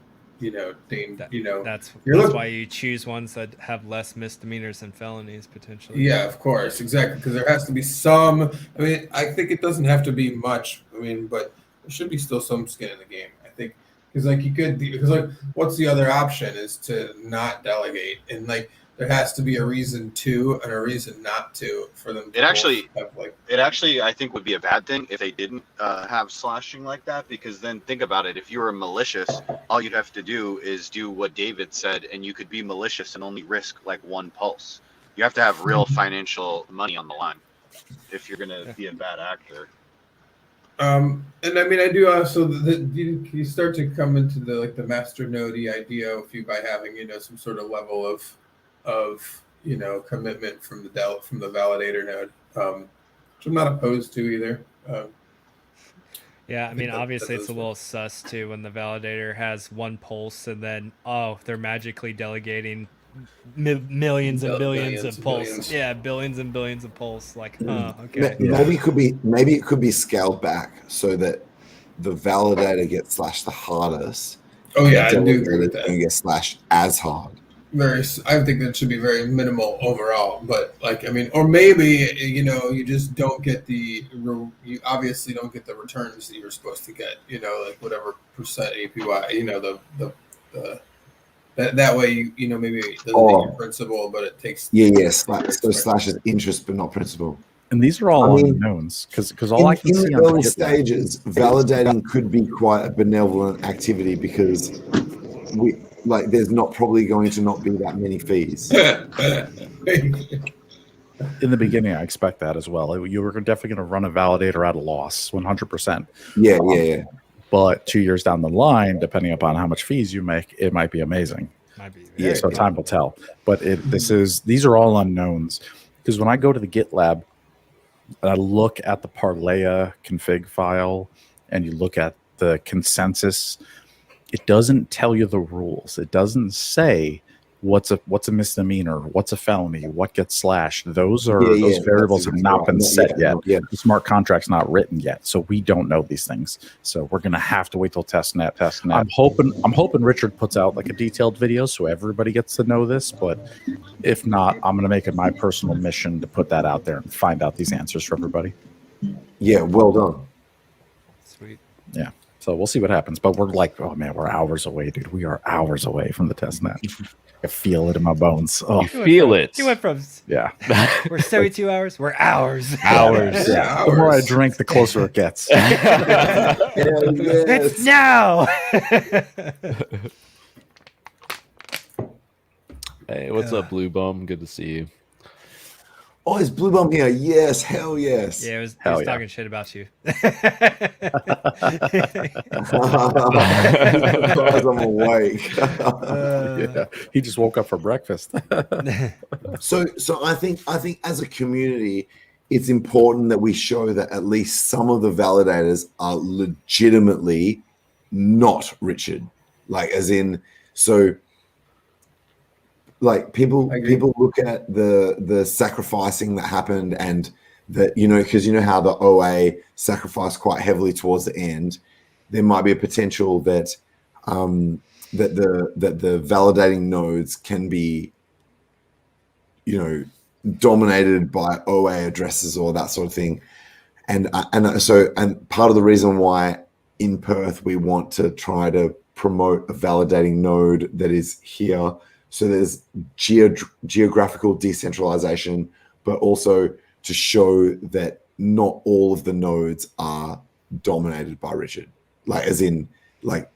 that's look- why you choose ones that have less misdemeanors and felonies potentially. Yeah, of course, exactly, because there has to be some. I mean, I think it doesn't have to be much. I mean, but there should be still some skin in the game. I think because like you could because like what's the other option is to not delegate, and like there has to be a reason to and a reason not to for them. It actually have, like, I think would be a bad thing if they didn't have slashing like that, because then think about it. If you were malicious, all you'd have to do is do what David said, and you could be malicious and only risk like one pulse. You have to have real financial money on the line if you're gonna be a bad actor. And I mean, I do also you start to come into the like the master node idea if you by having some sort of level of commitment from the validator node, which I'm not opposed to either. Yeah, I mean, that obviously it's a does little sus too when the validator has one pulse and then they're magically delegating millions and billions of pulse. billions. Yeah, billions and billions of pulse. Like, okay. Maybe it could be scaled back so that the validator gets slashed the hardest. Oh yeah, I and do agree with don't that. get slashed as hard. I think that should be very minimal overall, but like I mean, or maybe you just don't get you obviously don't get the returns that you're supposed to get. Like whatever percent APY. That way maybe it doesn't take your principal, but it takes So slashes interest but not principal. And these are all unknowns because all I can see in on early the stages, validating could be quite a benevolent activity because there's not probably going to not be that many fees. in the beginning, I expect that as well. You were definitely going to run a validator at a loss, 100%. Yeah. But 2 years down the line, depending upon how much fees you make, it might be amazing. So time will tell. But these are all unknowns because when I go to the GitLab and I look at the Parlaya config file and you look at the consensus, it doesn't tell you the rules. It doesn't say what's a misdemeanor, what's a felony, what gets slashed. Those variables have not been set yet. The smart contract's not written yet, so we don't know these things. So we're gonna have to wait till testnet. I'm hoping Richard puts out like a detailed video so everybody gets to know this. But if not, I'm gonna make it my personal mission to put that out there and find out these answers for everybody. Yeah, well done. Sweet. Yeah. So we'll see what happens. But we're like, oh man, we're hours away, dude. We are hours away from the testnet. I feel it in my bones. Oh, Feel it. You went from yeah. we're 72 hours. We're hours. Hours. Yeah. The more I drink, the closer it gets. It's now. Hey, what's up, Blue Bum? Good to see you. Oh, is Blue Bomb here? Yes, hell yes. Yeah, he was talking shit about you. Because I'm awake. Yeah. He just woke up for breakfast. So I think as a community, it's important that we show that at least some of the validators are legitimately not Richard. Like as in, so like people look at the sacrificing that happened and that, you know, because you know how the OA sacrificed quite heavily towards the end, there might be a potential that that the validating nodes can be, you know, dominated by OA addresses or that sort of thing. And part of the reason why in Perth we want to try to promote a validating node that is here, so there's geographical decentralization, but also to show that not all of the nodes are dominated by Richard, like as in like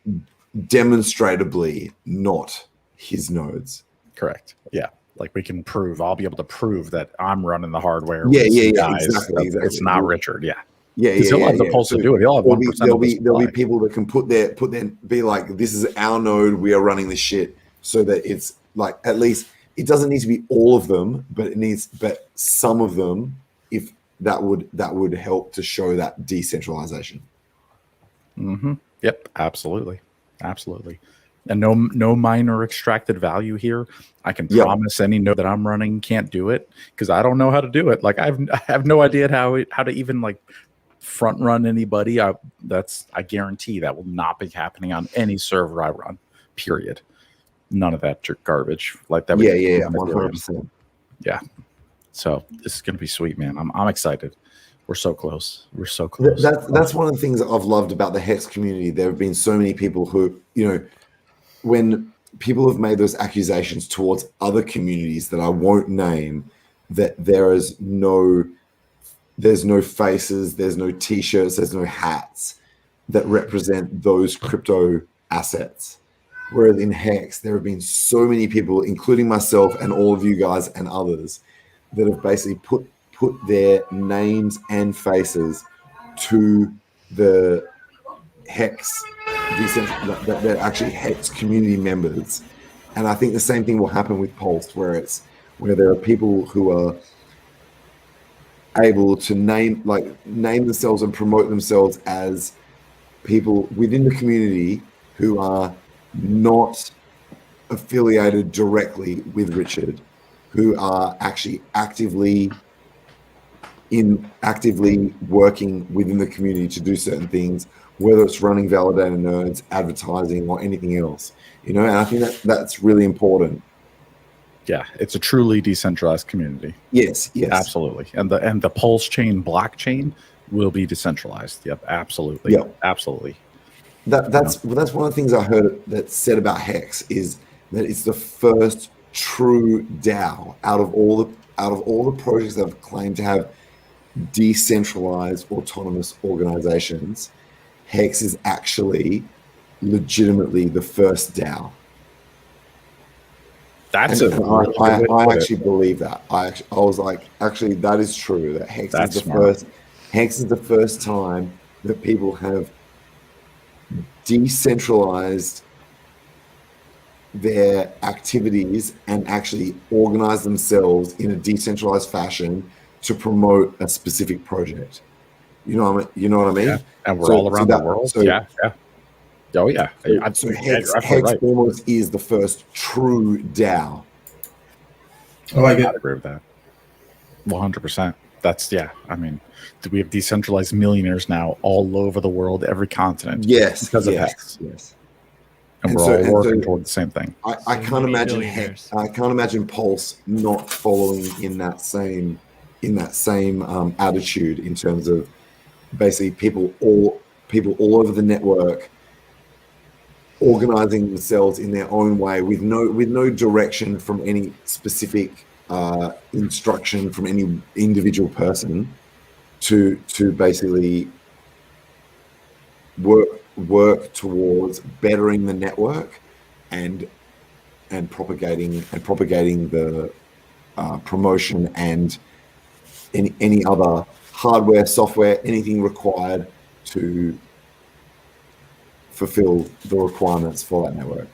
demonstrably not his nodes. Correct. Yeah. Like we can prove, I'll be able to prove that I'm running the hardware. Yeah, with yeah, some yeah, guys. exactly. It's not Richard. Yeah. Yeah, Because he'll have the pulse to do it. He'll have 1% there'll of be people that can put their be like, this is our node, we are running this shit, so that it's like, at least it doesn't need to be all of them, but but some of them, if that would help to show that decentralization. Mm-hmm. Yep. Absolutely. Absolutely. And no minor extracted value here. I can promise any node that I'm running can't do it because I don't know how to do it. Like I have no idea how to even like front run anybody. I guarantee that will not be happening on any server I run. Period. None of that garbage like that. Yeah, 100%. Yeah. So this is gonna be sweet, man. I'm excited. We're so close. We're so close. That's one of the things that I've loved about the Hex community. There have been so many people who, you know, when people have made those accusations towards other communities that I won't name, that there's no faces, there's no t-shirts, there's no hats that represent those crypto assets. Whereas in Hex, there have been so many people, including myself and all of you guys and others, that have basically put their names and faces to the Hex, they're actually Hex community members. And I think the same thing will happen with Pulse, where there are people who are able to name themselves and promote themselves as people within the community who are not affiliated directly with Richard, who are actually actively working within the community to do certain things, whether it's running validator nodes, advertising, or anything else, you know. And I think that's really important. Yeah, it's a truly decentralized community. Yes, absolutely. And the PulseChain blockchain will be decentralized. Yep, absolutely. Yep, absolutely. That's one of the things I heard that said about Hex is that it's the first true DAO out of all the projects that have claimed to have decentralized autonomous organizations. Hex is actually legitimately the first DAO. I actually believe that. I was like, actually, that is true. That Hex is the first. Hex is the first time that people have decentralized their activities and actually organize themselves in a decentralized fashion to promote a specific project. You know what I mean? Yeah. And we're all around the world. Yeah. Oh yeah. So Hex almost is the first true DAO. I like it. I agree with that. 100%. That's I mean, we have decentralized millionaires now all over the world, every continent. Yes, because of Hex. Yes. And we're all working toward the same thing. I can't imagine Hex. I can't imagine Pulse not following in that same attitude in terms of basically people all over the network organizing themselves in their own way with no direction from any specific instruction from any individual person to basically work towards bettering the network and propagating the promotion and any other hardware, software, anything required to fulfill the requirements for that network.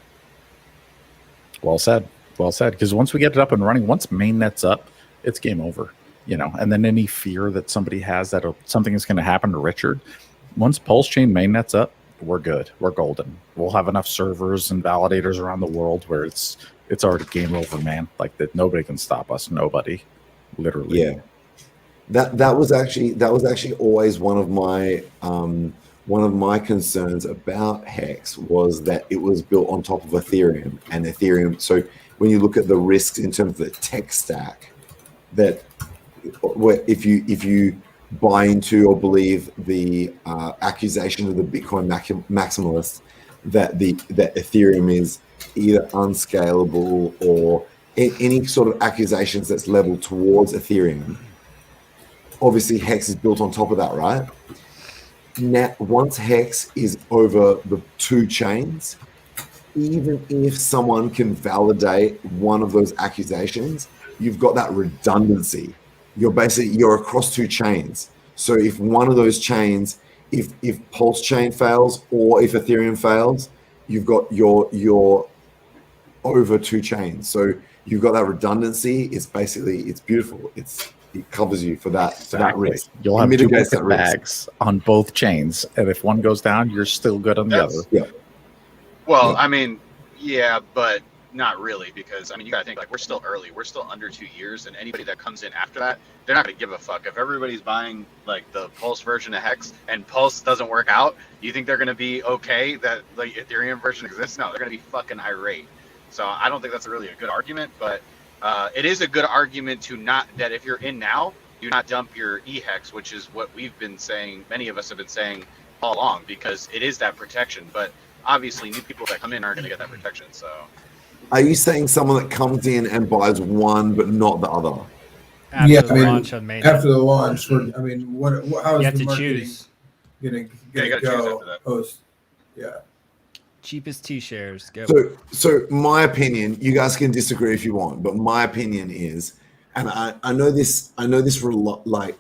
Well said. Because once we get it up and running, once Mainnet's up, it's game over. You know, and then any fear that somebody has that something is going to happen to Richard, once PulseChain Mainnet's up, we're good. We're golden. We'll have enough servers and validators around the world where it's already game over, man. Like that, nobody can stop us. Nobody, literally. That was actually always one of my concerns about Hex was that it was built on top of Ethereum, and Ethereum. So when you look at the risks in terms of the tech stack, that if you buy into or believe the accusation of the Bitcoin maximalists that that Ethereum is either unscalable or any sort of accusations that's leveled towards Ethereum. Obviously, Hex is built on top of that, right? Now, once Hex is over the two chains, even if someone can validate one of those accusations, you've got that redundancy. You're across two chains. So if one of those chains, if PulseChain fails or if Ethereum fails, you've got your over two chains. So you've got that redundancy. It's beautiful. It covers you for that risk. You'll have duplicate bags on both chains, and if one goes down, you're still good on the other. Yeah. Well, Yeah. I mean, yeah, but not really, because I mean, you gotta think like we're still early. We're still under 2 years, and anybody that comes in after that, they're not gonna give a fuck. If everybody's buying like the Pulse version of Hex and Pulse doesn't work out, you think they're gonna be okay that the Ethereum version exists? No, they're gonna be fucking irate. So I don't think that's really a good argument, but it is a good argument to not that if you're in now, do not dump your EHEX, which is what we've been saying. Many of us have been saying all along, because it is that protection. But obviously, new people that come in aren't going to get that protection. So, are you saying someone that comes in and buys one but not the other? After the launch of Mainnet. After the launch, how is You have the to marketing choose. gonna Yeah, you gotta choose after that. post? Yeah. Cheapest T-shares. Go. So my opinion, you guys can disagree if you want, but my opinion is, and I know this like,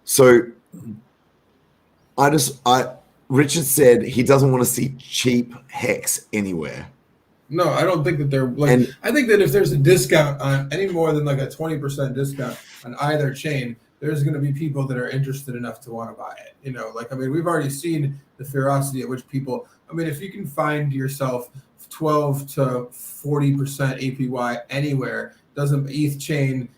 so Richard said he doesn't want to see cheap Hex anywhere. No, I don't think that they're like. I think that if there's a discount on any more than like a 20% discount on either chain, there's going to be people that are interested enough to want to buy it. You know, like, I mean, we've already seen the ferocity at which people. I mean, if you can find yourself 12 to 40% APY anywhere, doesn't ETH chain,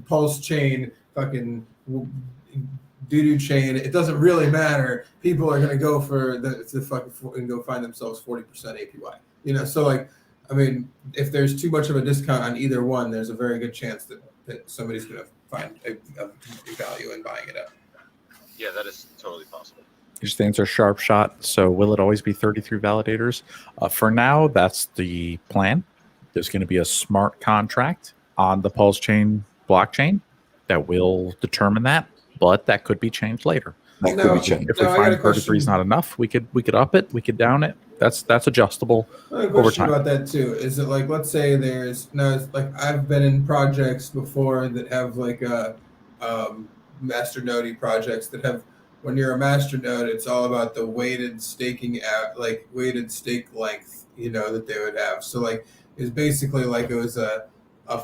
Pulse chain, fucking doo-doo chain, it doesn't really matter. People are going to go for the fucking go find themselves 40% APY. You know, so like, I mean, if there's too much of a discount on either one, there's a very good chance that somebody's going to find a value in buying it up. yeah, that is totally possible. Just to answer sharp shot. So will it always be 33 validators? For now, that's the plan. There's going to be a smart contract on the PulseChain blockchain that will determine that, but that could be changed later. That could be changed. If we find 33 is not enough, we could up it, we could down it. That's adjustable I have a over question time. about that too. Is it like, let's say it's like I've been in projects before that have like a master node projects that have, when you're a master node, it's all about the weighted staking like weighted stake length, you know, that they would have. So like it's basically like it was a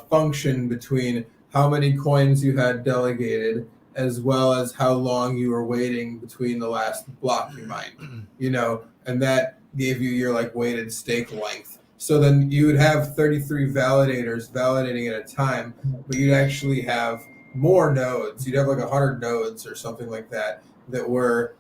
function between how many coins you had delegated as well as how long you were waiting between the last block you mined, you know, and that gave you your like weighted stake length. So then you would have 33 validators validating at a time, but you'd actually have more nodes. You'd have like 100 nodes or something like that were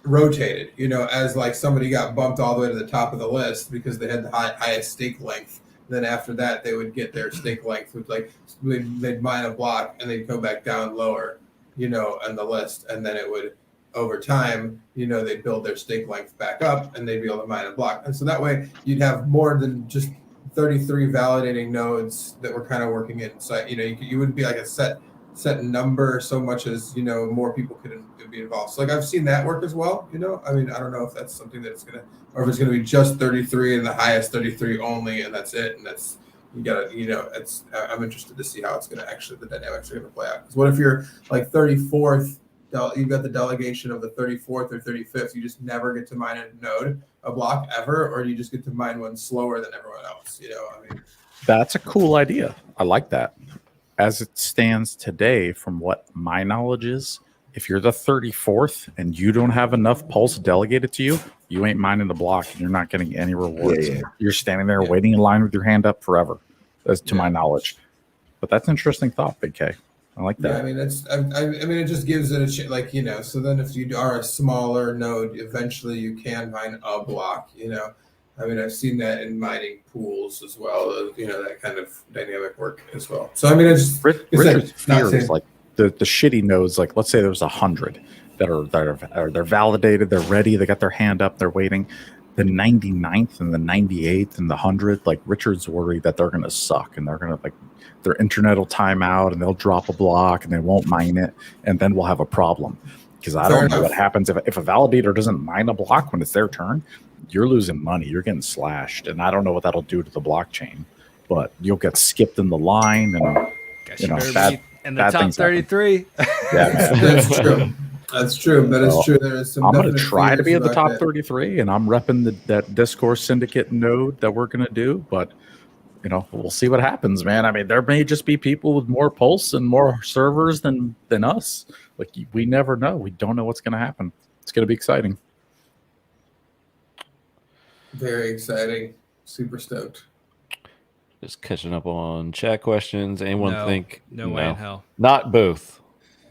rotated, you know, as like somebody got bumped all the way to the top of the list because they had the highest stake length. Then after that, they would get their stake length, which like they'd mine a block and they'd go back down lower, you know, on the list, and then it would, over time, you know, they'd build their stake length back up and they'd be able to mine a block. And so that way you'd have more than just 33 validating nodes that were kind of working inside. You know, you wouldn't be like a set number so much as, you know, more people could be involved. So like I've seen that work as well, you know. I mean, I don't know if that's something that's gonna, or if it's gonna be just 33 and the highest 33 only, and that's it. And that's, you gotta, you know, it's, I'm interested to see how it's gonna actually, the dynamics are gonna play out. Because what if you're like 34th, you've got the delegation of the 34th or 35th, you just never get to mine a block ever, or you just get to mine one slower than everyone else, you know. I mean, That's a cool idea. I like that. As it stands today, from what my knowledge is, if you're the 34th and you don't have enough pulse delegated to you, you ain't mining the block and you're not getting any rewards. Yeah. You're standing there waiting in line with your hand up forever, as to my knowledge. But that's an interesting thought, Big K. I like that. Yeah, I mean, I mean, it just gives it a like, you know. So then, if you are a smaller node, eventually you can mine a block. You know, I mean, I've seen that in mining pools as well. You know, that kind of dynamic work as well. So I mean, it's just Richard's fear is like the shitty nodes. Like, let's say there's 100 that are they're validated, they're ready, they got their hand up, they're waiting. The 99th and the 98th and the 100th, like Richard's worried that they're gonna suck and they're gonna like their internet will time out and they'll drop a block and they won't mine it, and then we'll have a problem. Because I don't know what happens if a validator doesn't mine a block when it's their turn. You're losing money, you're getting slashed, and I don't know what that'll do to the blockchain, but you'll get skipped in the line, and you know, in the top 33. Yeah, man. That's true. That's true, but it's true. There is some. I'm going to try to be at the top 33, and I'm repping that Discourse Syndicate node that we're going to do. But you know, we'll see what happens, man. I mean, there may just be people with more pulse and more servers than us. Like, we never know. We don't know what's going to happen. It's going to be exciting. Very exciting. Super stoked. Just catching up on chat questions. Anyone think? No way in hell. Not both.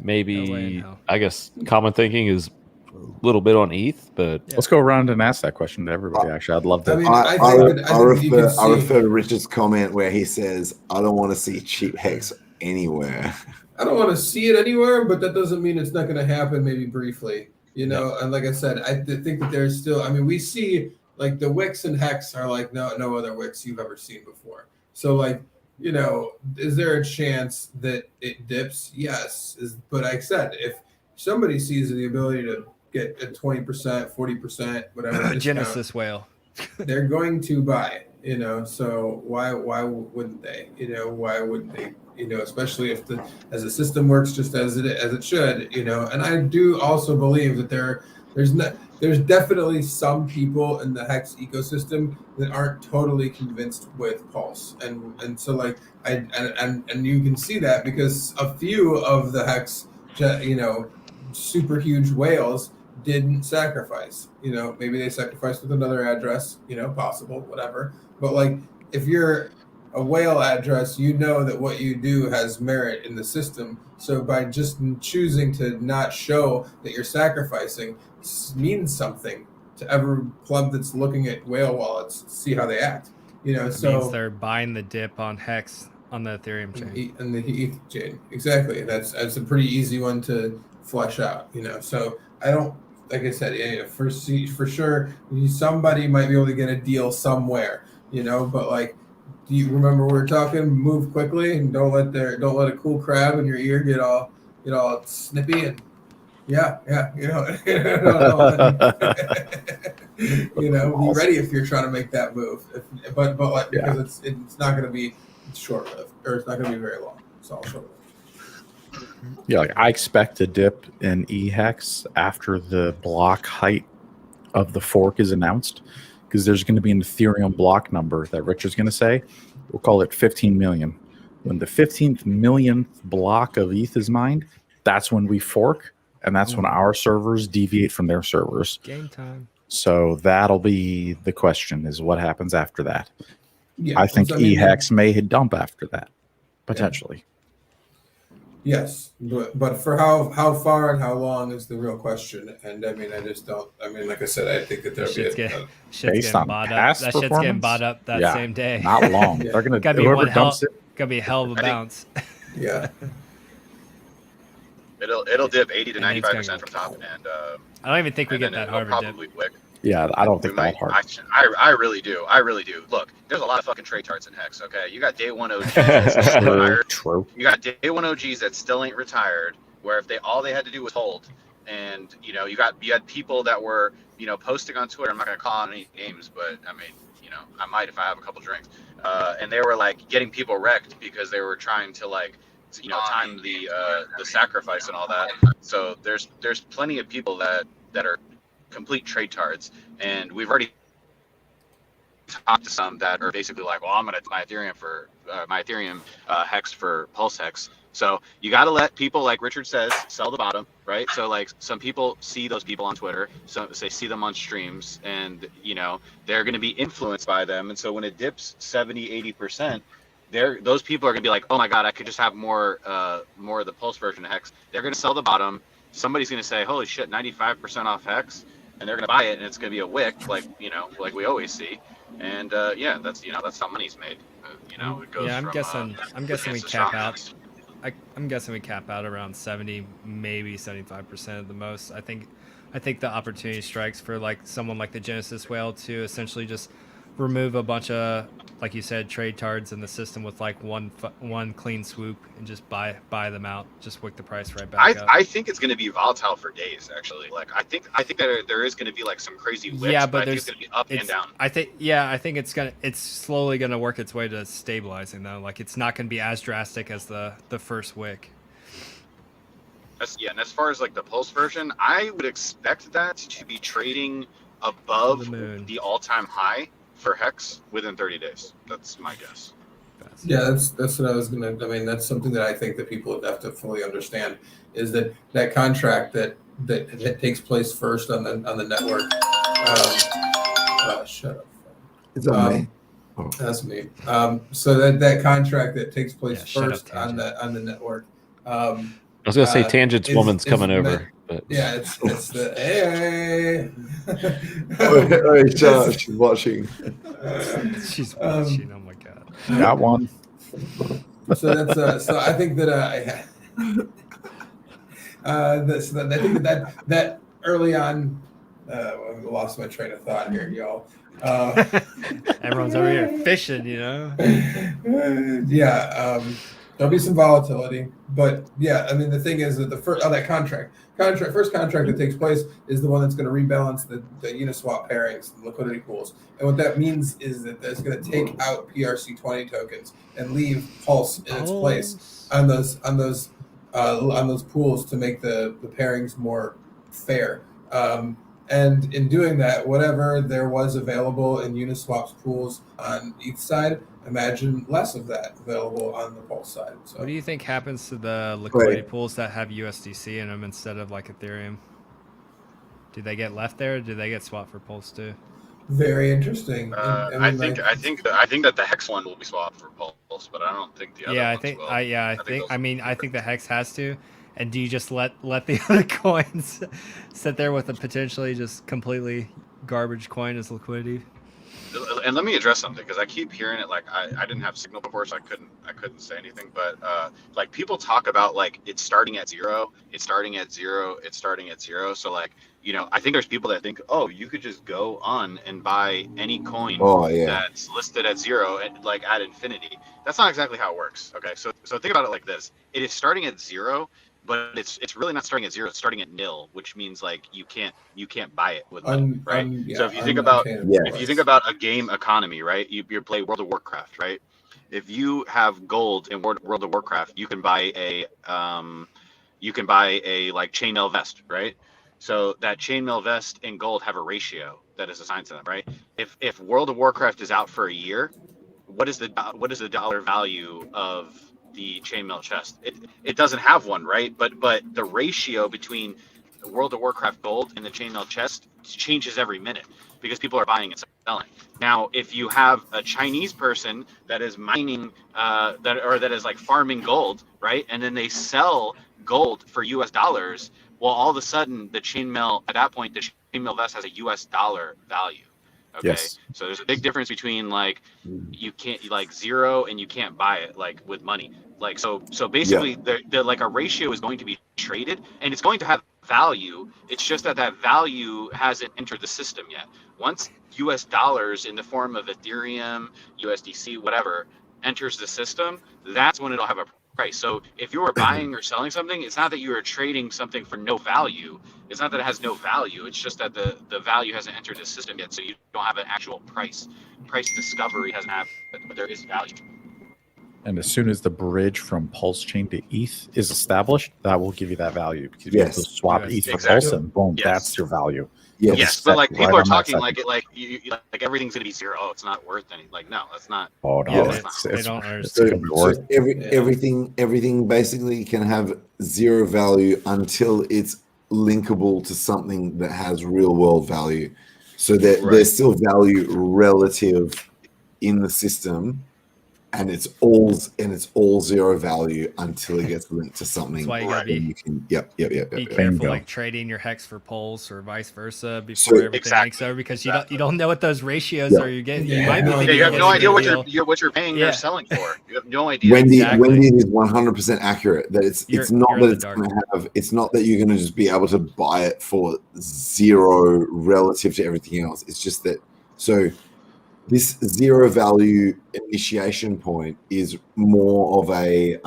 Maybe, I guess common thinking is a little bit on ETH, but let's go around and ask that question to everybody. Actually, I'd love to. I refer to Richard's comment where he says, "I don't want to see cheap hex anywhere." I don't want to see it anywhere, but that doesn't mean it's not going to happen. Maybe briefly, you know. And like I said, I think that there's still. I mean, we see like the wicks and hex are like no other wicks you've ever seen before. So like, you know, is there a chance that it dips? Yes. But like I said, if somebody sees the ability to get a 20%, 40%, whatever Genesis whale, they're going to buy, you know, so why wouldn't they? You know, why wouldn't they? You know, especially if as the system works just as it should, you know. And I do also believe that there's definitely some people in the Hex ecosystem that aren't totally convinced with Pulse, and so like and you can see that because a few of the Hex, you know, super huge whales didn't sacrifice. You know, maybe they sacrificed with another address. You know, possible, whatever. But like, if you're a whale address, you know that what you do has merit in the system. So by just choosing to not show that you're sacrificing means something to every club that's looking at whale wallets to see how they act. You know, so means they're buying the dip on Hex on the Ethereum chain. And the ETH chain. Exactly. That's a pretty easy one to flesh out, you know. So I don't, like I said, yeah, for sure somebody might be able to get a deal somewhere, you know, but like, do you remember we were talking? Move quickly and don't let a cool crab in your ear get all snippy and yeah, you know, you know, be ready if you're trying to make that move. But like, because it's not going to be short-lived, or it's not going to be very long. It's all short-lived. Yeah, like I expect a dip in EHEX after the block height of the fork is announced, because there's going to be an Ethereum block number that Richard's going to say. We'll call it 15 million. When the 15th millionth block of ETH is mined, that's when we fork, and that's when our servers deviate from their servers. Game time. So that'll be the question: is what happens after that? Yeah, I think EHEX may dump after that, potentially. Yes, but for how far and how long is the real question. And I mean, I just don't. I mean, like I said, I think that there'll be based on past that shit's getting bought up that same day. Not long. They're gonna be whoever dumps it. Gonna be a hell of a bounce. Yeah. It'll dip 80 to 95% from top, and I don't even think we get that Harvard dip. Wick. Yeah, I don't think that hard. I really do. Look, there's a lot of fucking trade charts in Hex. Okay, you got day one OGs that's still retired. True. You got day one OGs that still ain't retired. Where if all they had to do was hold, and you know, you had people that were, you know, posting on Twitter. I'm not gonna call out any names, but I mean, you know, I might if I have a couple drinks. And they were like getting people wrecked because they were trying to like, you know, time the sacrifice and all that. So there's plenty of people that are complete trade tards, and we've already talked to some that are basically like, well, I'm gonna my Ethereum Hex for Pulse Hex. So you got to let people, like Richard says, sell the bottom, right? So like some people see those people on Twitter, so they see them on streams, and you know, they're going to be influenced by them. And so when it dips 70-80%, those people are gonna be like, oh my god, I could just have more of the Pulse version of Hex. They're gonna sell the bottom. Somebody's gonna say, holy shit, 95% off Hex, and they're gonna buy it, and it's gonna be a wick, like we always see. And that's how money's made. It goes I'm from, guessing we to cap strong out. hands. I'm guessing we cap out around 70, maybe 75% at the most. I think the opportunity strikes for like someone like the Genesis Whale to essentially just remove a bunch of, like you said, trade tards in the system with like one clean swoop and just buy them out, just wick the price right back up. I think it's going to be volatile for days. Actually, like I think that there is going to be like some crazy wicks, but I think it's going to be up and down. I think it's slowly going to work its way to stabilizing though. Like it's not going to be as drastic as the first wick. And as far as like the Pulse version, I would expect that to be trading above the all-time high for Hex within 30 days. That's my guess. Yeah, that's what I was gonna. I mean, that's something that I think that people have to fully understand is that contract that takes place first on the network. Shut up. It's on me. That's me. So that contract that takes place first on the network. I was gonna say Tangent's woman's coming over. But. Yeah, it's the hey. She's watching. She's watching. Oh my god. Got one. So that's so I think that I think that early on I lost my train of thought here, y'all. Everyone's over here fishing, There'll be some volatility, but I mean the thing is that the first first contract that takes place is the one that's going to rebalance the Uniswap pairings, the liquidity pools, and what that means is that that's going to take out PRC20 tokens and leave Pulse in its place on those pools to make the pairings more fair. And in doing that, whatever there was available in Uniswap's pools on each side, imagine less of that available on the Pulse side. So, what do you think happens to the liquidity pools that have USDC in them instead of like Ethereum? Do they get left there, or do they get swapped for Pulse too? Very interesting. I think that the Hex one will be swapped for Pulse, but I don't think the other ones will. I think the Hex has to. And do you just let the other coins sit there with a potentially just completely garbage coin as liquidity? And let me address something, because I keep hearing it. Like I didn't have signal before, so I couldn't say anything. But like people talk about like it's starting at zero, it's starting at zero, it's starting at zero. So like I think there's people that think, oh, you could just go on and buy any coin that's listed at zero and like at infinity. That's not exactly how it works. Okay, so think about it like this: it is starting at zero. But it's really not starting at zero. It's starting at nil, which means like you can't buy it with money, right? So if you think about a game economy, right? You play World of Warcraft, right? If you have gold in World of Warcraft, you can buy a like chainmail vest, right? So that chainmail vest and gold have a ratio that is assigned to them, right? If World of Warcraft is out for a year, what is the dollar value of the chainmail chest? It doesn't have one, right? But the ratio between the World of Warcraft gold and the chainmail chest changes every minute because people are buying and selling. Now, if you have a Chinese person that is mining that is like farming gold, right? And then they sell gold for US dollars, well, all of a sudden the chainmail at that point, the chainmail vest has a US dollar value. Okay. Yes. So there's a big difference between like you can't like zero and you can't buy it like with money. Like so basically the like a ratio is going to be traded and it's going to have value. It's just that value hasn't entered the system yet. Once US dollars in the form of Ethereum, USDC, whatever enters the system, that's when it'll have a price. So if you were buying or selling something, it's not that you are trading something for no value. It's not that it has no value. It's just that the value hasn't entered the system yet, so you don't have an actual price. Price discovery hasn't happened, but there is value. And as soon as the bridge from PulseChain to ETH is established, that will give you that value. Because you have to swap ETH for Pulse, and boom, that's your value. Yes, but like people are talking like everything's gonna be zero. Oh, it's not worth anything. Like no, that's not. Oh no, they don't understand. Everything basically can have zero value until it's linkable to something that has real world value. So that there's still value relative in the system and it's all zero value until it gets linked to something. That's why you gotta then be, you can, yep. be Yep. careful, Bingo. like trading your hex for pulse or vice versa before everything Exactly. links over, because you don't know what those ratios Yeah. are. You get Yeah, you might be no, thinking You have you're no getting idea a what deal. you're paying Yeah. or selling for. You have no idea. Wendy Exactly. is 100% accurate. That it's not You're in that the it's dark. going to have. It's not that you're going to just be able to buy it for zero relative to everything else. It's just that. So this zero value initiation point is more of a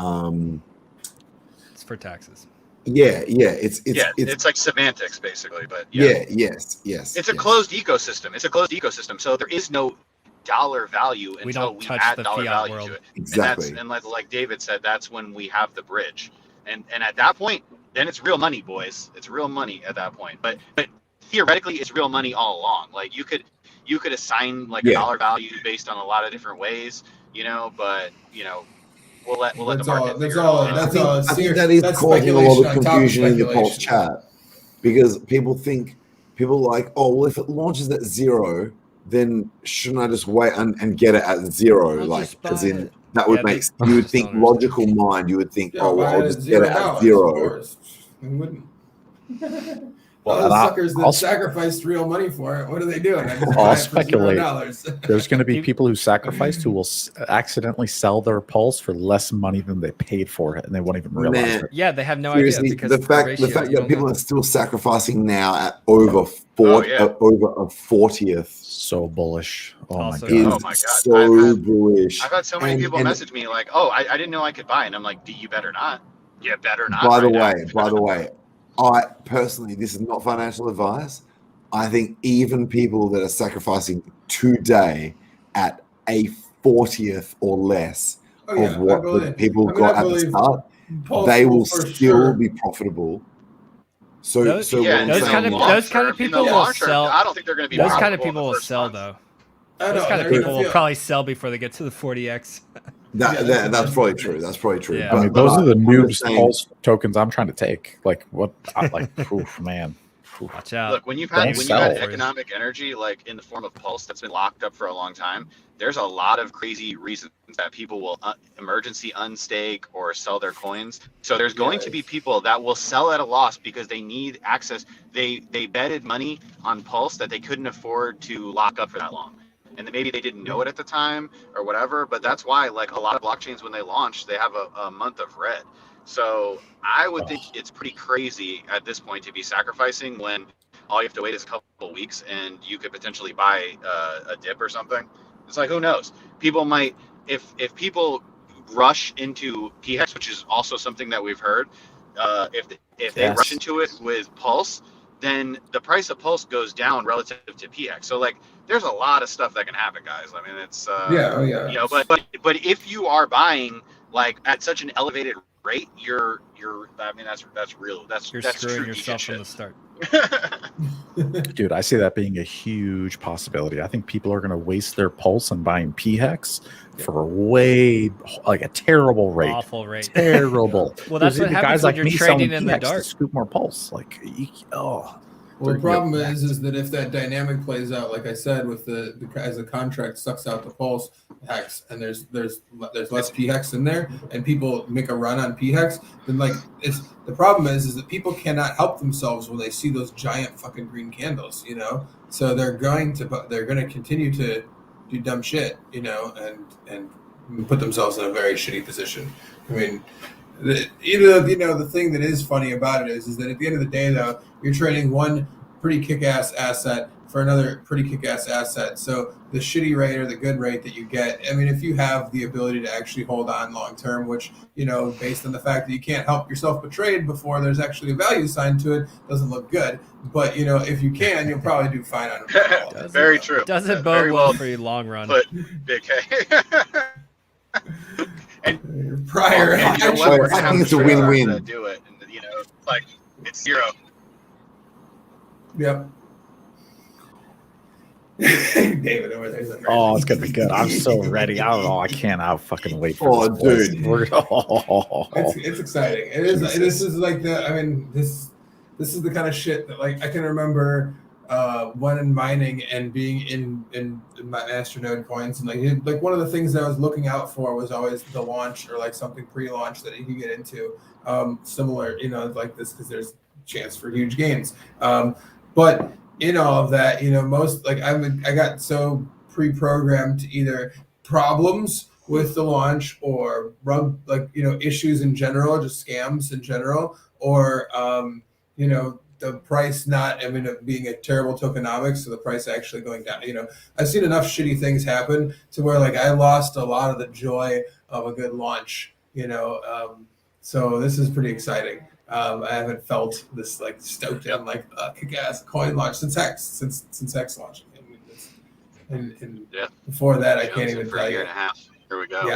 It's for taxes. It's like semantics basically, but yes. It's a closed ecosystem. So there is no dollar value We until don't we touch add the dollar fiat value world. to it. Exactly. And like David said, that's when we have the bridge. And at that point, then it's real money, boys. It's real money at that point. But theoretically, it's real money all along. Like you could assign like a dollar value based on a lot of different ways, but we'll let the market figure it all out. I think that is causing a lot of confusion in the Pulse chat, because people like, oh, well, if it launches at zero, then shouldn't I just wait and get it at zero? I'll like, just because buy in it. that would Yeah, make they you would just think don't logical mind. You would think, oh, well, I'll just get it at $0, zero. Of course. It wouldn't. Well, All the and suckers that I'll sacrificed real money for it, what are they doing? I just I'll buy it for speculate. $0. There's going to be people who sacrificed who will accidentally sell their pulse for less money than they paid for it, and they won't even realize Man. it. Yeah, they have no Seriously, idea because the fact ratios, you that don't people know. are still sacrificing now at over over a 40th So bullish. Oh my Also- god. is Oh my God. so bullish. I've had so many people message me like, "Oh, I didn't know I could buy," and I'm like, "You better not. You better not." By the right way, I personally, this is not financial advice. I think even people that are sacrificing today at a 40th or less of what the people got at the start, they will still be profitable. So, Those- what I'm those saying kind of- is- those kind of people will sell- I don't think they're going to be. Those kind of profitable people the will first sell month. though. I Those know, kind of they're people gonna will feel- probably sell before they get to the 40x. That's probably true. That's probably true. Yeah. I mean, But those are the I'm noobs just saying- pulse tokens I'm trying to take. Like what? Oof, man. Oof. Watch out. Look, when you've Don't had sell. economic energy like in the form of pulse that's been locked up for a long time, there's a lot of crazy reasons that people will emergency unstake or sell their coins. So there's going to be people that will sell at a loss because they need access. They betted money on pulse that they couldn't afford to lock up for that long. And then maybe they didn't know it at the time or whatever, but that's why like a lot of blockchains when they launch, they have a month of red. So I would think it's pretty crazy at this point to be sacrificing when all you have to wait is a couple of weeks and you could potentially buy a dip or something. It's like, who knows? People might, if people rush into PHEX, which is also something that we've heard, if they rush into it with Pulse, then the price of Pulse goes down relative to PHEX. So like, there's a lot of stuff that can happen, guys. I mean, it's but if you are buying like at such an elevated rate, you're I mean that's real. That's screwing true yourself shit. from the start. Dude, I see that being a huge possibility. I think people are going to waste their pulse on buying PHEX for a terrible rate. Awful rate. Terrible. Well, that's what There's happens guys when like you're me trading selling in the PHEX to dark. scoop more pulse. Well, the problem is that if that dynamic plays out, like I said, with as the contract sucks out the pulse hex, and there's less PHEX in there, and people make a run on PHEX, then like the problem is that people cannot help themselves when they see those giant fucking green candles, So they're going to continue to do dumb shit, and put themselves in a very shitty position. I mean. The thing that is funny about it is that at the end of the day, though, you're trading one pretty kick-ass asset for another pretty kick-ass asset. So the shitty rate or the good rate that you get, I mean, if you have the ability to actually hold on long-term, which, based on the fact that you can't help yourself but trade before there's actually a value assigned to it, doesn't look good. But, if you can, you'll probably do fine on it. Very true. Doesn't bode well for you long run. But Big K. And prior, and you know what? We're gonna I think have it's a to traders win-win. that do it, and like it's zero. Yep. David over there's like, Oh, it's gonna be good. I'm so ready. I don't know. I can't. I'll fucking wait for Oh, this. dude. It's exciting. It is. This is like this is the kind of shit that like I can remember when in mining and being in my masternode coins, and like one of the things that I was looking out for was always the launch or like something pre-launch that you could get into, similar, like this, because there's chance for huge gains. But in all of that, most like I got so pre-programmed to either problems with the launch or issues in general, just scams in general, or the price not ending up being a terrible tokenomics, so the price actually going down. I've seen enough shitty things happen to where like I lost a lot of the joy of a good launch. So this is pretty exciting. I haven't felt this like stoked on like kick-ass coin launch since Hex launched. And Yeah. before that, I can't Jones even for tell a year you. and a half. Here we go.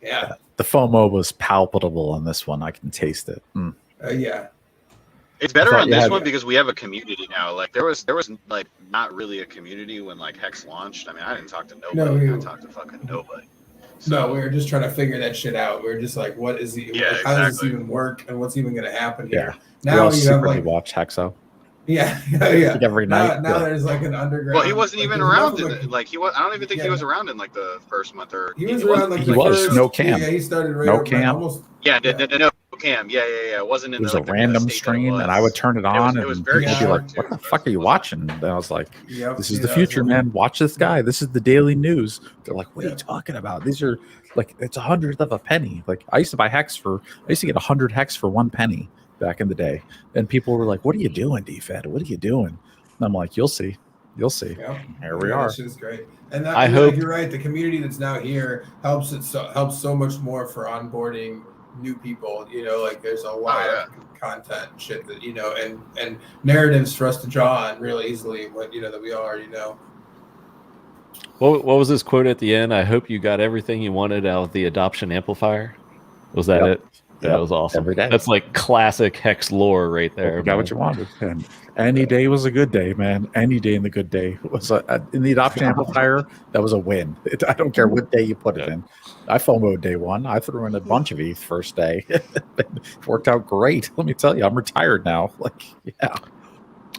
Yeah. The FOMO was palpable on this one. I can taste it. Yeah. It's better thought on you this had- one because we have a community now. Like there was like not really a community when like Hex launched. I mean, I didn't talk to nobody. I talked to fucking nobody. No, we were just trying to figure that shit out. We were just like, what is the? Yeah, how does this exactly. even work, and what's even going to happen Yeah. here? We Now all you have secretly like, watch Hexo. yeah. Like every night. Now there's like an underground. Well, he wasn't like, even there's around. enough, He was. I don't even think he was around in like the first month or. He was around like He the was, first, no cam. Yeah, he started right No up, cam. Almost. Yeah, no cam. Yeah. It wasn't It in was the, a like, the random state that it stream, and I was. would turn it on, It was and very people would be short, like, too. "What the fuck are you watching?" And I was like, Yep, "This is yeah, the future, that's man. Watch this guy. This is the daily news." They're like, "What are you talking about? These are like it's 100th of a penny." Like I used to buy Hex I used to get 100 Hex for 1 penny back in the day, and people were like, "What are you doing, DFED? What are you doing?" And I'm like, "You'll see, you'll see." Yep. Here we are. That shit is great, and I and, hope- like, you're right. The community that's now here helps so much more for onboarding new people. Like there's a lot of content and shit that and narratives for us to draw on really easily. What that we already know. What was his quote at the end? I hope you got everything you wanted out of the adoption amplifier. Was that Yep. it? Yeah, that was awesome. Every day. That's like classic Hex lore right there. You got what you wanted. And any day was a good day, man. Any day in the good day was in the adoption amplifier. That was a win. I don't care what day you put it in. I FOMO'd day one. I threw in a bunch of ETH first day. It worked out great. Let me tell you, I'm retired now. Yeah.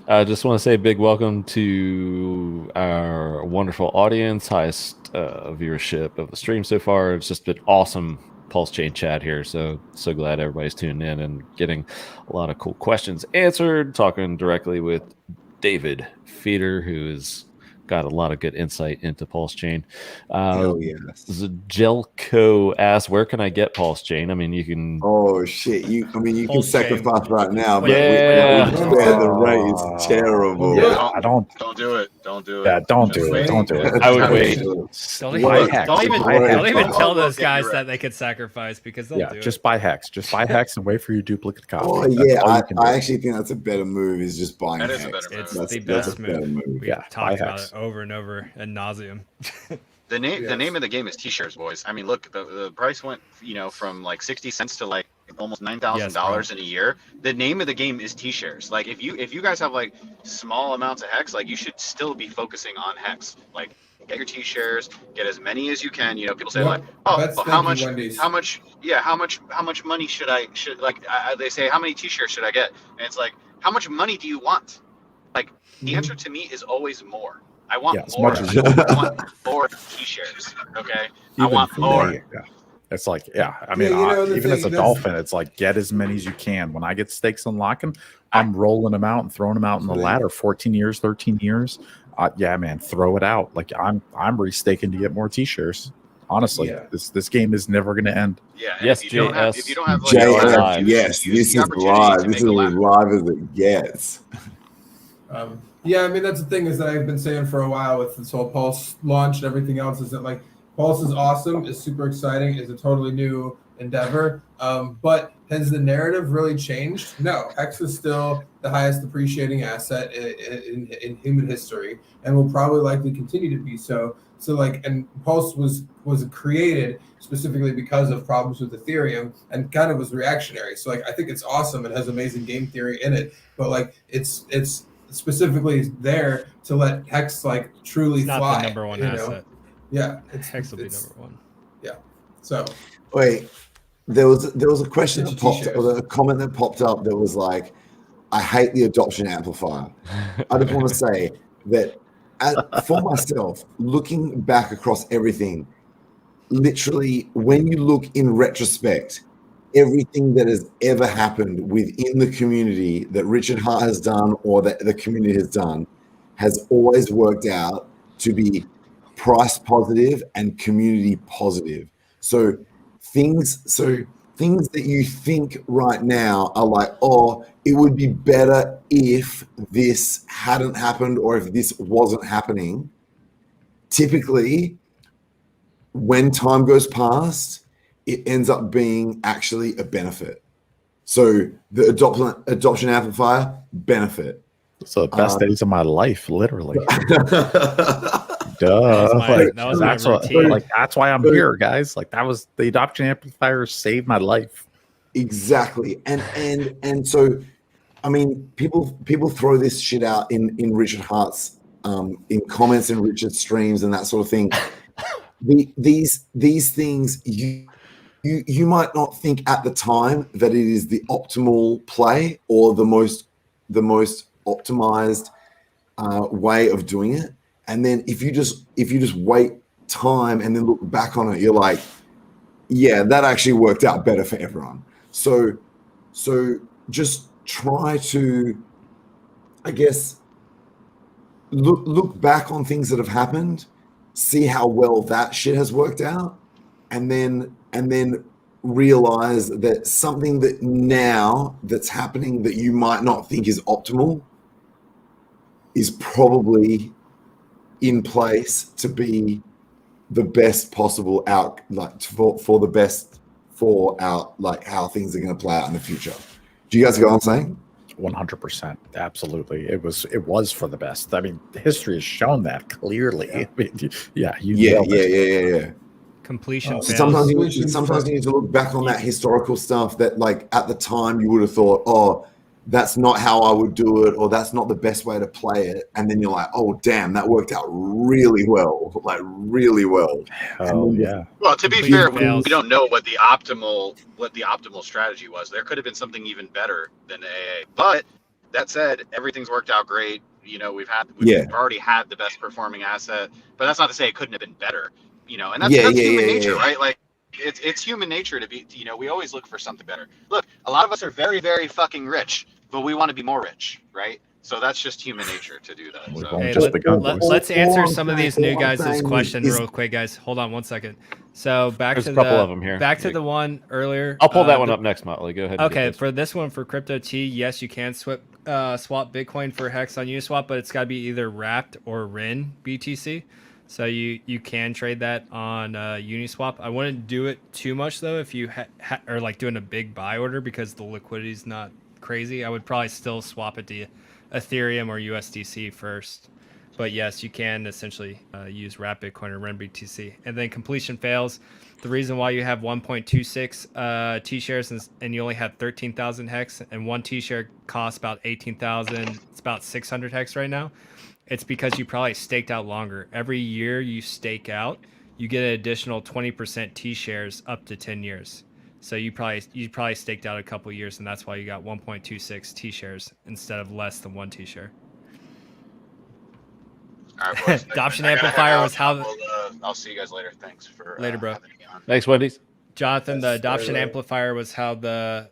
I just want to say a big welcome to our wonderful audience, highest viewership of the stream so far. It's just been awesome PulseChain chat here. So glad everybody's tuning in and getting a lot of cool questions answered, talking directly with David Feeder, who has got a lot of good insight into PulseChain. Hell yes. Jelko asks, where can I get PulseChain? I mean, you can... Oh shit! You can PulseChain. sacrifice right now, but Yeah. the rate is terrible. Yeah, I don't. Don't do it. Don't do it. Yeah, don't Just do it. wait. Don't do it. I would wait. Don't Buy even, Hex. don't even, Buy Hex. don't even tell those Okay, guys you're that right. they could sacrifice because they'll Yeah, do just it. buy Hex. Just buy Hex and wait for your duplicate copy. Oh That's yeah, all you can do. I actually think that's a better move. Is just buying. That is a Hex. better move. It's That's- the that's a best better move. move. We've Yeah, talked buy about Hex. it over and over ad nauseum. The Yes. name of the game is T-shirts, boys. I mean, look, the price went, from like 60 cents to like almost $9,000 in a year. The name of the game is T-shares. Like if you guys have like small amounts of Hex, like you should still be focusing on Hex. Like get your T-shares, get as many as you can. People say Yep. like, oh, That's- well, thank you, Wendy's. how much money should they say how many T-shirts should I get? And it's like, how much money do you want? Like the answer to me is always more. I want as more. much as I want more T-shirts. Okay, I want for more. me, yeah. It's like, I mean, the even as a thing- dolphin, it's like get as many as you can. When I get stakes unlocking, I'm rolling them out and throwing them out in the ladder. 14 years, 13 years. Yeah, man, throw it out. Like I'm restaking to get more T-shirts. Honestly, Yeah. this game is never going to end. Yeah. Yes, if you don't have JS. like, JS, live. yes, use this the is opportunity live. to This make is a as ladder. live as it gets. Yeah, I mean that's the thing is that I've been saying for a while with this whole Pulse launch and everything else is that like Pulse is awesome, is super exciting, is a totally new endeavor. But has the narrative really changed? No, Hex is still the highest appreciating asset in human history, and will probably likely continue to be so. So and Pulse was created specifically because of problems with Ethereum and kind of was reactionary. So I think it's awesome. It has amazing game theory in it, but it's specifically there to let Hex truly It's not fly. the number one asset. Yeah, Hex will be number one. So Wait, there was a question Get that your popped, T-shirts. or a comment that popped up that was like, I hate the adoption amplifier. I just want to say that for myself, looking back across everything, literally, when you look in retrospect, everything that has ever happened within the community that Richard Hart has done or that the community has done has always worked out to be price positive and community positive. So things that you think right now are like, oh, it would be better if this hadn't happened or if this wasn't happening. Typically, when time goes past, it ends up being actually a benefit. So the adoption amplifier, benefit. So the best days of my life, literally. That was my routine. That's why I'm here, guys. Like, that was the adoption amplifier saved my life. Exactly. And so, I mean, people throw this shit out in Richard Hart's in comments in Richard's streams and that sort of thing. These things you might not think at the time that it is the optimal play or the most optimized way of doing it. And then if you just wait time and then look back on it, you're like, yeah, that actually worked out better for everyone. So just try to, I guess, look back on things that have happened, see how well that shit has worked out, and then realize that something that now that's happening that you might not think is optimal is probably in place to be the best possible out, like for the best for our, like how things are going to play out in the future. Do you guys get what I'm saying? 100%, absolutely. It was for the best. I mean, history has shown that clearly. I mean, yeah. Completion. Sometimes you need to look back on that historical stuff that, like, at the time you would have thought, oh, that's not how I would do it, or that's not the best way to play it, and then you're like, oh damn, that worked out really well, like really well. Oh yeah. Well, to be fair, we don't know what the optimal strategy was. There could have been something even better than AA. But that said, everything's worked out great. You know, we've already had the best performing asset, but that's not to say it couldn't have been better. You know, and that's human nature, right? Like, it's human nature to be, you know, we always look for something better. Look, a lot of us are very, very fucking rich, but we want to be more rich, right? So that's just human nature to do that. So. Hey, let's answer some of these new guys' questions real quick, guys. Hold on 1 second. So there's a couple of them here. Back to the one earlier. I'll pull that one up next, Motley. Go ahead. Okay, for this one, for Crypto T, yes, you can swap Bitcoin for Hex on Uniswap, but it's got to be either wrapped or RIN BTC. So you can trade that on Uniswap. I wouldn't do it too much though if you are like doing a big buy order, because the liquidity is not crazy. I would probably still swap it to Ethereum or USDC first. But yes, you can essentially use wrapped Bitcoin or RIN BTC. And then completion fails. The reason why you have 1.26 T-shares and you only have 13,000 Hex, and one T-share costs about 18,000. It's about 600 Hex right now. It's because you probably staked out longer. Every year you stake out, you get an additional 20% T-shares up to 10 years. So you probably staked out a couple years, and that's why you got 1.26 T-shares instead of less than one T-share. All right, boys. Adoption amplifier was how. I'll see you guys later. Thanks for later, bro. Thanks, Wendy's. Jonathan, the adoption amplifier was how the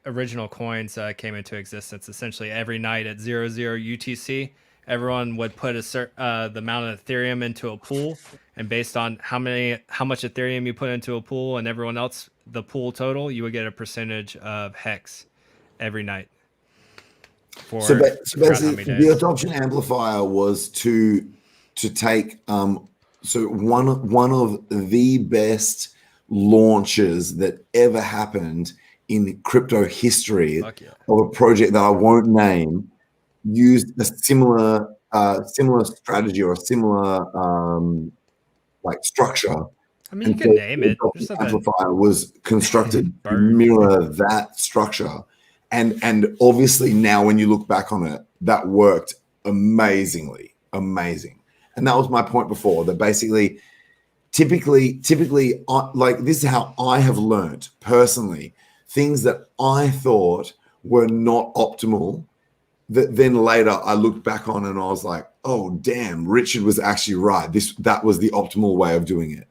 original coins came into existence. Essentially, every night at 00 UTC. Everyone would put the amount of Ethereum into a pool, and based on how much Ethereum you put into a pool and everyone else, the pool total, you would get a percentage of Hex every night. So basically, the adoption amplifier was to take so one of the best launches that ever happened in crypto history of a project that I won't name. Used a similar strategy or a similar like structure. I mean, you can name it. The amplifier was constructed to mirror that structure, and obviously now when you look back on it, that worked amazing. And that was my point before. That basically, typically, like this is how I have learned personally things that I thought were not optimal. That then later I looked back on and I was like, oh damn, Richard was actually right. That was the optimal way of doing it.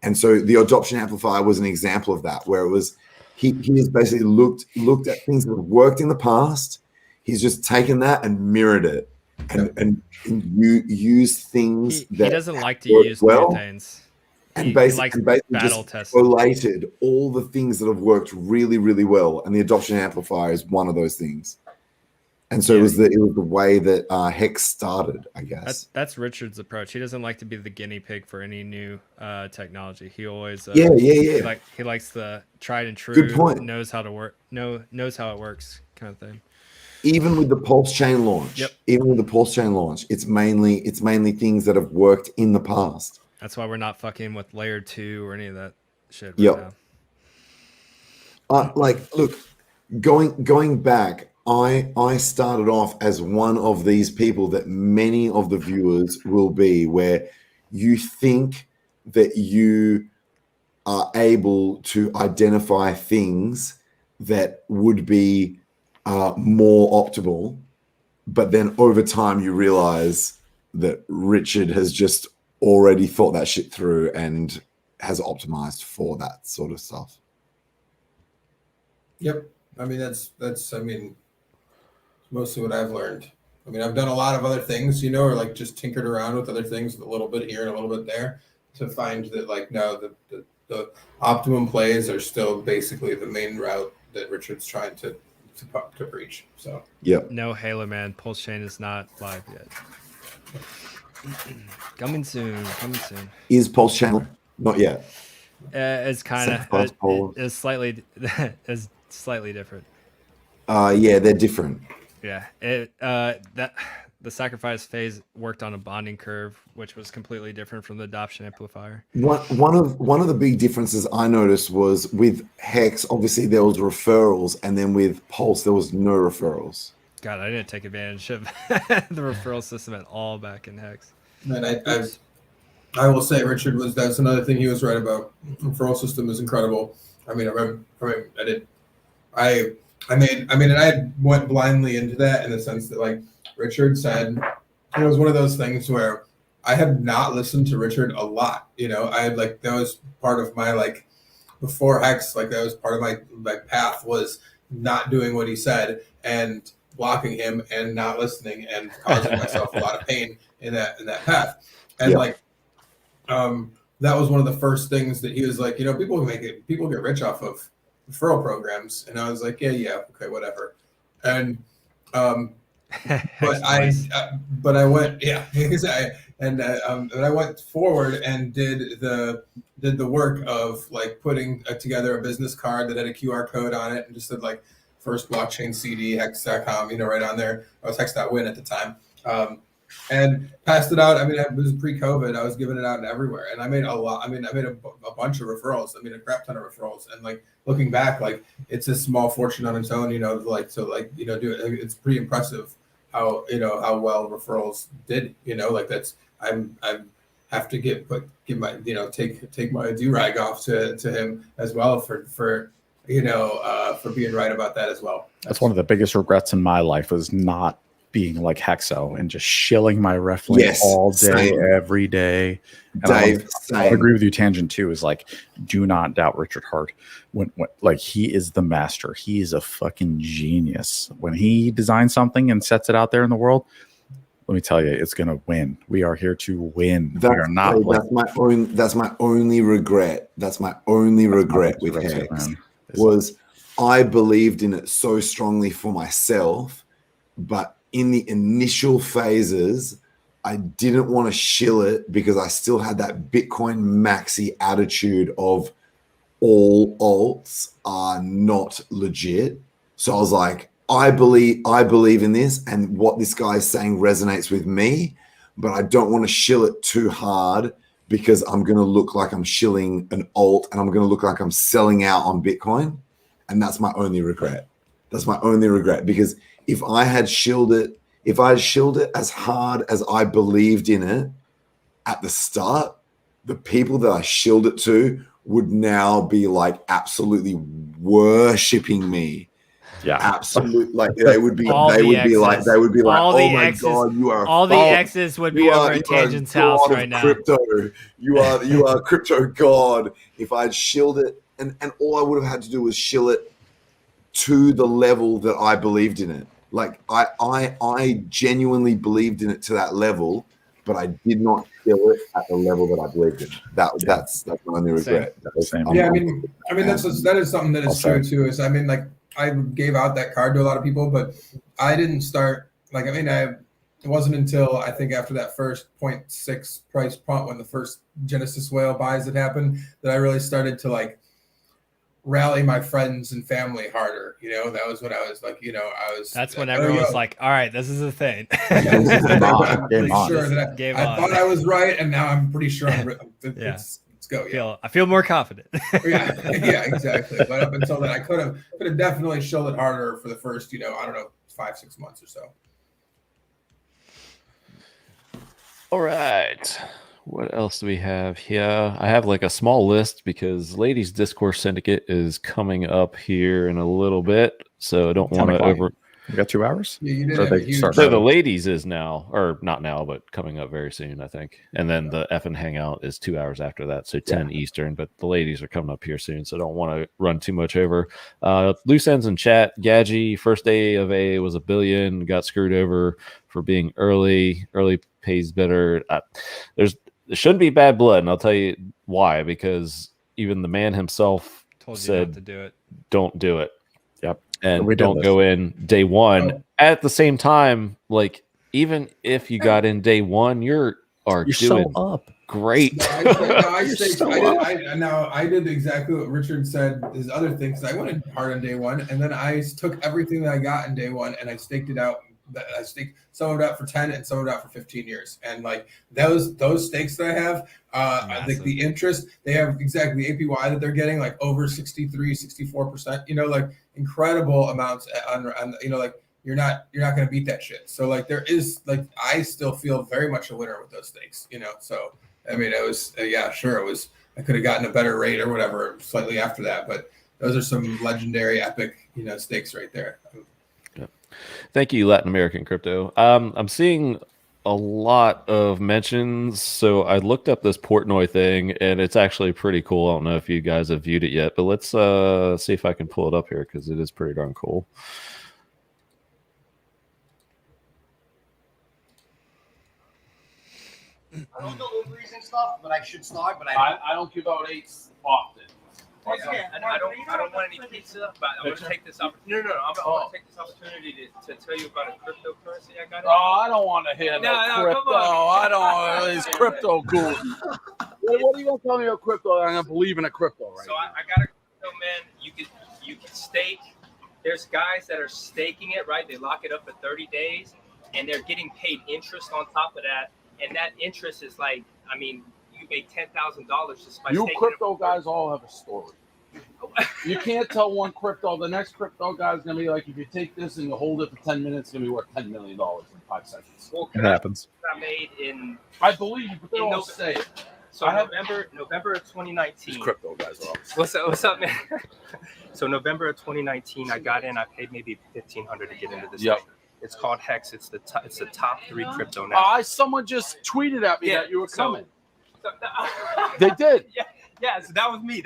And so the adoption amplifier was an example of that, where it was he has basically looked at things that have worked in the past. He's just taken that and mirrored it, and you use things He that doesn't like to work use well, butanes. and He basically battle just test. collated all the things that have worked really, really well. And the adoption amplifier is one of those things. And so it was the way that Hex started, I guess. That's Richard's approach. He doesn't like to be the guinea pig for any new technology. He always He likes the tried and true. Good point. Knows how to work. Knows how it works, kind of thing. Even with the PulseChain launch, it's mainly things that have worked in the past. That's why we're not fucking with layer 2 or any of that shit right Yep. now. Look, going back, I started off as one of these people that many of the viewers will be, where you think that you are able to identify things that would be more optimal, but then over time you realize that Richard has just already thought that shit through and has optimized for that sort of stuff. Yep. I mean, that's mostly what I've learned. I mean, I've done a lot of other things, or like just tinkered around with other things, a little bit here and a little bit there, to find that like, no, the optimum plays are still basically the main route that Richard's trying to preach. So No Halo Man, PulseChain is not live yet. Coming soon. Is PulseChain not yet? It's kind of it's slightly different. Yeah, they're different. Yeah, that the sacrifice phase worked on a bonding curve, which was completely different from the adoption amplifier. One of the big differences I noticed was with Hex, obviously there was referrals, and then with Pulse there was no referrals. God, I didn't take advantage of the referral system at all back in Hex. And I will say that's another thing he was right about. The referral system is incredible. I mean, I went blindly into that in the sense that, like Richard said, it was one of those things where I had not listened to Richard a lot. I had that was part of my before Hex, that was part of my path, was not doing what he said and blocking him and not listening and causing myself a lot of pain in that path. And that was one of the first things that he was like, people get rich off of referral programs, and I was like, yeah, okay, whatever. And but I went, and I went forward and did the work of putting together a business card that had a QR code on it and just said first blockchain CD hex.com, right on there. I was hex.win at the time. And passed it out. I mean, it was pre-COVID. I was giving it out everywhere, and I made a lot. I made a bunch of referrals. I made a crap ton of referrals. And looking back, it's a small fortune on its own. Do it. It's pretty impressive how well referrals did. I have to give my take my do-rag off to him as well for being right about that as well. That's one of the biggest regrets in my life, was not being like Hexo and just shilling my ref lane all day, every day. And I agree with you, Tangent too, is do not doubt Richard Hart. When he is the master. He is a fucking genius. When he designs something and sets it out there in the world, let me tell you, it's gonna win. We are here to win. That's my only regret. That's my only regret with Hex, was I believed in it so strongly for myself, but in the initial phases, I didn't want to shill it because I still had that Bitcoin maxi attitude of all alts are not legit. So I was like, I believe in this, and what this guy is saying resonates with me, but I don't want to shill it too hard because I'm going to look like I'm shilling an alt and I'm going to look like I'm selling out on Bitcoin. And that's my only regret. Because if I had shilled it as hard as I believed in it at the start, the people that I shilled it to would now be absolutely worshipping me Yeah. absolute, like they would be All they the would be like X's. they would be like, All oh the my X's, god, you are all the oh, X's would be you over are- at you are Tangent's god house of right now. crypto. You are crypto god. If I'd shilled it, and all I would have had to do was shill it to the level that I believed in it. Like I genuinely believed in it to that level, but I did not shill it at the level that I believed in. That's my only regret. Same. Yeah, I mean that is something that is I'll true too. Is I mean, like I gave out that card to a lot of people, but I didn't start. Like I mean, it wasn't until I think after that first 0.6 price pump when the first Genesis whale buys had happened that I really started to like rally my friends and family harder. You know, that was when I was like, That's when everyone was like, all right, this is a thing. Game on. pretty sure that Game I on. thought I was right, and now I'm pretty sure I'm Yeah. let's go. Yeah. I feel more confident. yeah, exactly. But up until then, I could have definitely shilled it harder for the first, I don't know, 5-6 months or so. All right. What else do we have here? I have like a small list because Ladies Discourse Syndicate is coming up here in a little bit. So I don't want to over. We got 2 hours? Yeah, you did Or have a they huge. start So the ladies is now, or not now, but coming up very soon, I think. And then the F and Hangout is 2 hours after that, so 10 Eastern. But the ladies are coming up here soon, so don't want to run too much over. Loose ends in chat. Gadgy, first day of A was $1 billion, got screwed over for being early. Early pays better. There shouldn't be bad blood, and I'll tell you why. Because even the man himself Told you said, not to do it. "Don't do it." Yep. And We did don't this. go in day one. Oh. At the same time, like even if you got in day one, you're You're doing so up. great. I did exactly what Richard said. His other thing, because I went hard on day one, and then I took everything that I got in day one and I staked it out. I staked some of it out for 10 and some of it out for 15 years. And like those stakes that I have, like the interest, they have exactly the APY that they're getting, like over 63-64%. Like incredible amounts on like. You're not going to beat that shit. So like there is like I still feel very much a winner with those stakes, So I mean it was sure it was I could have gotten a better rate or whatever slightly after that, but those are some legendary epic stakes right there. Yeah. Thank you, Latin American Crypto. I'm seeing a lot of mentions, so I looked up this Portnoy thing, and it's actually pretty cool. I don't know if you guys have viewed it yet, but let's see if I can pull it up here because it is pretty darn cool. I don't know ovaries and stuff, but I should start. But I don't give out eights often. Yeah, I don't want any pizza, but I want to take this opportunity. No. I want to take this opportunity to tell you about a cryptocurrency I got. Oh, I don't want to hear crypto. Come on. I don't. It's crypto cool. What are you gonna tell me about crypto? I'm gonna believe in a crypto, right? So I got a crypto, man. You can stake. There's guys that are staking it, right? They lock it up for 30 days, and they're getting paid interest on top of that. And that interest is like, I mean, you make $10,000 just by You staking crypto it. guys all have a story. You can't tell one crypto. The next crypto guy's gonna be like, if you take this and you hold it for 10 minutes, it's gonna be worth $10 million in 5 seconds. Well, It happens. I made in I believe you, but they In don't say it. so November of 2019. These crypto guys are always. What's up, man? So November of 2019, I got in. I paid maybe $1,500 to get into this. Yep. Thing. It's called HEX. It's the top 3 crypto now. Someone just tweeted at me Yeah, that you were so- coming. They did. Yeah, so that was me.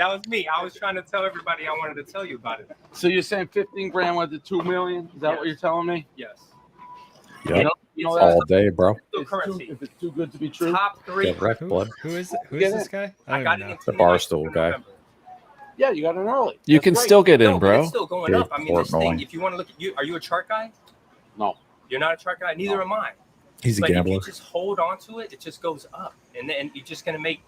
I was trying to tell everybody I wanted to tell you about it. So you're saying 15 grand went to 2 million? Is that what you're telling me? Yes. Yep. You know All day, bro. Cryptocurrency. if it's too good to be true. Top 3. Get wrecked, blood. Who is Get this it. guy? I got it in The 2019 Barstool guy. November. Yeah, you got in early. You That's can great. still get in, No, but bro. it's still going Dude, up. I mean, this thing. Portnoy. If you want to look at are you a chart guy? No. You're not a chart guy. Neither am I. He's a But if gambler. you just hold on to it, it just goes up, and then you're just gonna make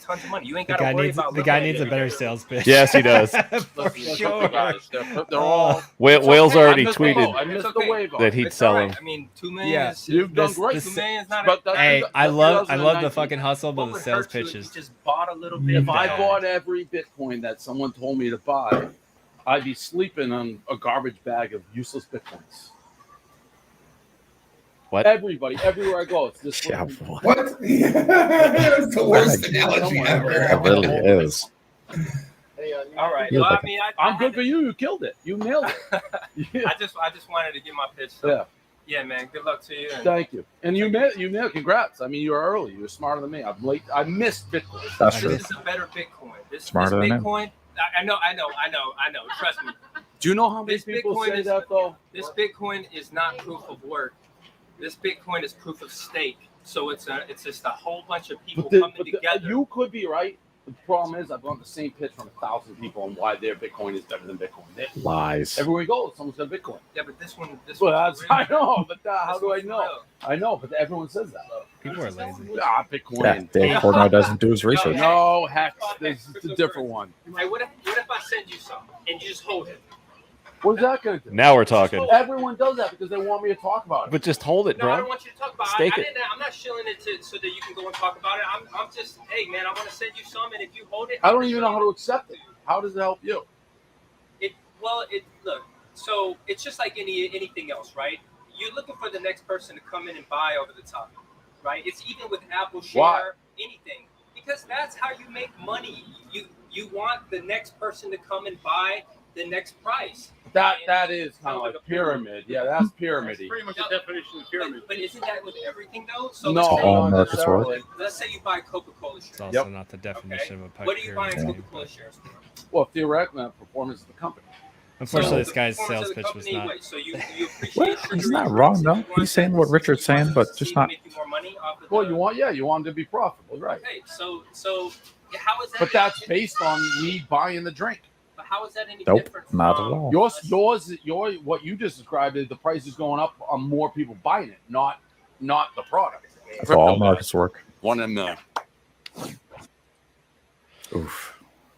tons of money. You ain't The got to guy worry needs about the guy looking at needs a it. better sales pitch. Yes, he does. For Listen, sure. guys, they're all. Whale's okay. already I missed tweeted I missed It's the okay. wave that he'd It's sell all him. right. I mean, 2 million. Yeah. Is, You've done This- great. this- 2 million is not. But a, Hey, I love the 2019. fucking hustle, but what the would sales hurt you if pitches. you just bought a little bit. If I bad. bought every Bitcoin that someone told me to buy, I'd be sleeping on a garbage bag of useless Bitcoins. What? Everybody, everywhere I go, it's this. Yeah, one. what? What? That's the worst analogy ever. It really is. All right. You Well, look I mean, I'm good for you. You killed it. You nailed it. Yeah. I just wanted to get my pitch. So. Yeah. Yeah, man. Good luck to you. And Thank you. And you nailed. Congrats. I mean, you were early. You were smarter than me. I'm late. I missed Bitcoin. That's this true. is a better Bitcoin. This Smarter than him. Bitcoin. I know. Trust me. Do you know how many This people Bitcoin say is- that though? This Bitcoin is not proof of work. This Bitcoin is proof of stake. So it's just a whole bunch of people coming together. You could be right. The problem is I've gotten the same pitch from 1,000 people on why their Bitcoin is better than Bitcoin. Lies. Everywhere we go, someone's got Bitcoin. Yeah, but this one. Well, that's, I know, but how This do I one's know? real. I know, but everyone says that. People are lazy. Ah, Bitcoin. Yeah, Dave Portnoy doesn't do his research. No, Hex. This is a different one. Hey, what if I send you some and you just hold it? What's that going to do? Now we're talking. Everyone does that because they want me to talk about it. But just hold it, No, I bro. don't want you to talk about it. Stake it. I'm not shilling it so that you can go and talk about it. I'm just, hey, man, I want to send you some, and if you hold it, I don't even know how to accept it. How does it help you? Look. So it's just like anything else, right? You're looking for the next person to come in and buy over the top, right? It's even with Apple Share, Why? anything, because that's how you make money. You want the next person to come and buy the next price. That is kind of like pyramid. Yeah, that's pyramidy. Pretty much the definition of pyramid. But isn't that with everything though? So No, let's say, all not markets necessarily. let's say you buy Coca-Cola shares. It's also Yep. not the definition of a pipe What are you buying pyramid. Coca-Cola shares for? Well, theoretically, the performance of the company. Unfortunately, So this guy's the performance sales of the pitch was company not. anyway, so you appreciate Well, sugar he's not research, wrong, so though. you want He's saying that what to Richard's see if you saying, want but to just see not- make you more money off of Well, the- you want to be profitable, right? Okay, so how is that? But that's based on me buying the drink. But how is that any Nope, different? not from, at all. Your what you just described is the price is going up on more people buying it, not the product. That's all markets work. 1 in a million. Oof.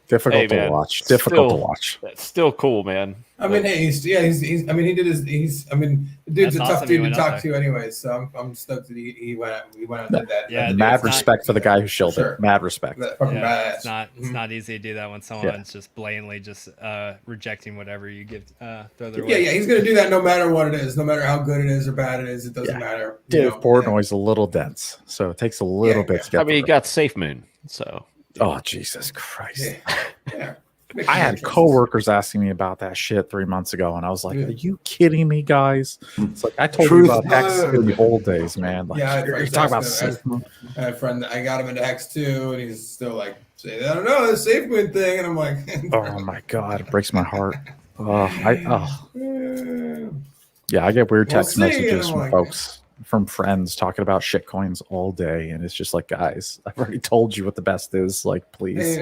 Difficult Hey, to man, watch. Difficult to still- watch. That's still cool, man. I mean, hey, he's I mean, he did his. I mean, the dude's That's a tough awesome he dude to went out talk to, anyways. So I'm stoked that he went out and did that. Yeah, That's dude, Mad it's not- respect for the guy who shilled Sure. it. Mad respect. that fucking Yeah, badass. it's not Mhm. not easy to do that when someone's just blatantly just rejecting whatever you give throw their Yeah, way. yeah, he's gonna do that no matter what it is, no matter how good it is or bad it is. It doesn't Yeah. matter. you Dave know? Portnoy's a little dense, so it takes a little Yeah, bit yeah. to get I mean, he through. got Safe Moon, so Oh, Jesus Christ. Yeah, yeah. I had coworkers asking me about that shit 3 months ago, and I was like, Yeah. "Are you kidding me, guys?" It's like I told Truth you about Hex hurt. in the old days, man. Like, Yeah, I had you're friends talking about asking- Safe Moon. I had a friend that I got him into Hex too, and he's still like saying, "I don't know, this safe moon thing," and I'm like, Oh my god, it breaks my heart. Oh, yeah. yeah, I get weird We'll text see, and messages I'm from like- folks, from friends talking about shit coins all day, and it's just like, guys, I've already told you what the best is. Like, please.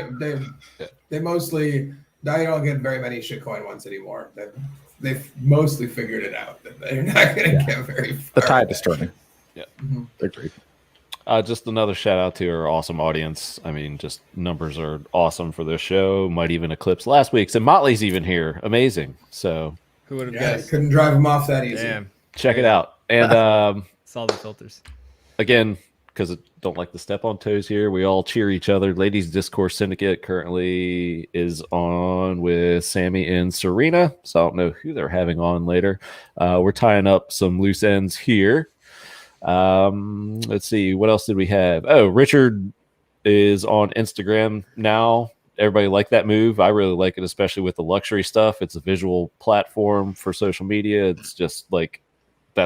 They mostly. I don't get very many shitcoin ones anymore. They've mostly figured it out that they're not going to Yeah. get very far. The tide is turning. Yeah. Mhm. Agreed. just another shout out to our awesome audience. I mean, just numbers are awesome for this show. Might even eclipse last week's, and Motley's even here. Amazing. So Who would have Yeah, guessed? couldn't drive them off that easy. Damn, check it out. And saw the filters. again, because I don't like to step on toes here, we all cheer each other. Ladies Discourse Syndicate currently is on with Sammy and Serena, so I don't know who they're having on later. We're tying up some loose ends here. Let's see, what else did we have? Oh, Richard is on Instagram now. Everybody like that move. I really like it, especially with the luxury stuff. It's a visual platform for social media. It's just like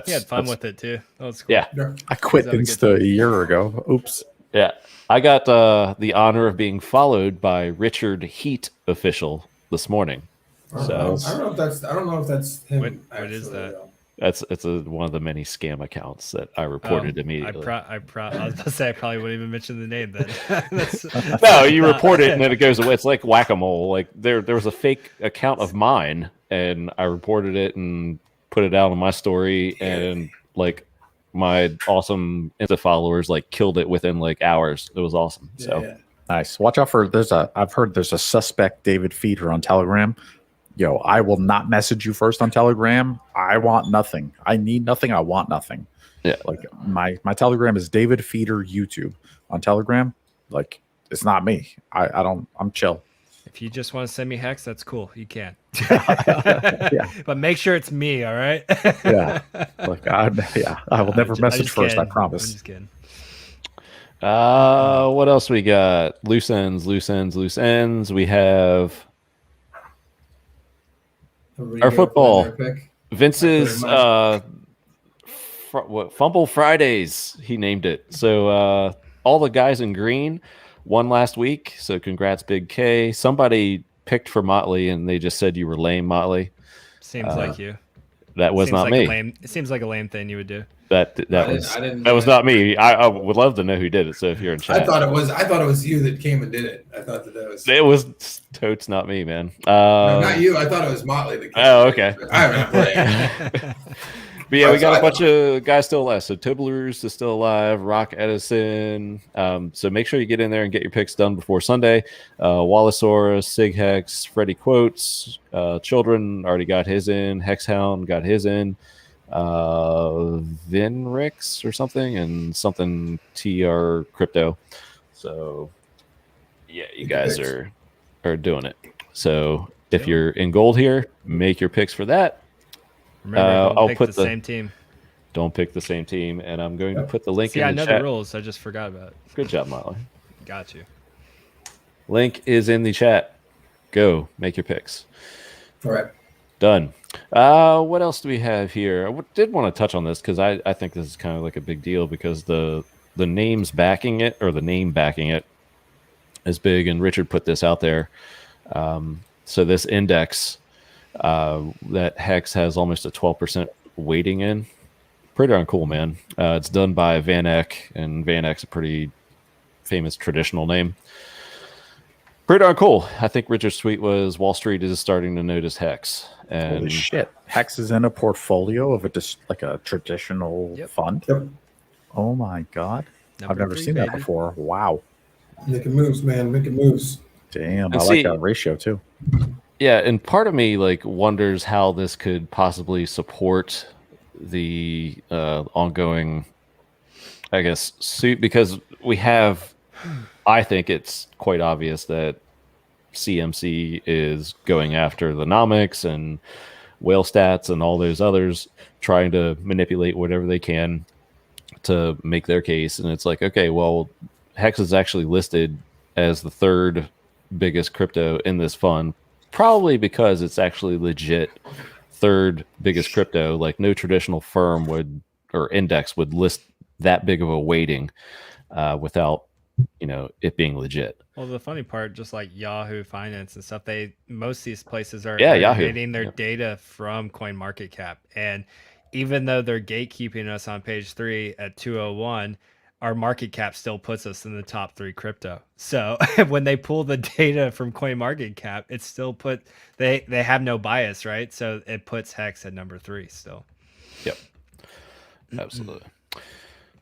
He had fun with it too. That was cool. Yeah. I quit He's having a good Insta a year ago. Oops. Yeah, I got the honor of being followed by Richard Heat official this morning. So I don't know if that's him. What is actually, that? though. it's one of the many scam accounts that I reported immediately. I was about to say I probably wouldn't even mention the name then. That's No, you not- report it and then it goes away. It's like whack-a-mole. Like there was a fake account of mine, and I reported it and put it out on my story, and like my awesome Insta followers like killed it within like hours. It was awesome. So Yeah. Nice. Watch out for I've heard there's a suspect David Feeder on Telegram. Yo, I will not message you first on Telegram. I want nothing. I need nothing. I want nothing. Yeah. Like my Telegram is David Feeder YouTube on Telegram. Like it's not me. I'm chill. If you just want to send me hex, that's cool. You can. Yeah. But make sure it's me, all right? Yeah. Like I will never I'm message just first, I kidding. promise. I'm just kidding. what else we got? Loose ends. We have Our football. Pick. Vince's Fumble Fridays, he named it. So all the guys in green won last week. So congrats, Big K. Somebody picked for Motley, and they just said you were lame, Motley. Seems like you. That was not me. It seems like a lame thing you would do. That was not me. I would love to know who did it. So if you're in chat, I thought it was you that came and did it. I thought that was. It was totes not me, man. No, not you. I thought it was Motley that came. Oh, okay. I haven't played. But yeah, we got a bunch of guys still alive. So Tibblers is still alive. Rock Edison. So make sure you get in there and get your picks done before Sunday. Wallasaurus, Sig Hex, Freddy Quotes, Children already got his in. Hexhound got his in. Vinrix or something, and something TR Crypto. So yeah, you guys are doing it. So if you're in gold here, make your picks for that. Remember, I'll pick put the same team. Don't pick the same team, and I'm going to put the link in the I know chat. the rules. I just forgot about it. Good job, Motley. Got you. Link is in the chat. Go make your picks. All right. Done. What else do we have here? I did want to touch on this because I think this is kind of like a big deal because the names backing it, or the name backing it, is big, and Richard put this out there. So this index that Hex has almost a 12% weighting in. Pretty darn cool, man. It's done by Van Eck, and Van Eck's a pretty famous traditional name. Pretty darn cool. I think Richard's tweet was Wall Street is starting to notice Hex. And holy shit. Hex is in a portfolio of like a traditional fund? Yep. Oh my God. I've never seen that before. Wow. Making moves, man. Making moves. Damn. I like that ratio too. Yeah, and part of me wonders how this could possibly support the ongoing, I guess, suit, because we have, I think it's quite obvious that CMC is going after the nomics and whale stats and all those others, trying to manipulate whatever they can to make their case. And it's like, okay, well, Hex is actually listed as the third biggest crypto in this fund, probably because it's actually legit third biggest crypto. Like no traditional firm would, or index would list that big of a weighting without, it being legit. Well, the funny part, just like Yahoo Finance and stuff, most of these places are getting their data from CoinMarketCap. And even though they're gatekeeping us on page 3 at 201, our market cap still puts us in the top 3 crypto. So when they pull the data from CoinMarketCap, it still they have no bias, right? So it puts Hex at number 3 still. Yep. Absolutely.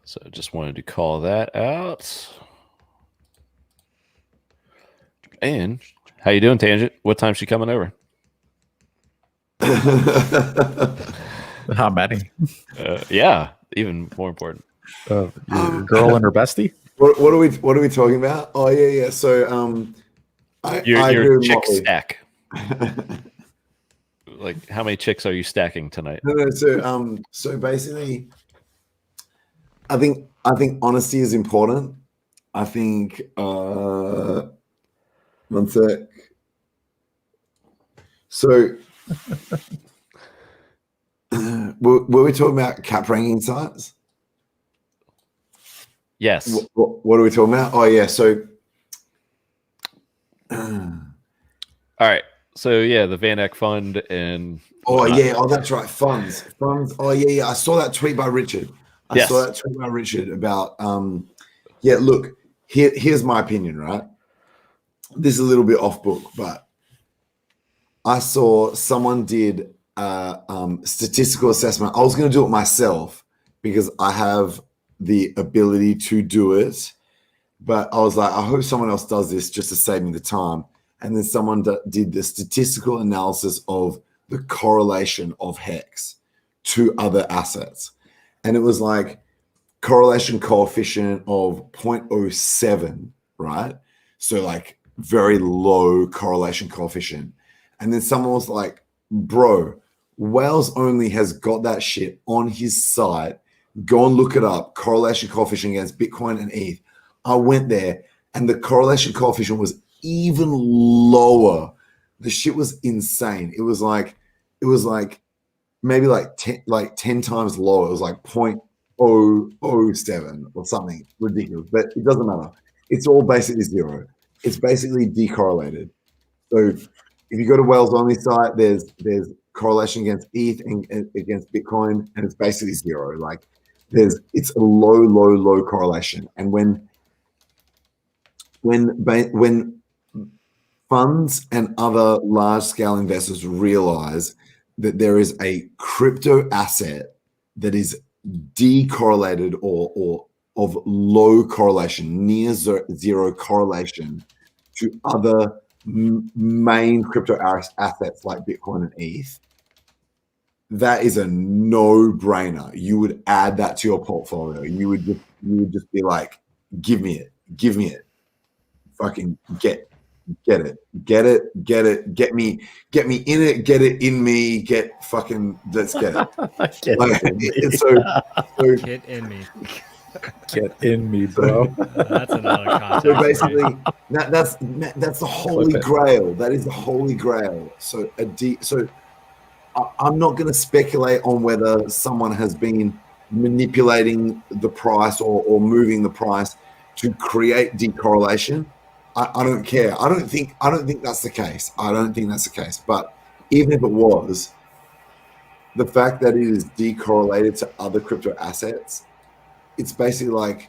So just wanted to call that out. And how you doing, Tangent? What time's she coming over? How many? Yeah, even more important. Your girl and her bestie. What are we talking about? Oh yeah. So your chick stack. Like, how many chicks are you stacking tonight? No. So basically, I think honesty is important. I think one sec. So were we talking about cap ranking sites? Yes. What are we talking about? Oh yeah. So all right. So yeah, the Van Eck Fund and that's right. Funds. Oh yeah. I saw that tweet by Richard. I saw that tweet by Richard about look, here's my opinion, right? This is a little bit off book, but I saw someone did statistical assessment. I was going to do it myself because I have the ability to do it, but I was like, I hope someone else does this just to save me the time. And then someone did the statistical analysis of the correlation of Hex to other assets. And it was like correlation coefficient of 0.07, right? So like very low correlation coefficient. And then someone was like, bro, Wales Only has got that shit on his site. Go and look it up. Correlation coefficient against Bitcoin and ETH. I went there and the correlation coefficient was even lower. The shit was insane. It was like it was like maybe like 10 times lower. It was like 0.007 or something ridiculous, but it doesn't matter. It's all basically zero. It's basically decorrelated. So if you go to Wales only site, there's correlation against ETH and against Bitcoin, and it's basically zero. Like it's a low correlation. And when funds and other large scale investors realize that there is a crypto asset that is decorrelated or of low correlation, near zero correlation to other main crypto assets like Bitcoin and ETH, that is a no-brainer. You would add that to your portfolio. You would just be like, give me it, fucking get it, get me in it, get it in me, let's get it. Get in me. Get in me, bro. That's another context. So basically, that's the holy grail. That is the holy grail. So I'm not going to speculate on whether someone has been manipulating the price or moving the price to create decorrelation. I don't care. I don't think that's the case. But even if it was, the fact that it is decorrelated to other crypto assets, it's basically like,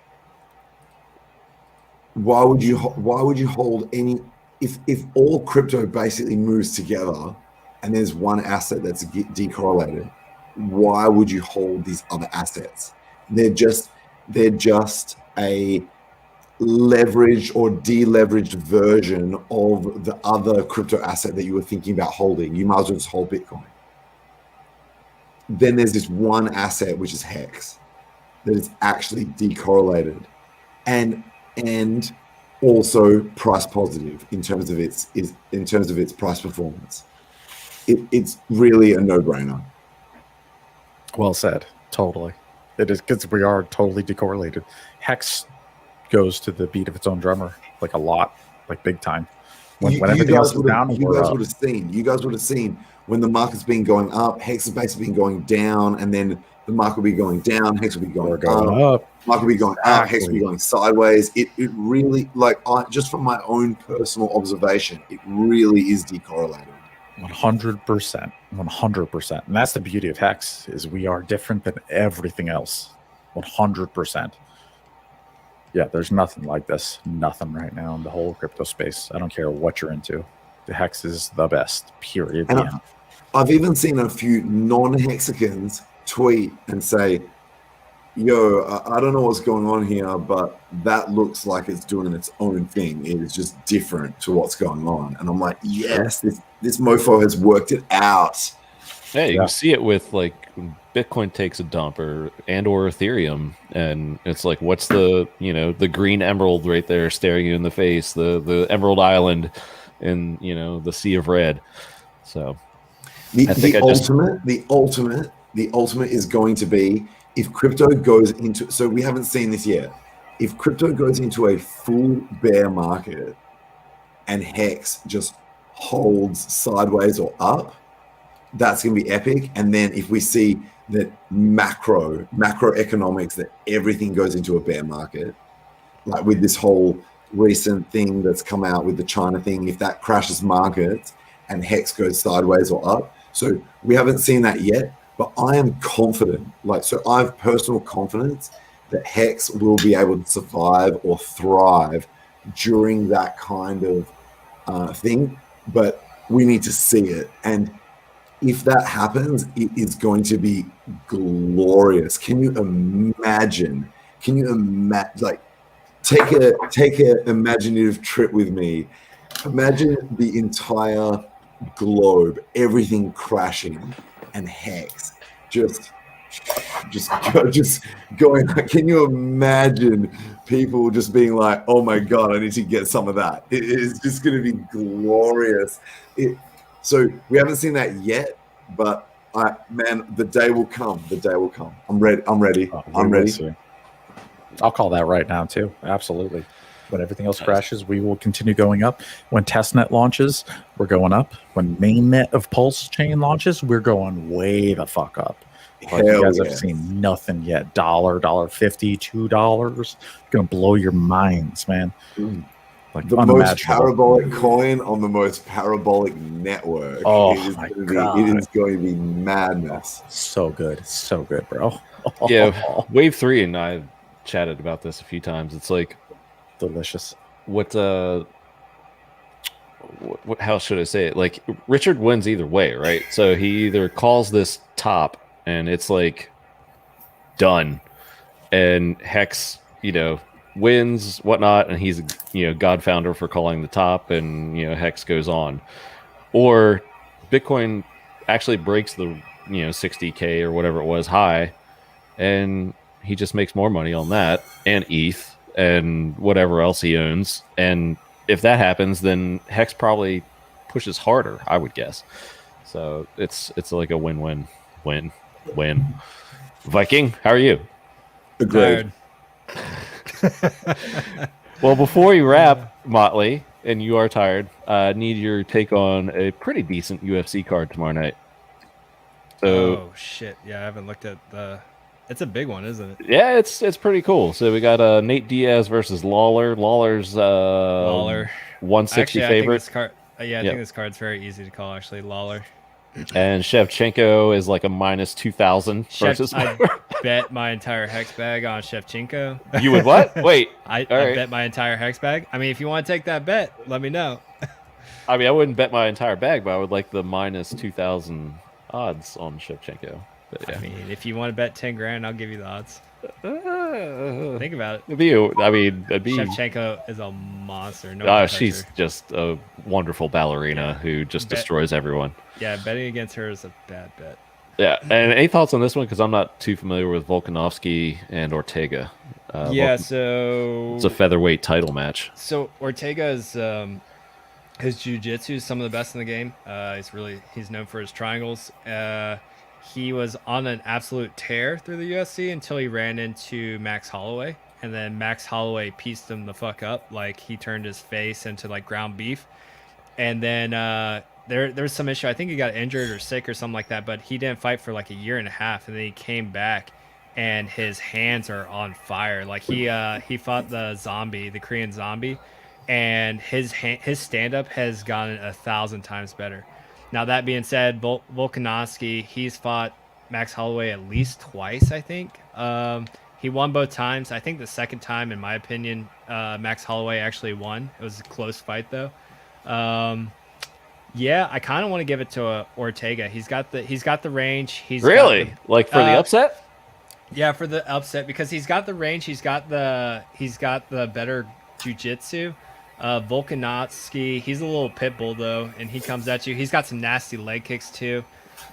why would you hold any, if all crypto basically moves together and there's one asset that's decorrelated, why would you hold these other assets? They're just a leveraged or deleveraged version of the other crypto asset that you were thinking about holding. You might as well just hold Bitcoin. Then there's this one asset, which is HEX, that is actually decorrelated and also price positive in terms of its price performance. It's really a no-brainer. Well said. Totally. It is, because we are totally decorrelated. Hex goes to the beat of its own drummer, like a lot, like big time. When everything else is down, you guys would have seen when the market's been going up, Hex has basically been going down, and then the market will be going down, Hex will be going up. Market will be going up, Hex will be going sideways. It really, just from my own personal observation, it really is decorrelated. 100%. And that's the beauty of Hex, is we are different than everything else. 100%. Yeah, there's nothing like this. Nothing right now in the whole crypto space. I don't care what you're into. The Hex is the best, period. And I've even seen a few non-Hexicans tweet and say, yo, I don't know what's going on here, but that looks like it's doing its own thing. It is just different to what's going on. And I'm like, yes, this mofo has worked it out. Hey, you see it with like Bitcoin takes a dump or Ethereum, and it's like, what's the green emerald right there staring you in the face, the Emerald Island in the sea of red. So the ultimate is going to be, if crypto goes into, so we haven't seen this yet, if crypto goes into a full bear market and Hex just holds sideways or up, that's going to be epic. And then if we see that macroeconomics, that everything goes into a bear market, like with this whole recent thing that's come out with the China thing, if that crashes markets and Hex goes sideways or up. So we haven't seen that yet, but I am confident, I have personal confidence that Hex will be able to survive or thrive during that kind of thing, but we need to see it. And if that happens, it is going to be glorious. Can you imagine? Take a imaginative trip with me. Imagine the entire globe, everything crashing, and Hex just going. Can you imagine people just being like, "Oh my god, I need to get some of that." It is just going to be glorious. So we haven't seen that yet, but the day will come. The day will come. I'm ready. I'm ready. I'll call that right now too. Absolutely. When everything else crashes, we will continue going up. When Testnet launches, we're going up. When Mainnet of PulseChain launches, we're going way the fuck up. Like, you guys have seen nothing yet. $1.50, $2. Gonna blow your minds, man. Like the most parabolic coin on the most parabolic network. Oh my God. It is going to be madness. So good, bro. Yeah, Wave 3 and I chatted about this a few times. It's like delicious. What how should I say it? Like, Richard wins either way, right? So he either calls this top and it's like done, and Hex, wins, whatnot, and he's god founder for calling the top, and Hex goes on. Or Bitcoin actually breaks the 60K or whatever it was high, and he just makes more money on that, and ETH and whatever else he owns. And if that happens, then Hex probably pushes harder, I would guess. So it's like a win. Viking, how are you? Agreed. Well, before we wrap, Motley, and you are tired, need your take on a pretty decent UFC card tomorrow night. So, oh shit! Yeah, I haven't looked at the. It's a big one, isn't it? Yeah, it's pretty cool. So we got Nate Diaz versus Lawler. Lawler's 160 actually, favorite. I think this card's very easy to call. Actually, Lawler. And Shevchenko is like a minus 2,000 versus. I bet my entire hex bag on Shevchenko. You would what? Wait, I bet my entire hex bag. I mean, if you want to take that bet, let me know. I mean, I wouldn't bet my entire bag, but I would like the minus 2,000 odds on Shevchenko. But, yeah. I mean, if you want to bet 10 grand, I'll give you the odds. Think about it. It'd be Shevchenko is a monster. No, she's just a wonderful ballerina who just destroys everyone. Yeah, betting against her is a bad bet. Yeah, and any thoughts on this one? Because I'm not too familiar with Volkanovski and Ortega. So it's a featherweight title match. So Ortega's his jiu-jitsu is some of the best in the game. He's known for his triangles. He was on an absolute tear through the UFC until he ran into Max Holloway, and then Max Holloway pieced him the fuck up. Like, he turned his face into like ground beef, and then there was some issue. I think he got injured or sick or something like that, but he didn't fight for like a year and a half, and then he came back, and his hands are on fire. Like, he fought the Korean zombie, and his stand-up has gotten 1,000 times better. Now, that being said, Volkanovski, he's fought Max Holloway at least twice, I think. He won both times. I think the second time, in my opinion, Max Holloway actually won. It was a close fight, though. Yeah, I kind of want to give it to Ortega. He's got the range. Really? Like for the upset? Yeah, for the upset, because he's got the range. He's got the better jiu-jitsu. Volkanovski, he's a little pit bull though, and he comes at you. He's got some nasty leg kicks too.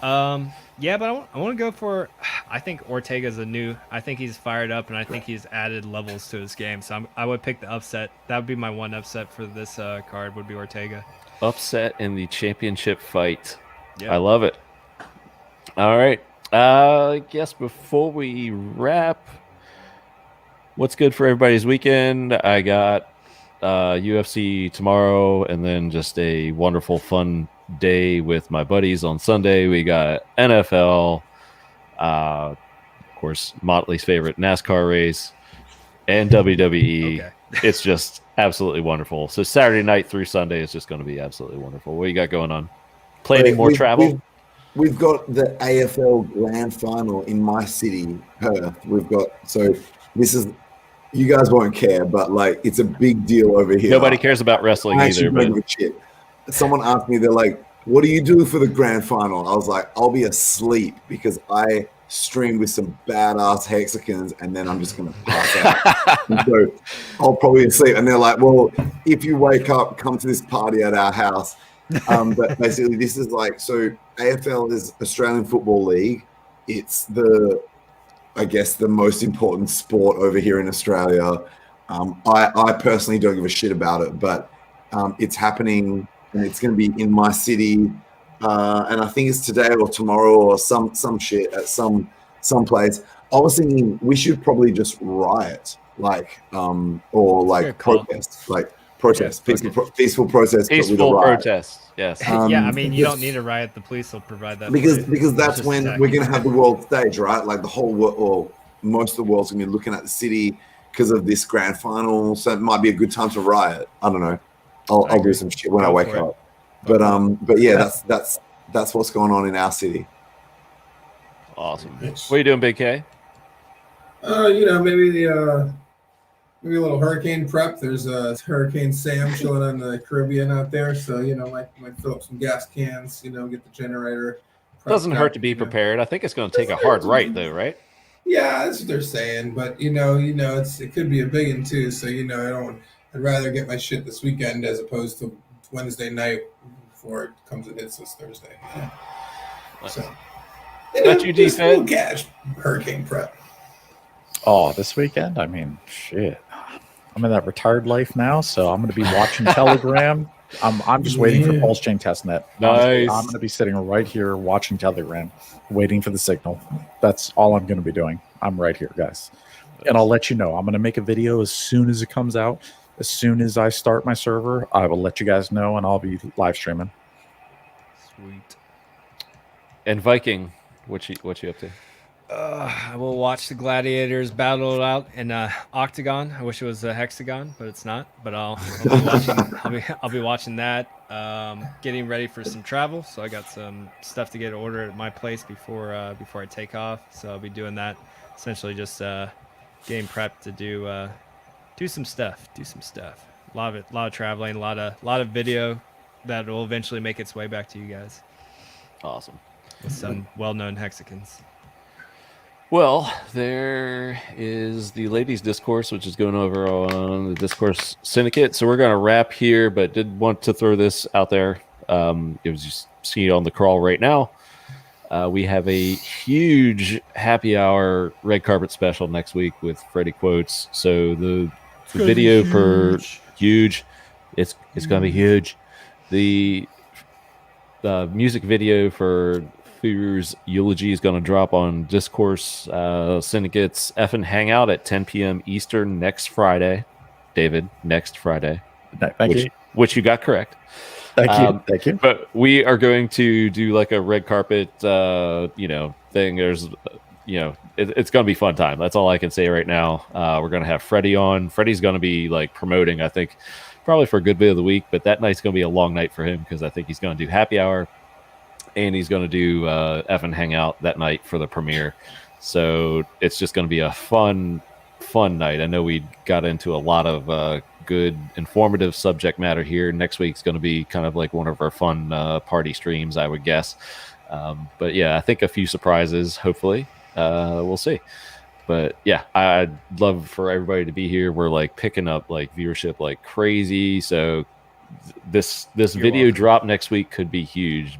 Yeah, but I want to go for. I think Ortega's I think he's fired up, and I think he's added levels to his game. So I would pick the upset. That would be my one upset for this card. Would be Ortega. Upset in the championship fight. Yep. I love it. All right. I guess before we wrap, what's good for everybody's weekend? I got UFC tomorrow, and then just a wonderful fun day with my buddies on Sunday. We got NFL, of course, Motley's favorite NASCAR race, and WWE. Okay. It's just absolutely wonderful. So Saturday night through Sunday is just going to be absolutely wonderful. What you got going on? Planning more travel? We've got the AFL Grand Final in my city, Perth. This is. You guys won't care, but like, it's a big deal over here. Nobody cares about wrestling either. But shit. Someone asked me, they're like, "What do you do for the grand final?" I was like, "I'll be asleep because I stream with some badass Hexicans, and then I'm just gonna pass out." And so I'll probably sleep. And they're like, "Well, if you wake up, come to this party at our house." But basically, this is like, so AFL is Australian Football League. It's I guess the most important sport over here in Australia. I personally don't give a shit about it, but it's happening, and it's going to be in my city, and I think it's today or tomorrow or some shit at some place. I was thinking we should probably just riot. like or like Good call. protests, like protests, Yeah, peaceful protests, but with a Peaceful riot. protests. Yes. Yeah, I mean, you just- don't need a riot. The police will provide that. because for you. that's Just when attack. we're going to have the world stage, right? Like the whole world, or most of the world's going to be looking at the city because of this grand final. So it might be a good time to riot. I don't know. I'll do agree. some shit when I Go wake for it. up. But yeah, that's what's going on in our city. Awesome. What are you doing, Big K? Maybe maybe a little hurricane prep. There's a Hurricane Sam chilling on the Caribbean out there, so might fill up some gas cans. Get the generator. Doesn't prepped hurt up, to be prepared. I think it's going to take a hard right, though, right? Yeah, that's what they're saying, but it could be a big one too. So I'd rather get my shit this weekend as opposed to Wednesday night before it comes and hits us Thursday. Yeah. Nice. So, Got you, just a little D-Fed? cash hurricane prep. Oh, this weekend? I mean, shit. I'm in that retired life now, so I'm going to be watching Telegram. I'm just waiting for PulseChain Testnet. Honestly, Nice. I'm going to be sitting right here watching Telegram, waiting for the signal. That's all I'm going to be doing. I'm right here, guys. And I'll let you know. I'm going to make a video as soon as it comes out. As soon as I start my server, I will let you guys know, and I'll be live streaming. Sweet. And Viking, what you up to? I will watch the gladiators battle it out in octagon. I wish it was a hexagon, but it's not. But I'll be watching. I'll be watching that. Getting ready for some travel, so I got some stuff to get ordered at my place before I take off. So I'll be doing that. Essentially, just getting prepped to do some stuff. A lot of traveling, a lot of video that will eventually make its way back to you guys Awesome. with some well-known Hexicans. Well, there is the ladies' discourse, which is going over on the Discourse Syndicate. So we're going to wrap here, but did want to throw this out there. It was just see it on the crawl right now. We have a huge happy hour red carpet special next week with Freddie Quotes. So the video for huge, it's going to be huge. The music video for Fuhr's eulogy is going to drop on Discourse Syndicate's effing Hangout at 10 p.m. Eastern next Friday. David, next Friday. Thank you. Which you got correct. Thank you. But we are going to do like a red carpet, thing. There's, it's going to be fun time. That's all I can say right now. We're going to have Freddie on. Freddie's going to be like promoting, I think, probably for a good bit of the week. But that night's going to be a long night for him because I think he's going to do happy hour. And he's going to do effing Hangout that night for the premiere. So it's just going to be a fun night. I know we got into a lot of good, informative subject matter here. Next week's going to be kind of like one of our fun party streams, I would guess. But yeah, I think a few surprises, hopefully. We'll see. But yeah, I'd love for everybody to be here. We're like picking up like viewership like crazy. So this video drop next week could be huge.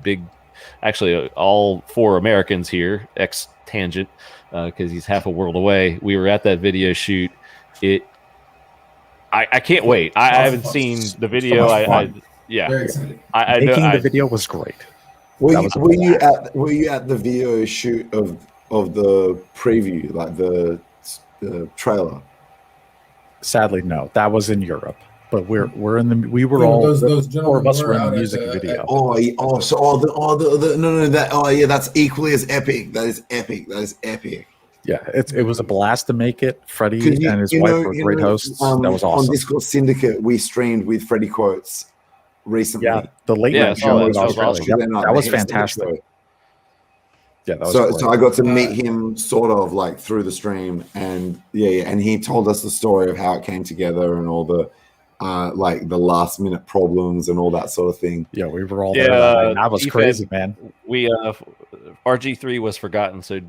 Actually, all 4 Americans here, ex-tangent, because he's half a world away. We were at that video shoot. I can't wait. I haven't seen the video. Very exciting. I Making know. the video was great. Were you at the video shoot of the preview, like the trailer? Sadly, no. That was in Europe. But we were all Those the 4 of us gentlemen were in out the at music the- video. That's equally as epic. That is epic. Yeah, it was a blast to make it. Freddie 'Cause and his wife were great hosts. That was On awesome. Discord Syndicate, we streamed with Freddie Quotes recently. Yeah, the late Yeah, night so show that in was Australia. awesome. Yep, that was They had a fantastic. episode. Yeah, that was So great. I got to meet him sort of like through the stream, and and he told us the story of how it came together and all the like the last minute problems and all that sort of thing. Yeah, we were all there. That night. That was DFED, crazy, man. We RG3 was forgotten, so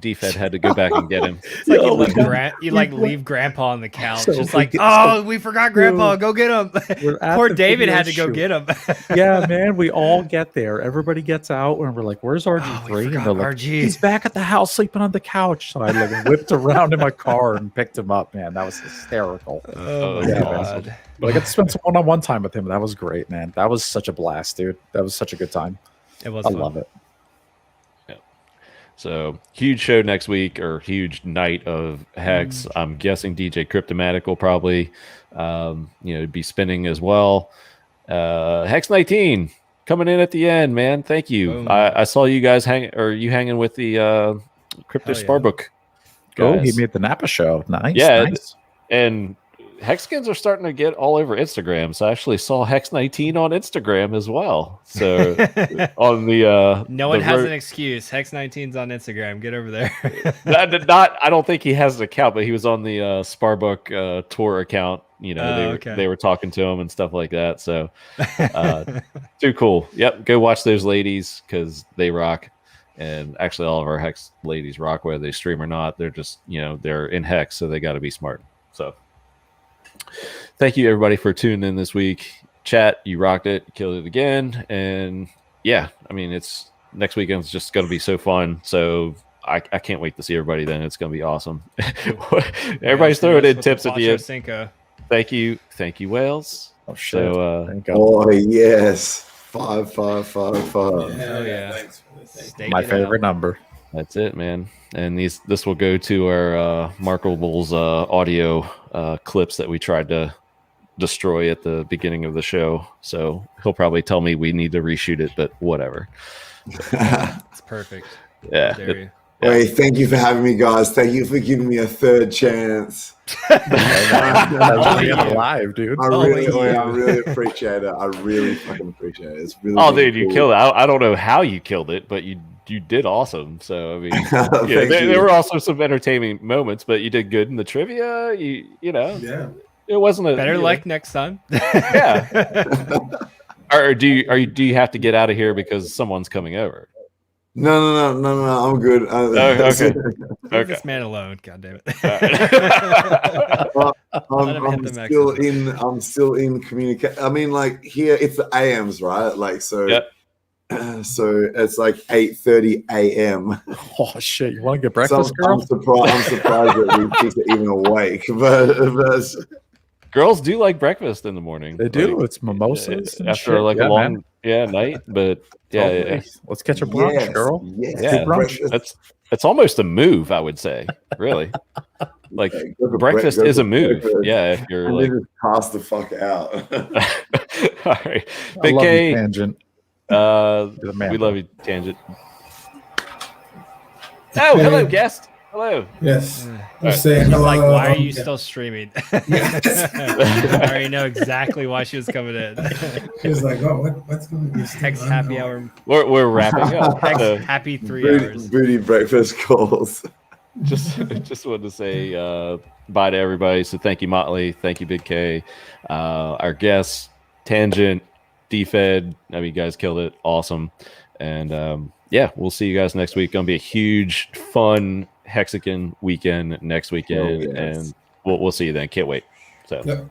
DFED had to go back and get him. It's like Yo, you leave Grandpa on the couch. So Just we like, get- we forgot Grandpa. Go get him. We're at Poor the David video had to go shoot. get him. Yeah, man, we all get there. Everybody gets out, and we're like, "Where's RG3?" and forgot they're like, RG. "He's back at the house sleeping on the couch." So I like whipped around in my car and picked him up. Man, that was hysterical. Oh my Yeah, god. But I got to spend some one-on-one time with him. That was great, man. That was such a blast, dude. That was such a good time. It was I fun. love it. So huge show next week, or huge night of Hex. I'm guessing DJ Cryptomatic will probably, be spinning as well. Hex 19 coming in at the end, man. Thank you. Boom. I saw you guys hanging with the Crypto Hell yeah. Sparbook Oh, guys. he made the Napa show. Nice. Yeah, Nice. and Hexicans are starting to get all over Instagram. So I actually saw Hex 19 on Instagram as well. So on the No one has an excuse. Hex 19's on Instagram. Get over there. I don't think he has an account, but he was on the Sparbook tour account. They were talking to him and stuff like that. So too cool. Yep, go watch those ladies because they rock. And actually, all of our Hex ladies rock, whether they stream or not. They're just, they're in Hex, so they got to be smart. So thank you, everybody, for tuning in this week. Chat, you rocked it, killed it again. And yeah, I mean, it's next weekend's just going to be so fun. So I can't wait to see everybody then. It's going to be awesome. Everybody's throwing in tips at the end. Cinco. Thank you, Wales. Oh, shit. So, Thank God. Oh yes, 5, 5, 5, 5. Oh, yeah. Thanks for this. Stake My it favorite out. number. that's it, man. And this will go to our Markables audio clips that we tried to destroy at the beginning of the show. So he'll probably tell me we need to reshoot it, but whatever. It's perfect. Yeah. How dare you. Hey, thank you for having me, guys. Thank you for giving me a third chance. Live, dude. I really appreciate it. I really fucking appreciate it. It's really Oh, really dude, you cool. killed it. I don't know how you killed it, but you did awesome. So I mean, Thank there you. were also some entertaining moments, but you did good in the trivia. You know, Yeah. it wasn't a Better you know, luck next time. Yeah. Or do you have to get out of here because someone's coming over? No. I'm good. Okay. Leave this man alone. God damn it. I'm, Let him hit the I'm still in communication. I mean, like here, it's the AMs, right? Like so. Yep. So it's like 8:30 a.m. Oh shit! You want to get breakfast, So girl? I'm surprised that we keep it even awake. But Girls do like breakfast in the morning. They do. Like, It's mimosas and after shit. like Yeah, a long man. night. But yeah, Totally. Let's catch a brunch, yes, girl. yes, Yeah. breakfast. it's almost a move, I would say. Really, like Okay, go for breakfast go is for a move. breakfast. Yeah, if you're And like, then just pass the fuck out. all right, I Big love you, K. Tangent. You're the man, we bro. love you, Tangent. Oh, hello, guest. Hello. Yes. Right. Just saying He's hello. like, why are you Yeah. still streaming? Yes. I already know exactly why she was coming in. He's like, oh, what's going to be Hex happy hour. We're wrapping up. Hex So happy 3 booty, hours. booty breakfast calls. just wanted to say bye to everybody. So thank you, Motley. Thank you, Big K. Our guests, Tangent, DFed. I mean, you guys killed it. Awesome. And yeah, we'll see you guys next week. Gonna be a huge, fun Hexican weekend next weekend, Oh, yes. and we'll see you then. Can't wait. So Yep.